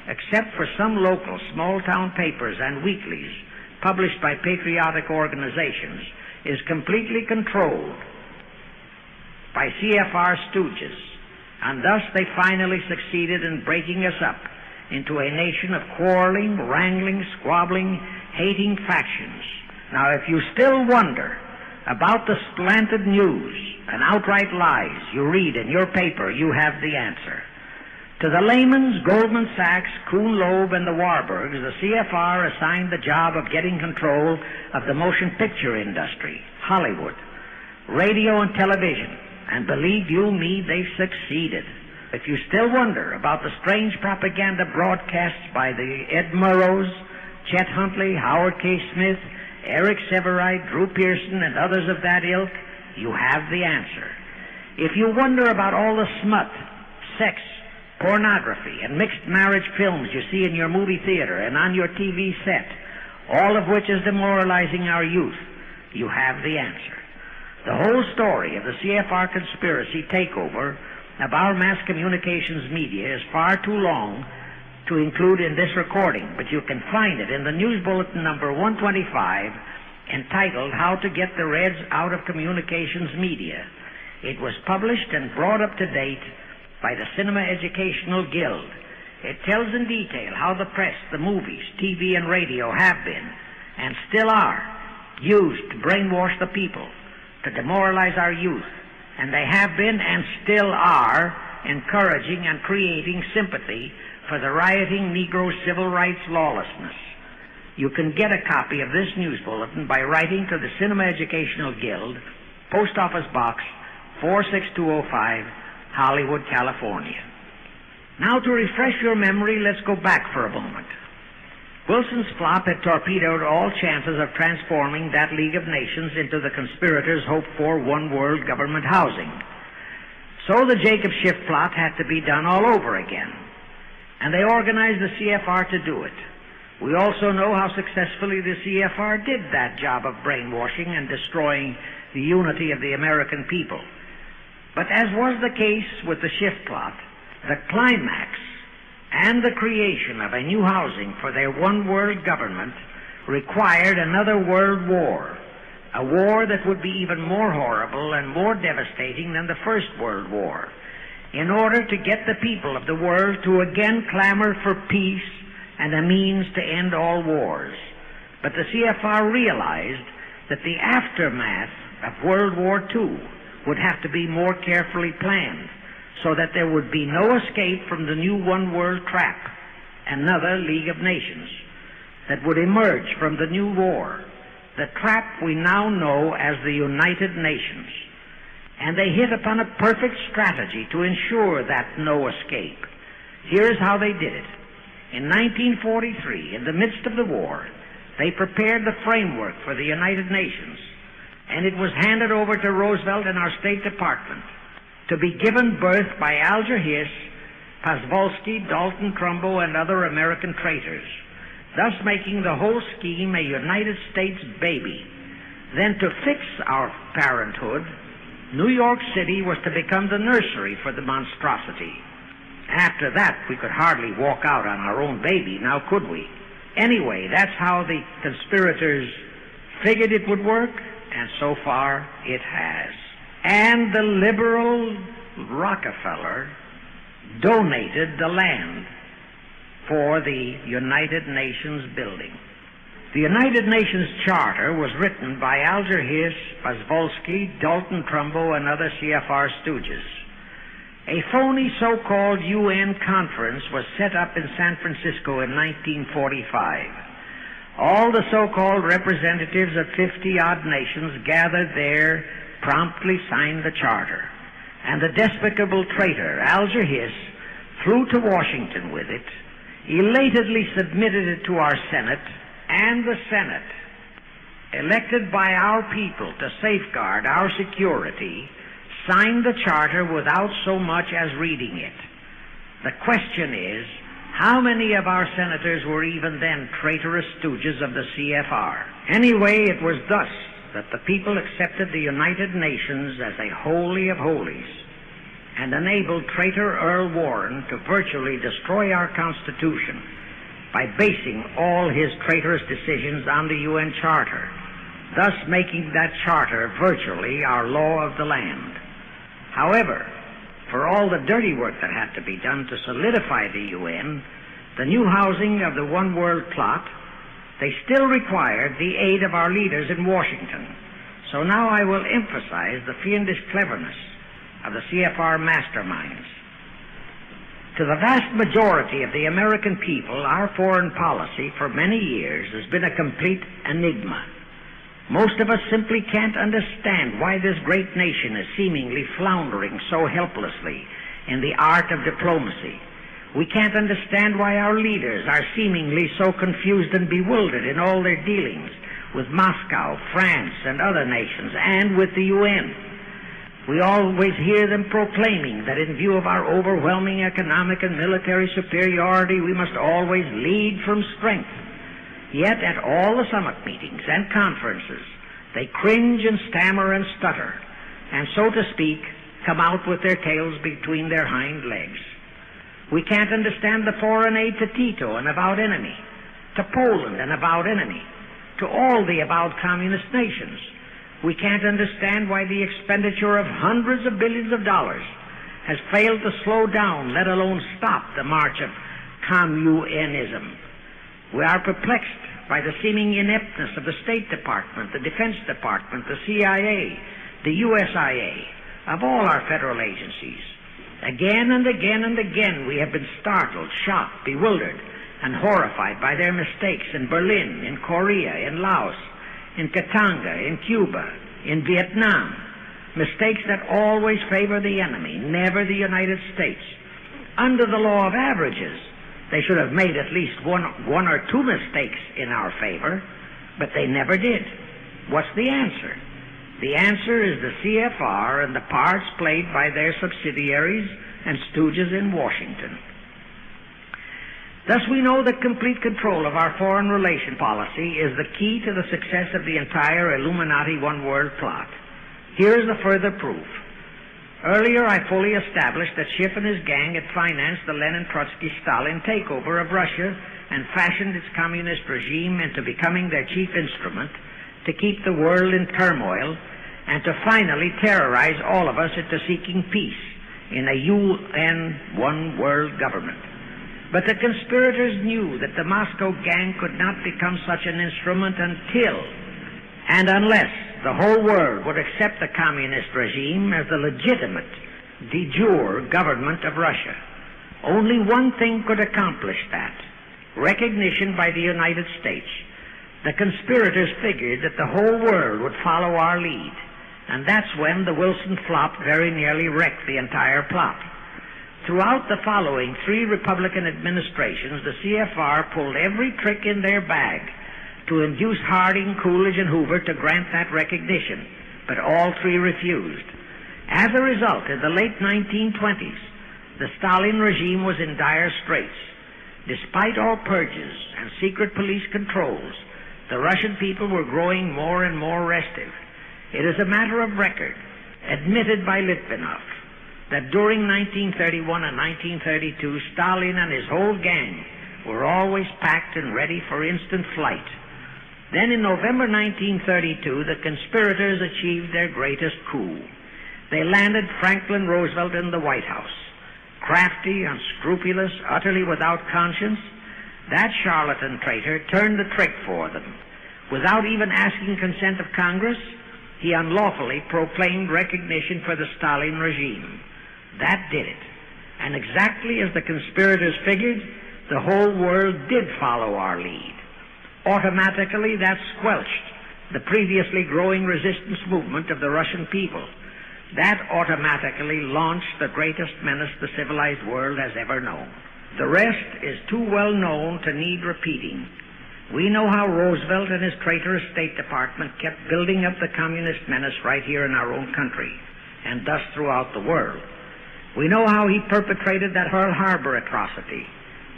except for some local small-town papers and weeklies published by patriotic organizations, is completely controlled by CFR stooges, and thus they finally succeeded in breaking us up into a nation of quarreling, wrangling, squabbling, hating factions. Now, if you still wonder about the slanted news and outright lies you read in your paper, you have the answer. To the Lehmans, Goldman Sachs, Kuhn Loeb, and the Warburgs, the CFR assigned the job of getting control of the motion picture industry, Hollywood, radio and television, and believe you me, they've succeeded. If you still wonder about the strange propaganda broadcasts by the Ed Murrows, Chet Huntley, Howard K. Smith, Eric Severide, Drew Pearson, and others of that ilk, you have the answer. If you wonder about all the smut, sex, pornography, and mixed marriage films you see in your movie theater and on your TV set, all of which is demoralizing our youth, you have the answer. The whole story of the CFR conspiracy takeover of our mass communications media is far too long to include in this recording, but you can find it in the News Bulletin number 125, entitled How to Get the Reds Out of Communications Media. It was published and brought up to date by the Cinema Educational Guild. It tells in detail how the press, the movies, TV, and radio have been, and still are, used to brainwash the people, to demoralize our youth, and they have been and still are encouraging and creating sympathy for the rioting Negro civil rights lawlessness. You can get a copy of this news bulletin by writing to the Cinema Educational Guild, Post Office Box 46205, Hollywood, California. Now, to refresh your memory, let's go back for a moment. Wilson's flop had torpedoed all chances of transforming that League of Nations into the conspirators' hoped-for one-world government housing. So the Jacob Schiff plot had to be done all over again, and they organized the CFR to do it. We also know how successfully the CFR did that job of brainwashing and destroying the unity of the American people. But as was the case with the Schiff plot, the climax and the creation of a new housing for their one-world government required another world war, a war that would be even more horrible and more devastating than the First World War, in order to get the people of the world to again clamor for peace and a means to end all wars. But the CFR realized that the aftermath of World War II would have to be more carefully planned, so that there would be no escape from the new one-world trap, another League of Nations, that would emerge from the new war, the trap we now know as the United Nations. And they hit upon a perfect strategy to ensure that no escape. Here's how they did it. In 1943, in the midst of the war, they prepared the framework for the United Nations, and it was handed over to Roosevelt and our State Department to be given birth by Alger Hiss, Pozwolsky, Dalton Trumbo, and other American traitors, thus making the whole scheme a United States baby. Then, to fix our parenthood, New York City was to become the nursery for the monstrosity. After that, we could hardly walk out on our own baby, now could we? Anyway, that's how the conspirators figured it would work, and so far it has. And the liberal Rockefeller donated the land for the United Nations building. The United Nations Charter was written by Alger Hiss, Pozwolsky, Dalton Trumbo, and other CFR stooges. A phony so-called UN conference was set up in San Francisco in 1945. All the so-called representatives of 50-odd nations gathered there, promptly signed the charter, and the despicable traitor Alger Hiss flew to Washington with it, elatedly submitted it to our Senate, and the Senate, elected by our people to safeguard our security, signed the charter without so much as reading it. The question is, how many of our senators were even then traitorous stooges of the CFR? Anyway, it was thus that the people accepted the United Nations as a holy of holies, and enabled traitor Earl Warren to virtually destroy our Constitution by basing all his traitorous decisions on the UN Charter, thus making that charter virtually our law of the land. However, for all the dirty work that had to be done to solidify the UN, the new housing of the One World plot, they still required the aid of our leaders in Washington. So now I will emphasize the fiendish cleverness of the CFR masterminds. To the vast majority of the American people, our foreign policy for many years has been a complete enigma. Most of us simply can't understand why this great nation is seemingly floundering so helplessly in the art of diplomacy. We can't understand why our leaders are seemingly so confused and bewildered in all their dealings with Moscow, France, and other nations, and with the UN. We always hear them proclaiming that in view of our overwhelming economic and military superiority, we must always lead from strength. Yet at all the summit meetings and conferences, they cringe and stammer and stutter, and so to speak, come out with their tails between their hind legs. We can't understand the foreign aid to Tito, an avowed enemy, to Poland, an avowed enemy, to all the avowed communist nations. We can't understand why the expenditure of hundreds of billions of dollars has failed to slow down, let alone stop, the march of communism. We are perplexed by the seeming ineptness of the State Department, the Defense Department, the CIA, the USIA, of all our federal agencies. Again and again and again we have been startled, shocked, bewildered, and horrified by their mistakes in Berlin, in Korea, in Laos, in Katanga, in Cuba, in Vietnam. Mistakes that always favor the enemy, never the United States. Under the law of averages, they should have made at least one or two mistakes in our favor, but they never did. What's the answer? The answer is the CFR and the parts played by their subsidiaries and stooges in Washington. Thus we know that complete control of our foreign relation policy is the key to the success of the entire Illuminati One World plot. Here is the further proof. Earlier I fully established that Schiff and his gang had financed the Lenin-Trotsky-Stalin takeover of Russia and fashioned its communist regime into becoming their chief instrument to keep the world in turmoil and to finally terrorize all of us into seeking peace in a UN One World government. But the conspirators knew that the Moscow gang could not become such an instrument until and unless the whole world would accept the communist regime as the legitimate, de jure government of Russia. Only one thing could accomplish that: recognition by the United States. The conspirators figured that the whole world would follow our lead, and that's when the Wilson flop very nearly wrecked the entire plot. Throughout the following 3 Republican administrations, the CFR pulled every trick in their bag to induce Harding, Coolidge, and Hoover to grant that recognition, but all 3 refused. As a result, in the late 1920s, the Stalin regime was in dire straits. Despite all purges and secret police controls, the Russian people were growing more and more restive. It is a matter of record, admitted by Litvinov, that during 1931 and 1932, Stalin and his whole gang were always packed and ready for instant flight. Then in November 1932, the conspirators achieved their greatest coup. They landed Franklin Roosevelt in the White House. Crafty, unscrupulous, utterly without conscience, that charlatan traitor turned the trick for them. Without even asking consent of Congress, he unlawfully proclaimed recognition for the Stalin regime. That did it. And exactly as the conspirators figured, the whole world did follow our lead. Automatically, that squelched the previously growing resistance movement of the Russian people. That automatically launched the greatest menace the civilized world has ever known. The rest is too well known to need repeating. We know how Roosevelt and his traitorous State Department kept building up the communist menace right here in our own country, and thus throughout the world. We know how he perpetrated that Pearl Harbor atrocity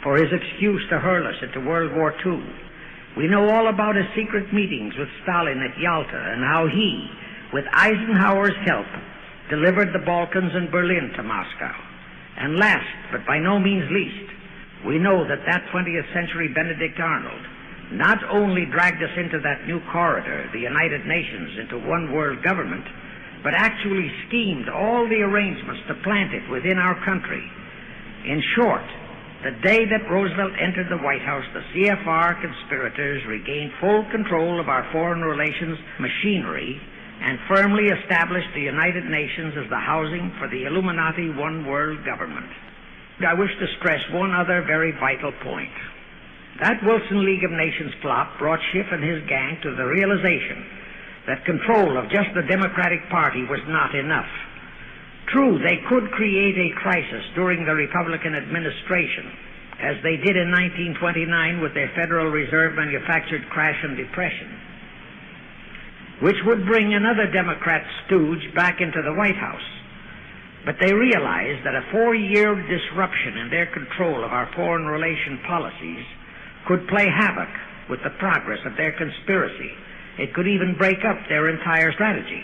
for his excuse to hurl us into World War II. We know all about his secret meetings with Stalin at Yalta and how he, with Eisenhower's help, delivered the Balkans and Berlin to Moscow. And last, but by no means least, we know that 20th century Benedict Arnold not only dragged us into that new corridor, the United Nations, into one world government, but actually schemed all the arrangements to plant it within our country. In short, the day that Roosevelt entered the White House, the CFR conspirators regained full control of our foreign relations machinery and firmly established the United Nations as the housing for the Illuminati One World government. I wish to stress one other very vital point. That Wilson League of Nations flop brought Schiff and his gang to the realization that control of just the Democratic Party was not enough. True, they could create a crisis during the Republican administration, as they did in 1929 with their Federal Reserve manufactured crash and depression, which would bring another Democrat stooge back into the White House. But they realized that a 4-year disruption in their control of our foreign relation policies could play havoc with the progress of their conspiracy. It could even break up their entire strategy,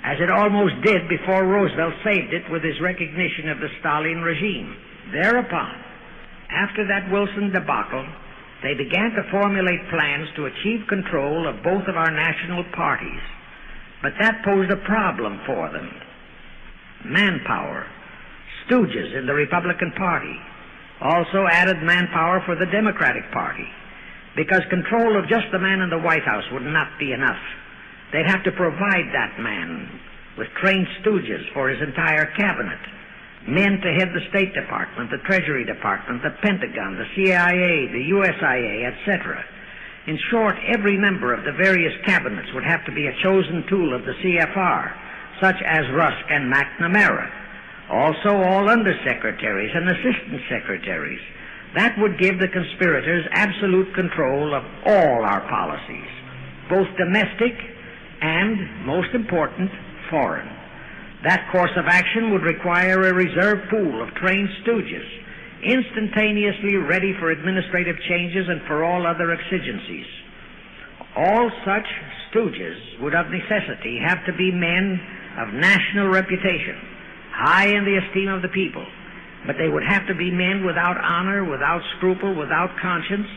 as it almost did before Roosevelt saved it with his recognition of the Stalin regime. Thereupon, after that Wilson debacle, they began to formulate plans to achieve control of both of our national parties. But that posed a problem for them. Manpower, stooges in the Republican Party, Also added manpower for the Democratic Party, because control of just the man in the White House would not be enough. They'd have to provide that man with trained stooges for his entire cabinet, men to head the State Department, the Treasury Department, the Pentagon, the CIA, the USIA, etc. In short, every member of the various cabinets would have to be a chosen tool of the CFR, such as Rusk and McNamara. Also all undersecretaries and assistant secretaries. That would give the conspirators absolute control of all our policies, both domestic and, most important, foreign. That course of action would require a reserve pool of trained stooges, instantaneously ready for administrative changes and for all other exigencies. All such stooges would of necessity have to be men of national reputation, high in the esteem of the people, but they would have to be men without honor, without scruple, without conscience,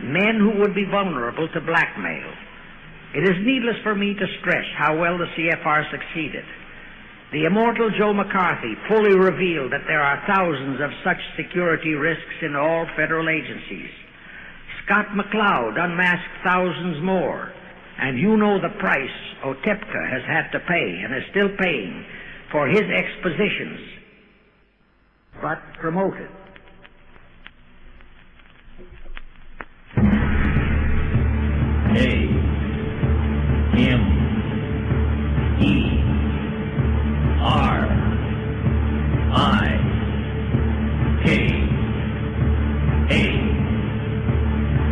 men who would be vulnerable to blackmail. It is needless for me to stress how well the CFR succeeded. The immortal Joe McCarthy fully revealed that there are thousands of such security risks in all federal agencies. Scott McCloud unmasked thousands more, and you know the price Otepka has had to pay and is still paying for his expositions, but promoted. A-M-E-R-I-K-A.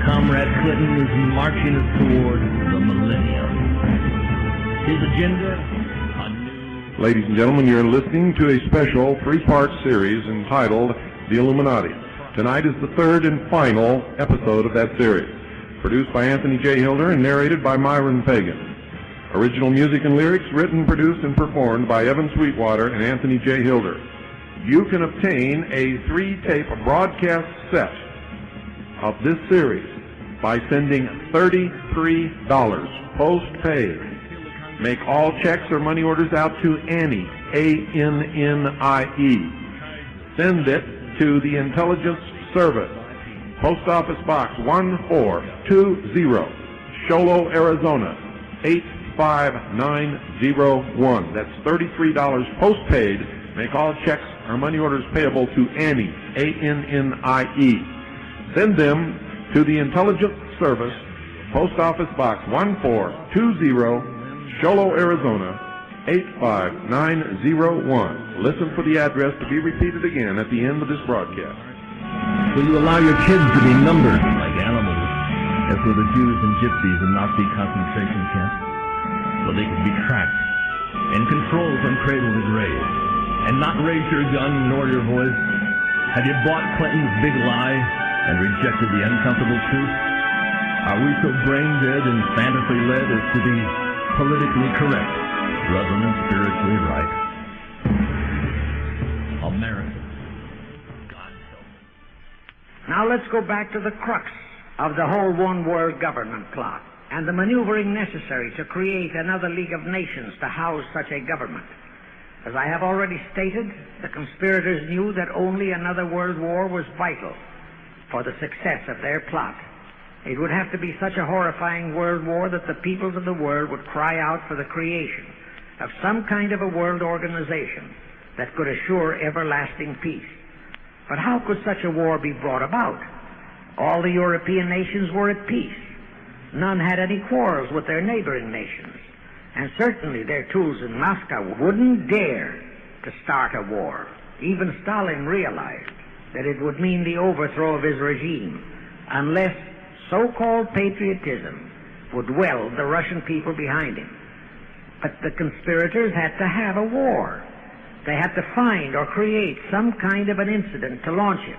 Comrade Clinton is marching us toward the millennium. His agenda, a new... Ladies and gentlemen, you're listening to a special three-part series entitled The Illuminati. Tonight is the third and final episode of that series, produced by Anthony J. Hilder and narrated by Myron Fagan. Original music and lyrics written, produced, and performed by Evan Sweetwater and Anthony J. Hilder. You can obtain a 3-tape broadcast set of this series by sending $33 post-paid. Make all checks or money orders out to Annie, A-N-N-I-E. Send it to the Intelligence Service, Post Office Box 1420, Sholo, Arizona, 85901. That's $33 post-paid. Make all checks or money orders payable to Annie, A-N-N-I-E. Send them to the Intelligence Service, Post Office Box 1420, Sholo, Arizona, 85901. Listen for the address to be repeated again at the end of this broadcast. Will you allow your kids to be numbered like animals, as were the Jews and Gypsies in Nazi concentration camps? Well, they could be tracked and controlled from cradle to grave, and not raise your gun nor your voice. Have you bought Clinton's big lie and rejected the uncomfortable truth? Are we so brain-dead and fantasy-led as to be politically correct rather than spiritually right? America, God help me. Now let's go back to the crux of the whole one-world government plot and the maneuvering necessary to create another League of Nations to house such a government. As I have already stated, the conspirators knew that only another world war was vital for the success of their plot. It would have to be such a horrifying world war that the peoples of the world would cry out for the creation of some kind of a world organization that could assure everlasting peace. But how could such a war be brought about? All the European nations were at peace. None had any quarrels with their neighboring nations. And certainly their tools in Moscow wouldn't dare to start a war. Even Stalin realized that it would mean the overthrow of his regime unless so-called patriotism would weld the Russian people behind him. But the conspirators had to have a war. They had to find or create some kind of an incident to launch it.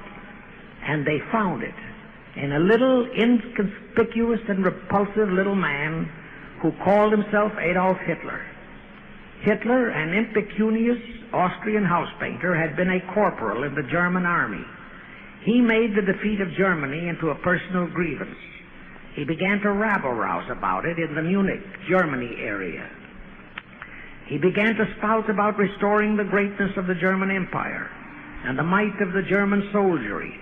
And they found it in a little inconspicuous and repulsive little man who called himself Adolf Hitler. Hitler, an impecunious Austrian house painter, had been a corporal in the German army. He made the defeat of Germany into a personal grievance. He began to rabble-rouse about it in the Munich, Germany area. He began to spout about restoring the greatness of the German Empire and the might of the German soldiery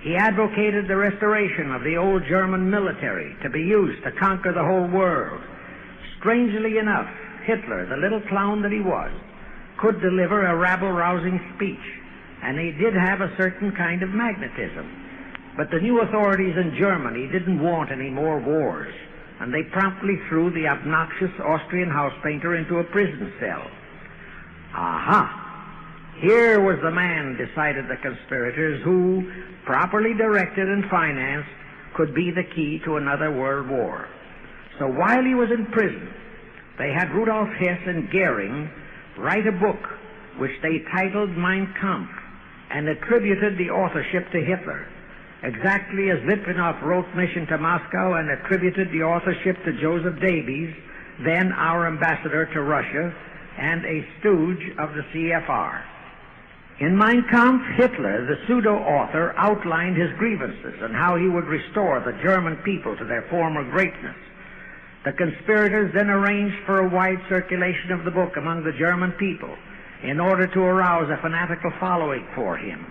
He advocated the restoration of the old German military to be used to conquer the whole world. Strangely enough, Hitler, the little clown that he was, could deliver a rabble-rousing speech, and he did have a certain kind of magnetism. But the new authorities in Germany didn't want any more wars, and they promptly threw the obnoxious Austrian house painter into a prison cell. Aha! Here was the man, decided the conspirators, who, properly directed and financed, could be the key to another world war. So while he was in prison, they had Rudolf Hess and Goering write a book which they titled Mein Kampf and attributed the authorship to Hitler, exactly as Litvinov wrote Mission to Moscow and attributed the authorship to Joseph Davies, then our ambassador to Russia and a stooge of the CFR. In Mein Kampf, Hitler, the pseudo-author, outlined his grievances and how he would restore the German people to their former greatness. The conspirators then arranged for a wide circulation of the book among the German people in order to arouse a fanatical following for him.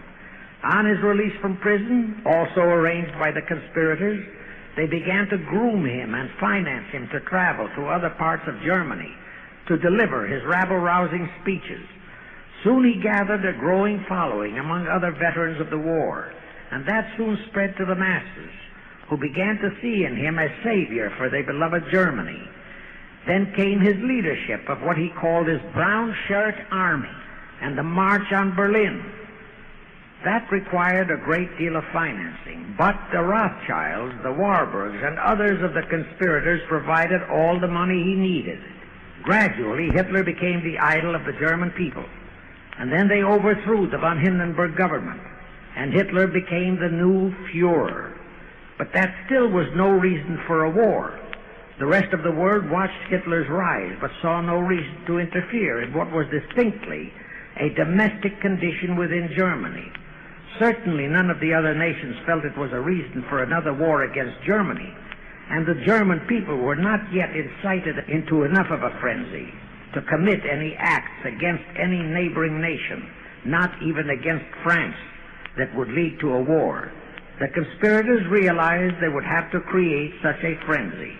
On his release from prison, also arranged by the conspirators, they began to groom him and finance him to travel to other parts of Germany to deliver his rabble-rousing speeches. Soon he gathered a growing following among other veterans of the war, and that soon spread to the masses, who began to see in him a savior for their beloved Germany. Then came his leadership of what he called his Brown Shirt Army and the March on Berlin. That required a great deal of financing, but the Rothschilds, the Warburgs, and others of the conspirators provided all the money he needed. Gradually, Hitler became the idol of the German people, and then they overthrew the von Hindenburg government, and Hitler became the new Führer. But that still was no reason for a war. The rest of the world watched Hitler's rise, but saw no reason to interfere in what was distinctly a domestic condition within Germany. Certainly none of the other nations felt it was a reason for another war against Germany, and the German people were not yet incited into enough of a frenzy to commit any acts against any neighboring nation, not even against France, that would lead to a war. The conspirators realized they would have to create such a frenzy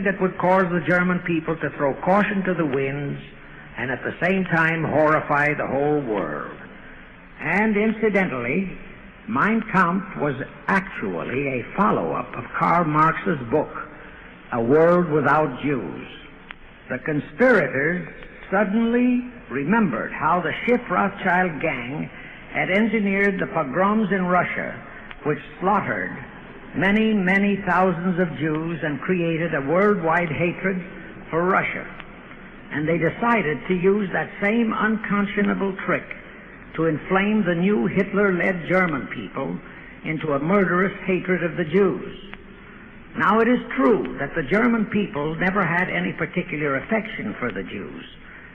that would cause the German people to throw caution to the winds and at the same time horrify the whole world. And incidentally, Mein Kampf was actually a follow-up of Karl Marx's book, A World Without Jews. The conspirators suddenly remembered how the Schiff Rothschild gang had engineered the pogroms in Russia, which slaughtered many, many thousands of Jews and created a worldwide hatred for Russia. And they decided to use that same unconscionable trick to inflame the new Hitler-led German people into a murderous hatred of the Jews. Now, it is true that the German people never had any particular affection for the Jews,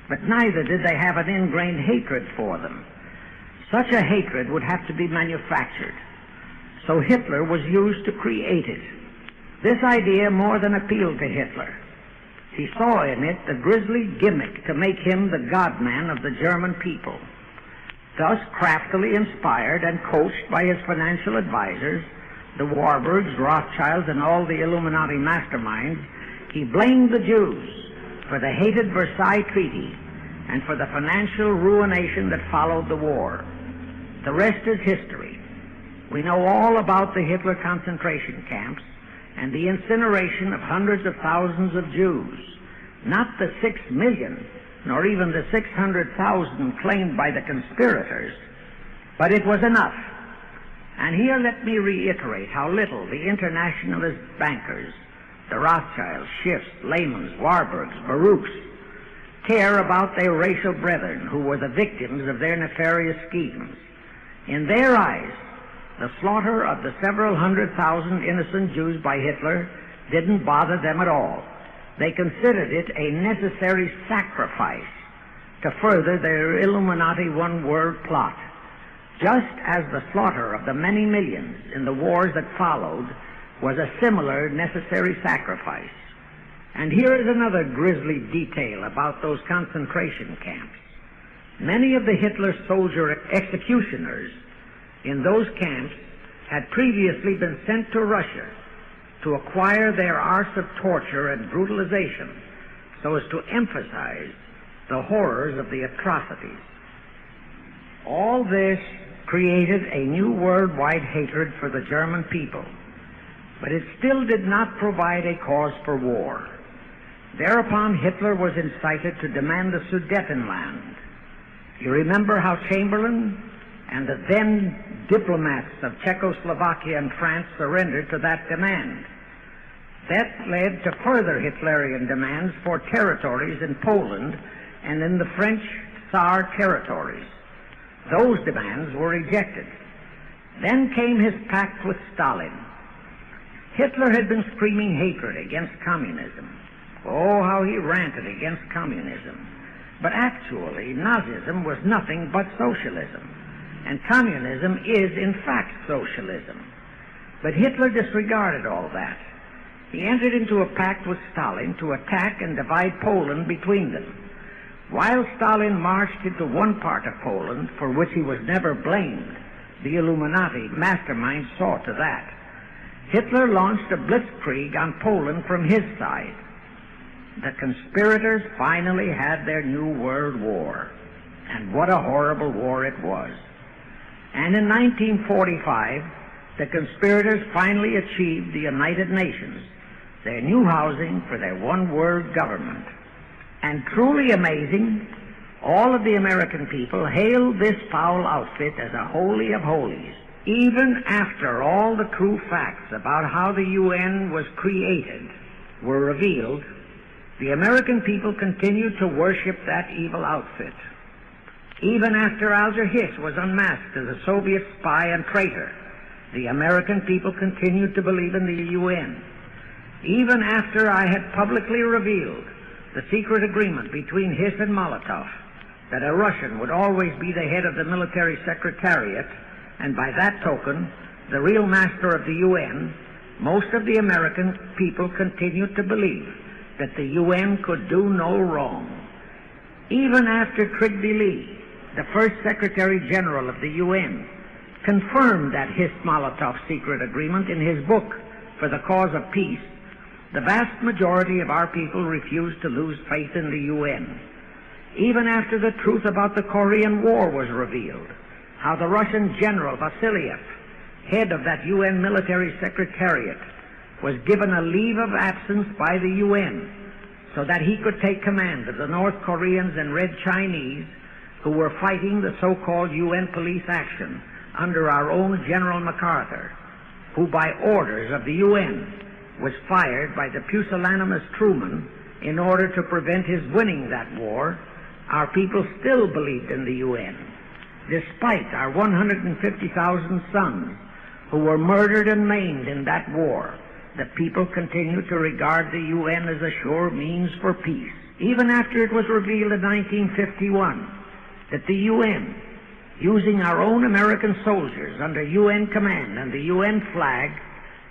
but neither did they have an ingrained hatred for them. Such a hatred would have to be manufactured, so Hitler was used to create it. This idea more than appealed to Hitler. He saw in it the grisly gimmick to make him the God-man of the German people. Thus, craftily inspired and coached by his financial advisors, the Warburgs, Rothschilds, and all the Illuminati masterminds, he blamed the Jews for the hated Versailles Treaty and for the financial ruination that followed the war. The rest is history. We know all about the Hitler concentration camps and the incineration of hundreds of thousands of Jews, not the 6 million, nor even the 600,000 claimed by the conspirators, but it was enough. And here let me reiterate how little the internationalist bankers, the Rothschilds, Schiffs, Lehmans, Warburgs, Baruchs, care about their racial brethren who were the victims of their nefarious schemes. In their eyes, the slaughter of the several 100,000 innocent Jews by Hitler didn't bother them at all. They considered it a necessary sacrifice to further their Illuminati one-world plot, just as the slaughter of the many millions in the wars that followed was a similar necessary sacrifice. And here is another grisly detail about those concentration camps. Many of the Hitler soldier executioners in those camps had previously been sent to Russia to acquire their arts of torture and brutalization so as to emphasize the horrors of the atrocities. All this created a new worldwide hatred for the German people, but it still did not provide a cause for war. Thereupon Hitler was incited to demand the Sudetenland. You remember how Chamberlain and the then diplomats of Czechoslovakia and France surrendered to that demand. That led to further Hitlerian demands for territories in Poland and in the French Tsar territories. Those demands were rejected. Then came his pact with Stalin. Hitler had been screaming hatred against communism. Oh, how he ranted against communism. But actually, Nazism was nothing but socialism. And communism is, in fact, socialism. But Hitler disregarded all that. He entered into a pact with Stalin to attack and divide Poland between them. While Stalin marched into one part of Poland, for which he was never blamed, the Illuminati masterminds saw to that. Hitler launched a blitzkrieg on Poland from his side. The conspirators finally had their new world war. And what a horrible war it was. And in 1945, the conspirators finally achieved the United Nations, their new housing for their one world government. And truly amazing, all of the American people hailed this foul outfit as a holy of holies. Even after all the true facts about how the UN was created were revealed, the American people continued to worship that evil outfit. Even after Alger Hiss was unmasked as a Soviet spy and traitor, the American people continued to believe in the UN. Even after I had publicly revealed the secret agreement between Hiss and Molotov that a Russian would always be the head of the military secretariat, and by that token, the real master of the UN, most of the American people continued to believe that the UN could do no wrong. Even after Trygve Lie, the first Secretary General of the UN, confirmed that Hiss-Molotov secret agreement in his book, For the Cause of Peace, the vast majority of our people refused to lose faith in the UN. Even after the truth about the Korean War was revealed, how the Russian General Vasilyev, head of that UN military secretariat, was given a leave of absence by the UN so that he could take command of the North Koreans and Red Chinese who were fighting the so-called UN police action under our own General MacArthur, who by orders of the UN was fired by the pusillanimous Truman in order to prevent his winning that war. Our people still believed in the UN. Despite our 150,000 sons who were murdered and maimed in that war, the people continued to regard the UN as a sure means for peace. Even after it was revealed in 1951 that the UN, using our own American soldiers under UN command and the UN flag,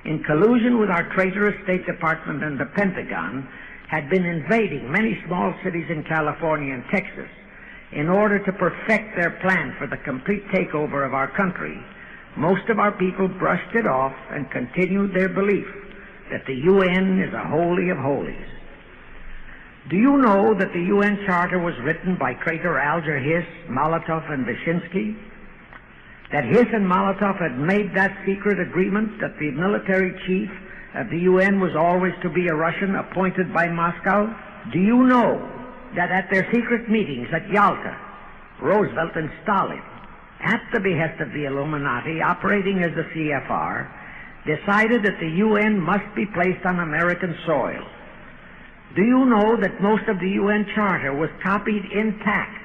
in collusion with our traitorous State Department and the Pentagon, had been invading many small cities in California and Texas in order to perfect their plan for the complete takeover of our country, most of our people brushed it off and continued their belief that the UN is a holy of holies. Do you know that the UN Charter was written by traitor Alger Hiss, Molotov, and Wyszynski? That Hiss and Molotov had made that secret agreement that the military chief of the UN was always to be a Russian appointed by Moscow? Do you know that at their secret meetings at Yalta, Roosevelt and Stalin, at the behest of the Illuminati, operating as the CFR, decided that the UN must be placed on American soil? Do you know that most of the UN Charter was copied intact,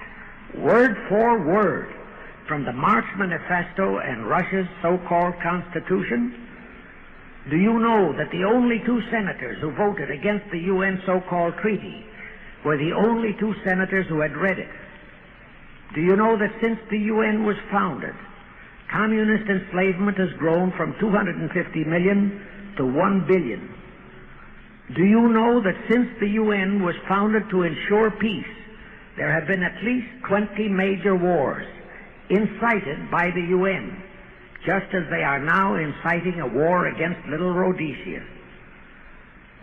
word for word, from the Marx Manifesto and Russia's so-called Constitution? Do you know that the only two senators who voted against the UN so-called treaty were the only two senators who had read it? Do you know that since the UN was founded, communist enslavement has grown from 250 million to 1 billion? Do you know that since the UN was founded to ensure peace, there have been at least 20 major wars incited by the UN, just as they are now inciting a war against Little Rhodesia.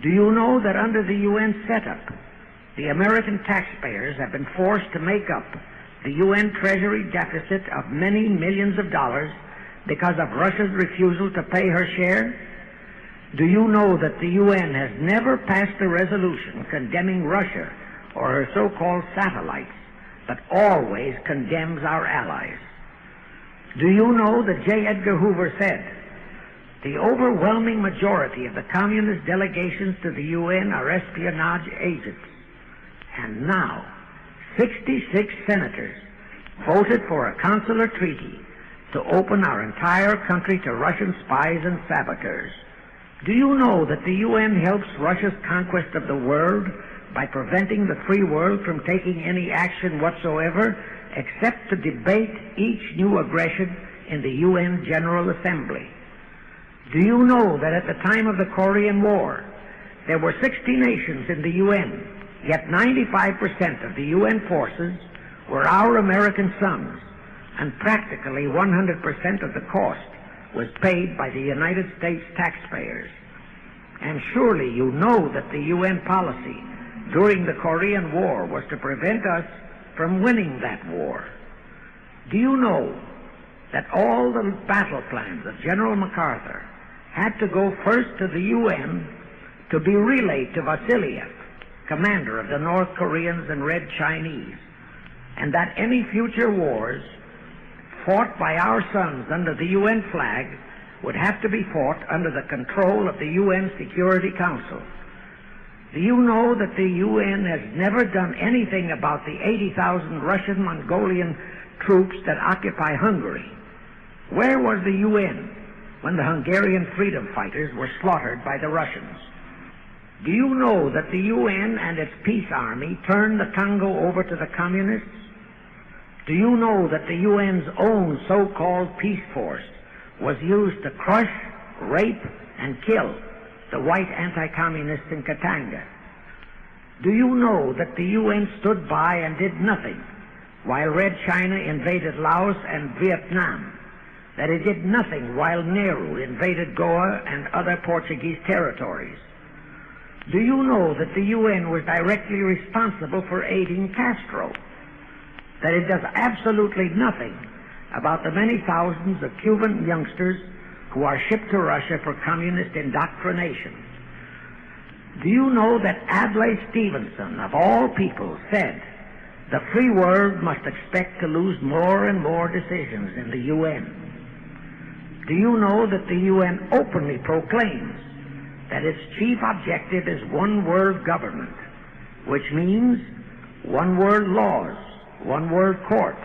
Do you know that under the UN setup, the American taxpayers have been forced to make up the UN Treasury deficit of many millions of dollars because of Russia's refusal to pay her share? Do you know that the UN has never passed a resolution condemning Russia or her so-called satellites, but always condemns our allies? Do you know that J. Edgar Hoover said, "The overwhelming majority of the communist delegations to the UN are espionage agents"? And now, 66 senators voted for a consular treaty to open our entire country to Russian spies and saboteurs. Do you know that the UN helps Russia's conquest of the world by preventing the free world from taking any action whatsoever except to debate each new aggression in the UN General Assembly? Do you know that at the time of the Korean War, there were 60 nations in the UN, yet 95% of the UN forces were our American sons, and practically 100% of the cost was paid by the United States taxpayers? And surely you know that the UN policy during the Korean War was to prevent us from winning that war. Do you know that all the battle plans of General MacArthur had to go first to the UN to be relayed to Vasiliev, commander of the North Koreans and Red Chinese, and that any future wars fought by our sons under the UN flag would have to be fought under the control of the UN Security Council? Do you know that the UN has never done anything about the 80,000 Russian Mongolian troops that occupy Hungary? Where was the UN when the Hungarian freedom fighters were slaughtered by the Russians? Do you know that the UN and its peace army turned the Congo over to the communists? Do you know that the UN's own so-called peace force was used to crush, rape, and kill the white anti-communists in Katanga? Do you know that the UN stood by and did nothing while Red China invaded Laos and Vietnam? That it did nothing while Nehru invaded Goa and other Portuguese territories? Do you know that the UN was directly responsible for aiding Castro? That it does absolutely nothing about the many thousands of Cuban youngsters who are shipped to Russia for communist indoctrination? Do you know that Adlai Stevenson, of all people, said the free world must expect to lose more and more decisions in the UN? Do you know that the UN openly proclaims that its chief objective is one-world government, which means one-world laws, one-world court,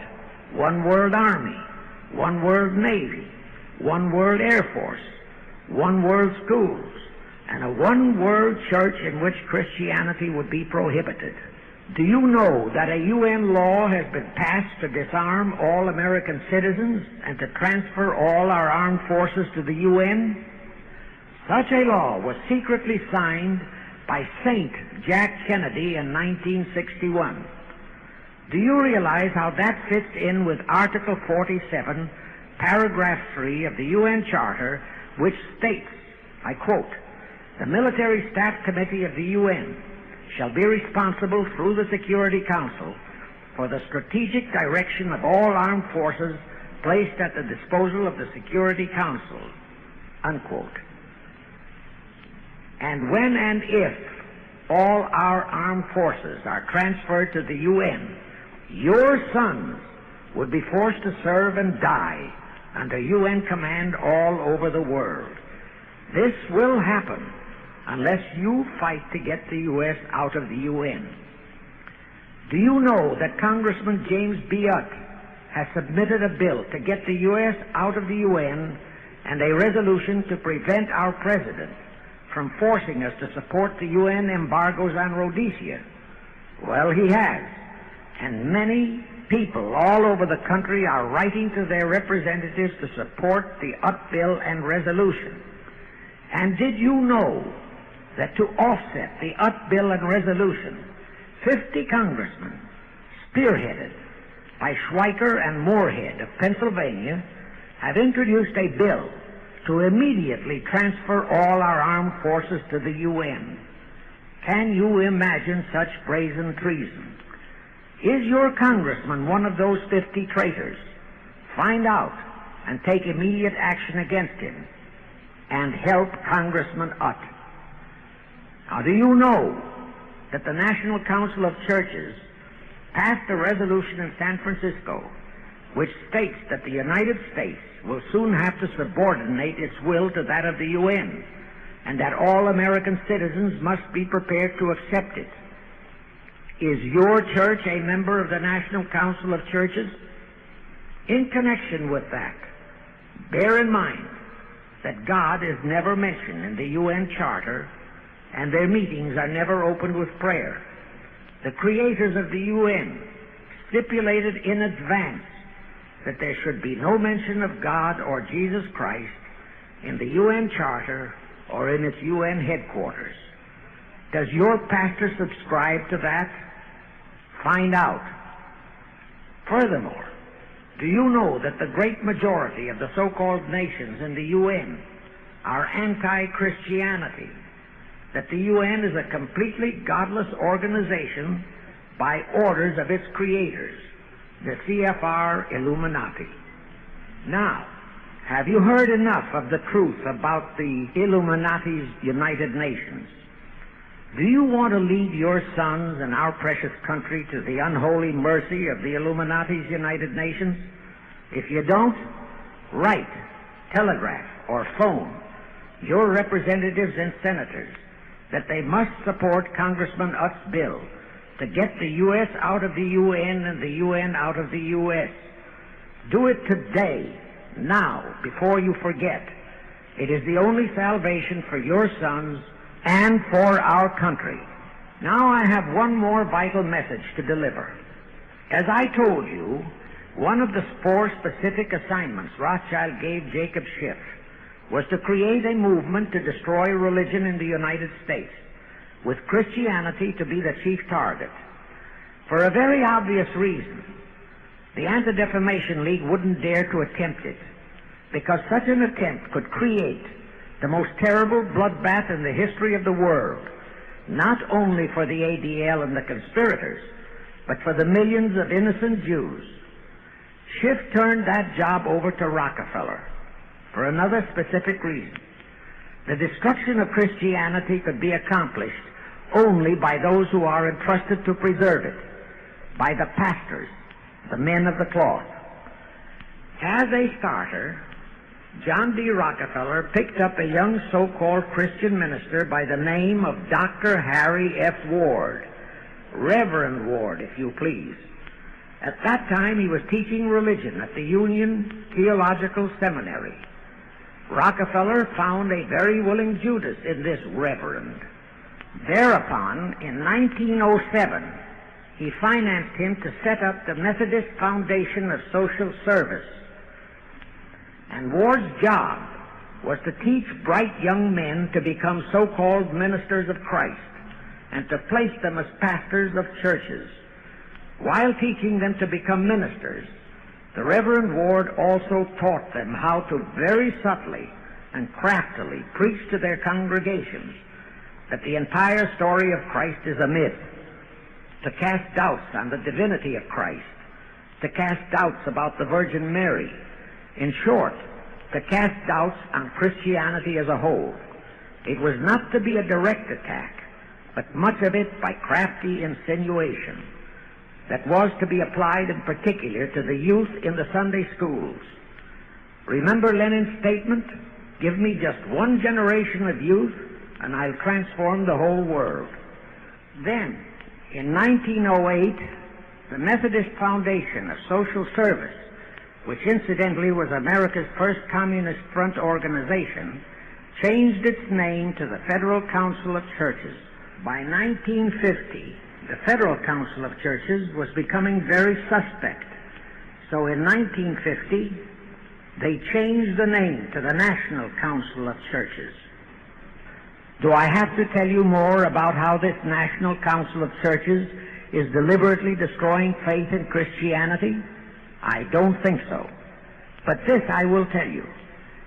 one-world army, one-world navy, one-world air force, one-world schools, and a one-world church in which Christianity would be prohibited? Do you know that a UN law has been passed to disarm all American citizens and to transfer all our armed forces to the UN? Such a law was secretly signed by Saint Jack Kennedy in 1961. Do you realize how that fits in with Article 47, Paragraph 3 of the UN Charter, which states, I quote, "The Military Staff Committee of the UN shall be responsible through the Security Council for the strategic direction of all armed forces placed at the disposal of the Security Council," unquote. And when and if all our armed forces are transferred to the UN, your sons would be forced to serve and die under UN command all over the world. This will happen unless you fight to get the U.S. out of the UN. Do you know that Congressman James B. Utt has submitted a bill to get the U.S. out of the UN and a resolution to prevent our president from forcing us to support the UN embargoes on Rhodesia? Well, he has. And many people all over the country are writing to their representatives to support the Utt bill and resolution. And did you know that to offset the Utt bill and resolution, 50 congressmen, spearheaded by Schweiker and Moorhead of Pennsylvania, have introduced a bill to immediately transfer all our armed forces to the UN. Can you imagine such brazen treason? Is your congressman one of those 50 traitors? Find out and take immediate action against him, and help Congressman Utt. Now, do you know that the National Council of Churches passed a resolution in San Francisco which states that the United States will soon have to subordinate its will to that of the UN, and that all American citizens must be prepared to accept it? Is your church a member of the National Council of Churches? In connection with that, bear in mind that God is never mentioned in the UN Charter, and their meetings are never opened with prayer. The creators of the UN stipulated in advance that there should be no mention of God or Jesus Christ in the UN Charter or in its UN headquarters. Does your pastor subscribe to that? Find out. Furthermore, do you know that the great majority of the so-called nations in the UN are anti-Christianity? That the UN is a completely godless organization by orders of its creators, the CFR Illuminati. Now, have you heard enough of the truth about the Illuminati's United Nations? Do you want to lead your sons and our precious country to the unholy mercy of the Illuminati's United Nations? If you don't, write, telegraph, or phone your representatives and senators that they must support Congressman Utt's bill to get the U.S. out of the UN and the UN out of the U.S. Do it today, now, before you forget. It is the only salvation for your sons and for our country. Now I have one more vital message to deliver. As I told you, one of the 4 specific assignments Rothschild gave Jacob Schiff was to create a movement to destroy religion in the United States, with Christianity to be the chief target. For a very obvious reason, the Anti-Defamation League wouldn't dare to attempt it, because such an attempt could create the most terrible bloodbath in the history of the world, not only for the ADL and the conspirators, but for the millions of innocent Jews. Schiff turned that job over to Rockefeller for another specific reason. The destruction of Christianity could be accomplished only by those who are entrusted to preserve it, by the pastors, the men of the cloth. As a starter, John D. Rockefeller picked up a young so-called Christian minister by the name of Dr. Harry F. Ward, Reverend Ward, if you please. At that time, he was teaching religion at the Union Theological Seminary. Rockefeller found a very willing Judas in this reverend. Thereupon, in 1907, he financed him to set up the Methodist Foundation of Social Service. And Ward's job was to teach bright young men to become so-called ministers of Christ and to place them as pastors of churches. While teaching them to become ministers, the Reverend Ward also taught them how to very subtly and craftily preach to their congregations that the entire story of Christ is a myth, to cast doubts on the divinity of Christ, to cast doubts about the Virgin Mary. In short, to cast doubts on Christianity as a whole. It was not to be a direct attack, but much of it by crafty insinuation that was to be applied in particular to the youth in the Sunday schools. Remember Lenin's statement, "Give me just one generation of youth, and I'll transform the whole world." Then, in 1908, the Methodist Foundation of Social Service, which incidentally was America's first Communist Front organization, changed its name to the Federal Council of Churches. By 1950, the Federal Council of Churches was becoming very suspect. So in 1950, they changed the name to the National Council of Churches. Do I have to tell you more about how this National Council of Churches is deliberately destroying faith in Christianity? I don't think so. But this I will tell you.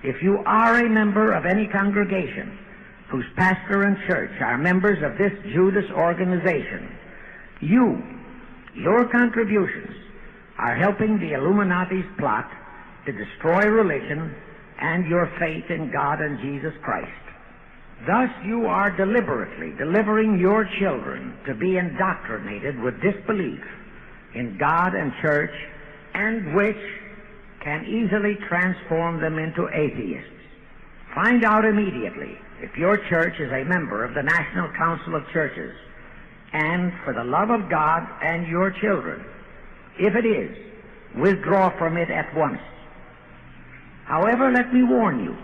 If you are a member of any congregation whose pastor and church are members of this Judas organization, your contributions are helping the Illuminati's plot to destroy religion and your faith in God and Jesus Christ. Thus you are deliberately delivering your children to be indoctrinated with disbelief in God and church, and which can easily transform them into atheists. Find out immediately if your church is a member of the National Council of Churches, and for the love of God and your children, if it is, withdraw from it at once. However, let me warn you,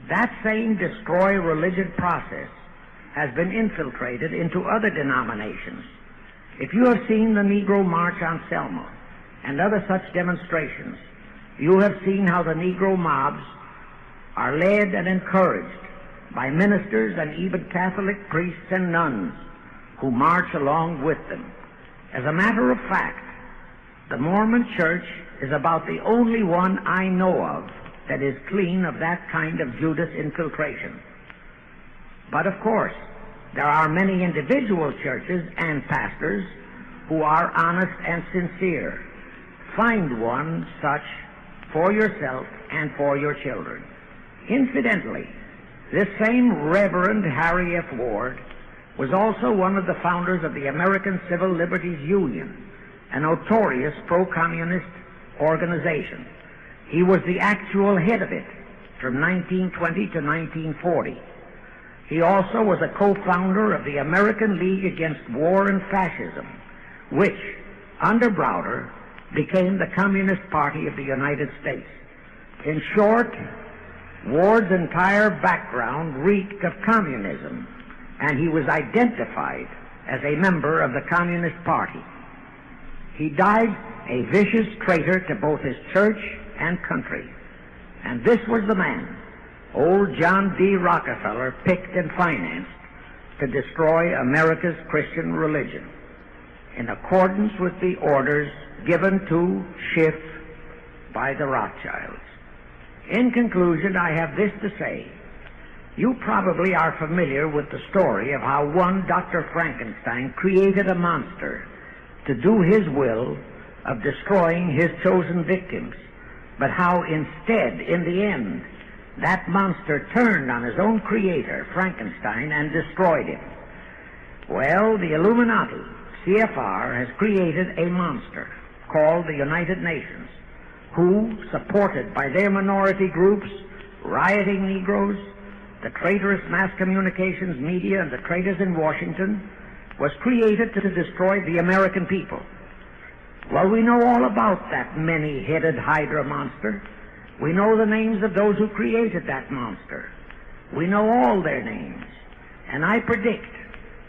that same destroy religion process has been infiltrated into other denominations. If you have seen the Negro March on Selma and other such demonstrations, you have seen how the Negro mobs are led and encouraged by ministers and even Catholic priests and nuns who march along with them. As a matter of fact, the Mormon Church is about the only one I know of that is clean of that kind of Judas infiltration. But of course, there are many individual churches and pastors who are honest and sincere. Find one such for yourself and for your children. Incidentally, this same Reverend Harry F. Ward was also one of the founders of the American Civil Liberties Union, a notorious pro-communist organization. He was the actual head of it from 1920 to 1940. He also was a co-founder of the American League Against War and Fascism, which, under Browder, became the Communist Party of the United States. In short, Ward's entire background reeked of communism, and he was identified as a member of the Communist Party. He died a vicious traitor to both his church and country. And this was the man, old John D. Rockefeller, picked and financed to destroy America's Christian religion, in accordance with the orders given to Schiff by the Rothschilds. In conclusion, I have this to say. You probably are familiar with the story of how one Dr. Frankenstein created a monster to do his will of destroying his chosen victims, but how instead, in the end, that monster turned on his own creator, Frankenstein, and destroyed him. Well, the Illuminati, CFR, has created a monster called the United Nations, who, supported by their minority groups, rioting Negroes, the traitorous mass communications media, and the traitors in Washington, was created to destroy the American people. Well, we know all about that many-headed Hydra monster. We know the names of those who created that monster. We know all their names. And I predict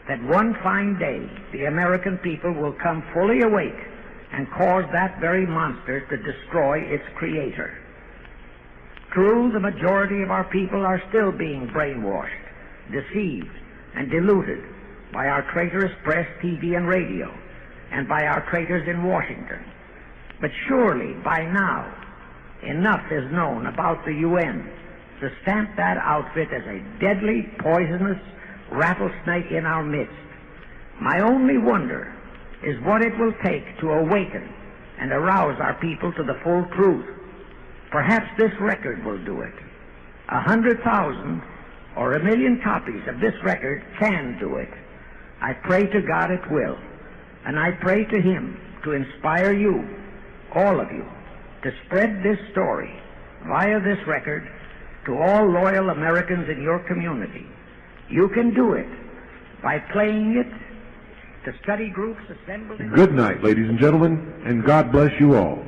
that one fine day the American people will come fully awake and cause that very monster to destroy its creator. True, the majority of our people are still being brainwashed, deceived, and deluded by our traitorous press, TV, and radio, and by our traitors in Washington. But surely, by now, enough is known about the UN to stamp that outfit as a deadly, poisonous rattlesnake in our midst. My only wonder is what it will take to awaken and arouse our people to the full truth. Perhaps this record will do it. 100,000 or 1 million copies of this record can do it. I pray to God it will. And I pray to Him to inspire you, all of you, to spread this story via this record to all loyal Americans in your community. You can do it by playing it to study groups assembled in... Good night, ladies and gentlemen, and God bless you all.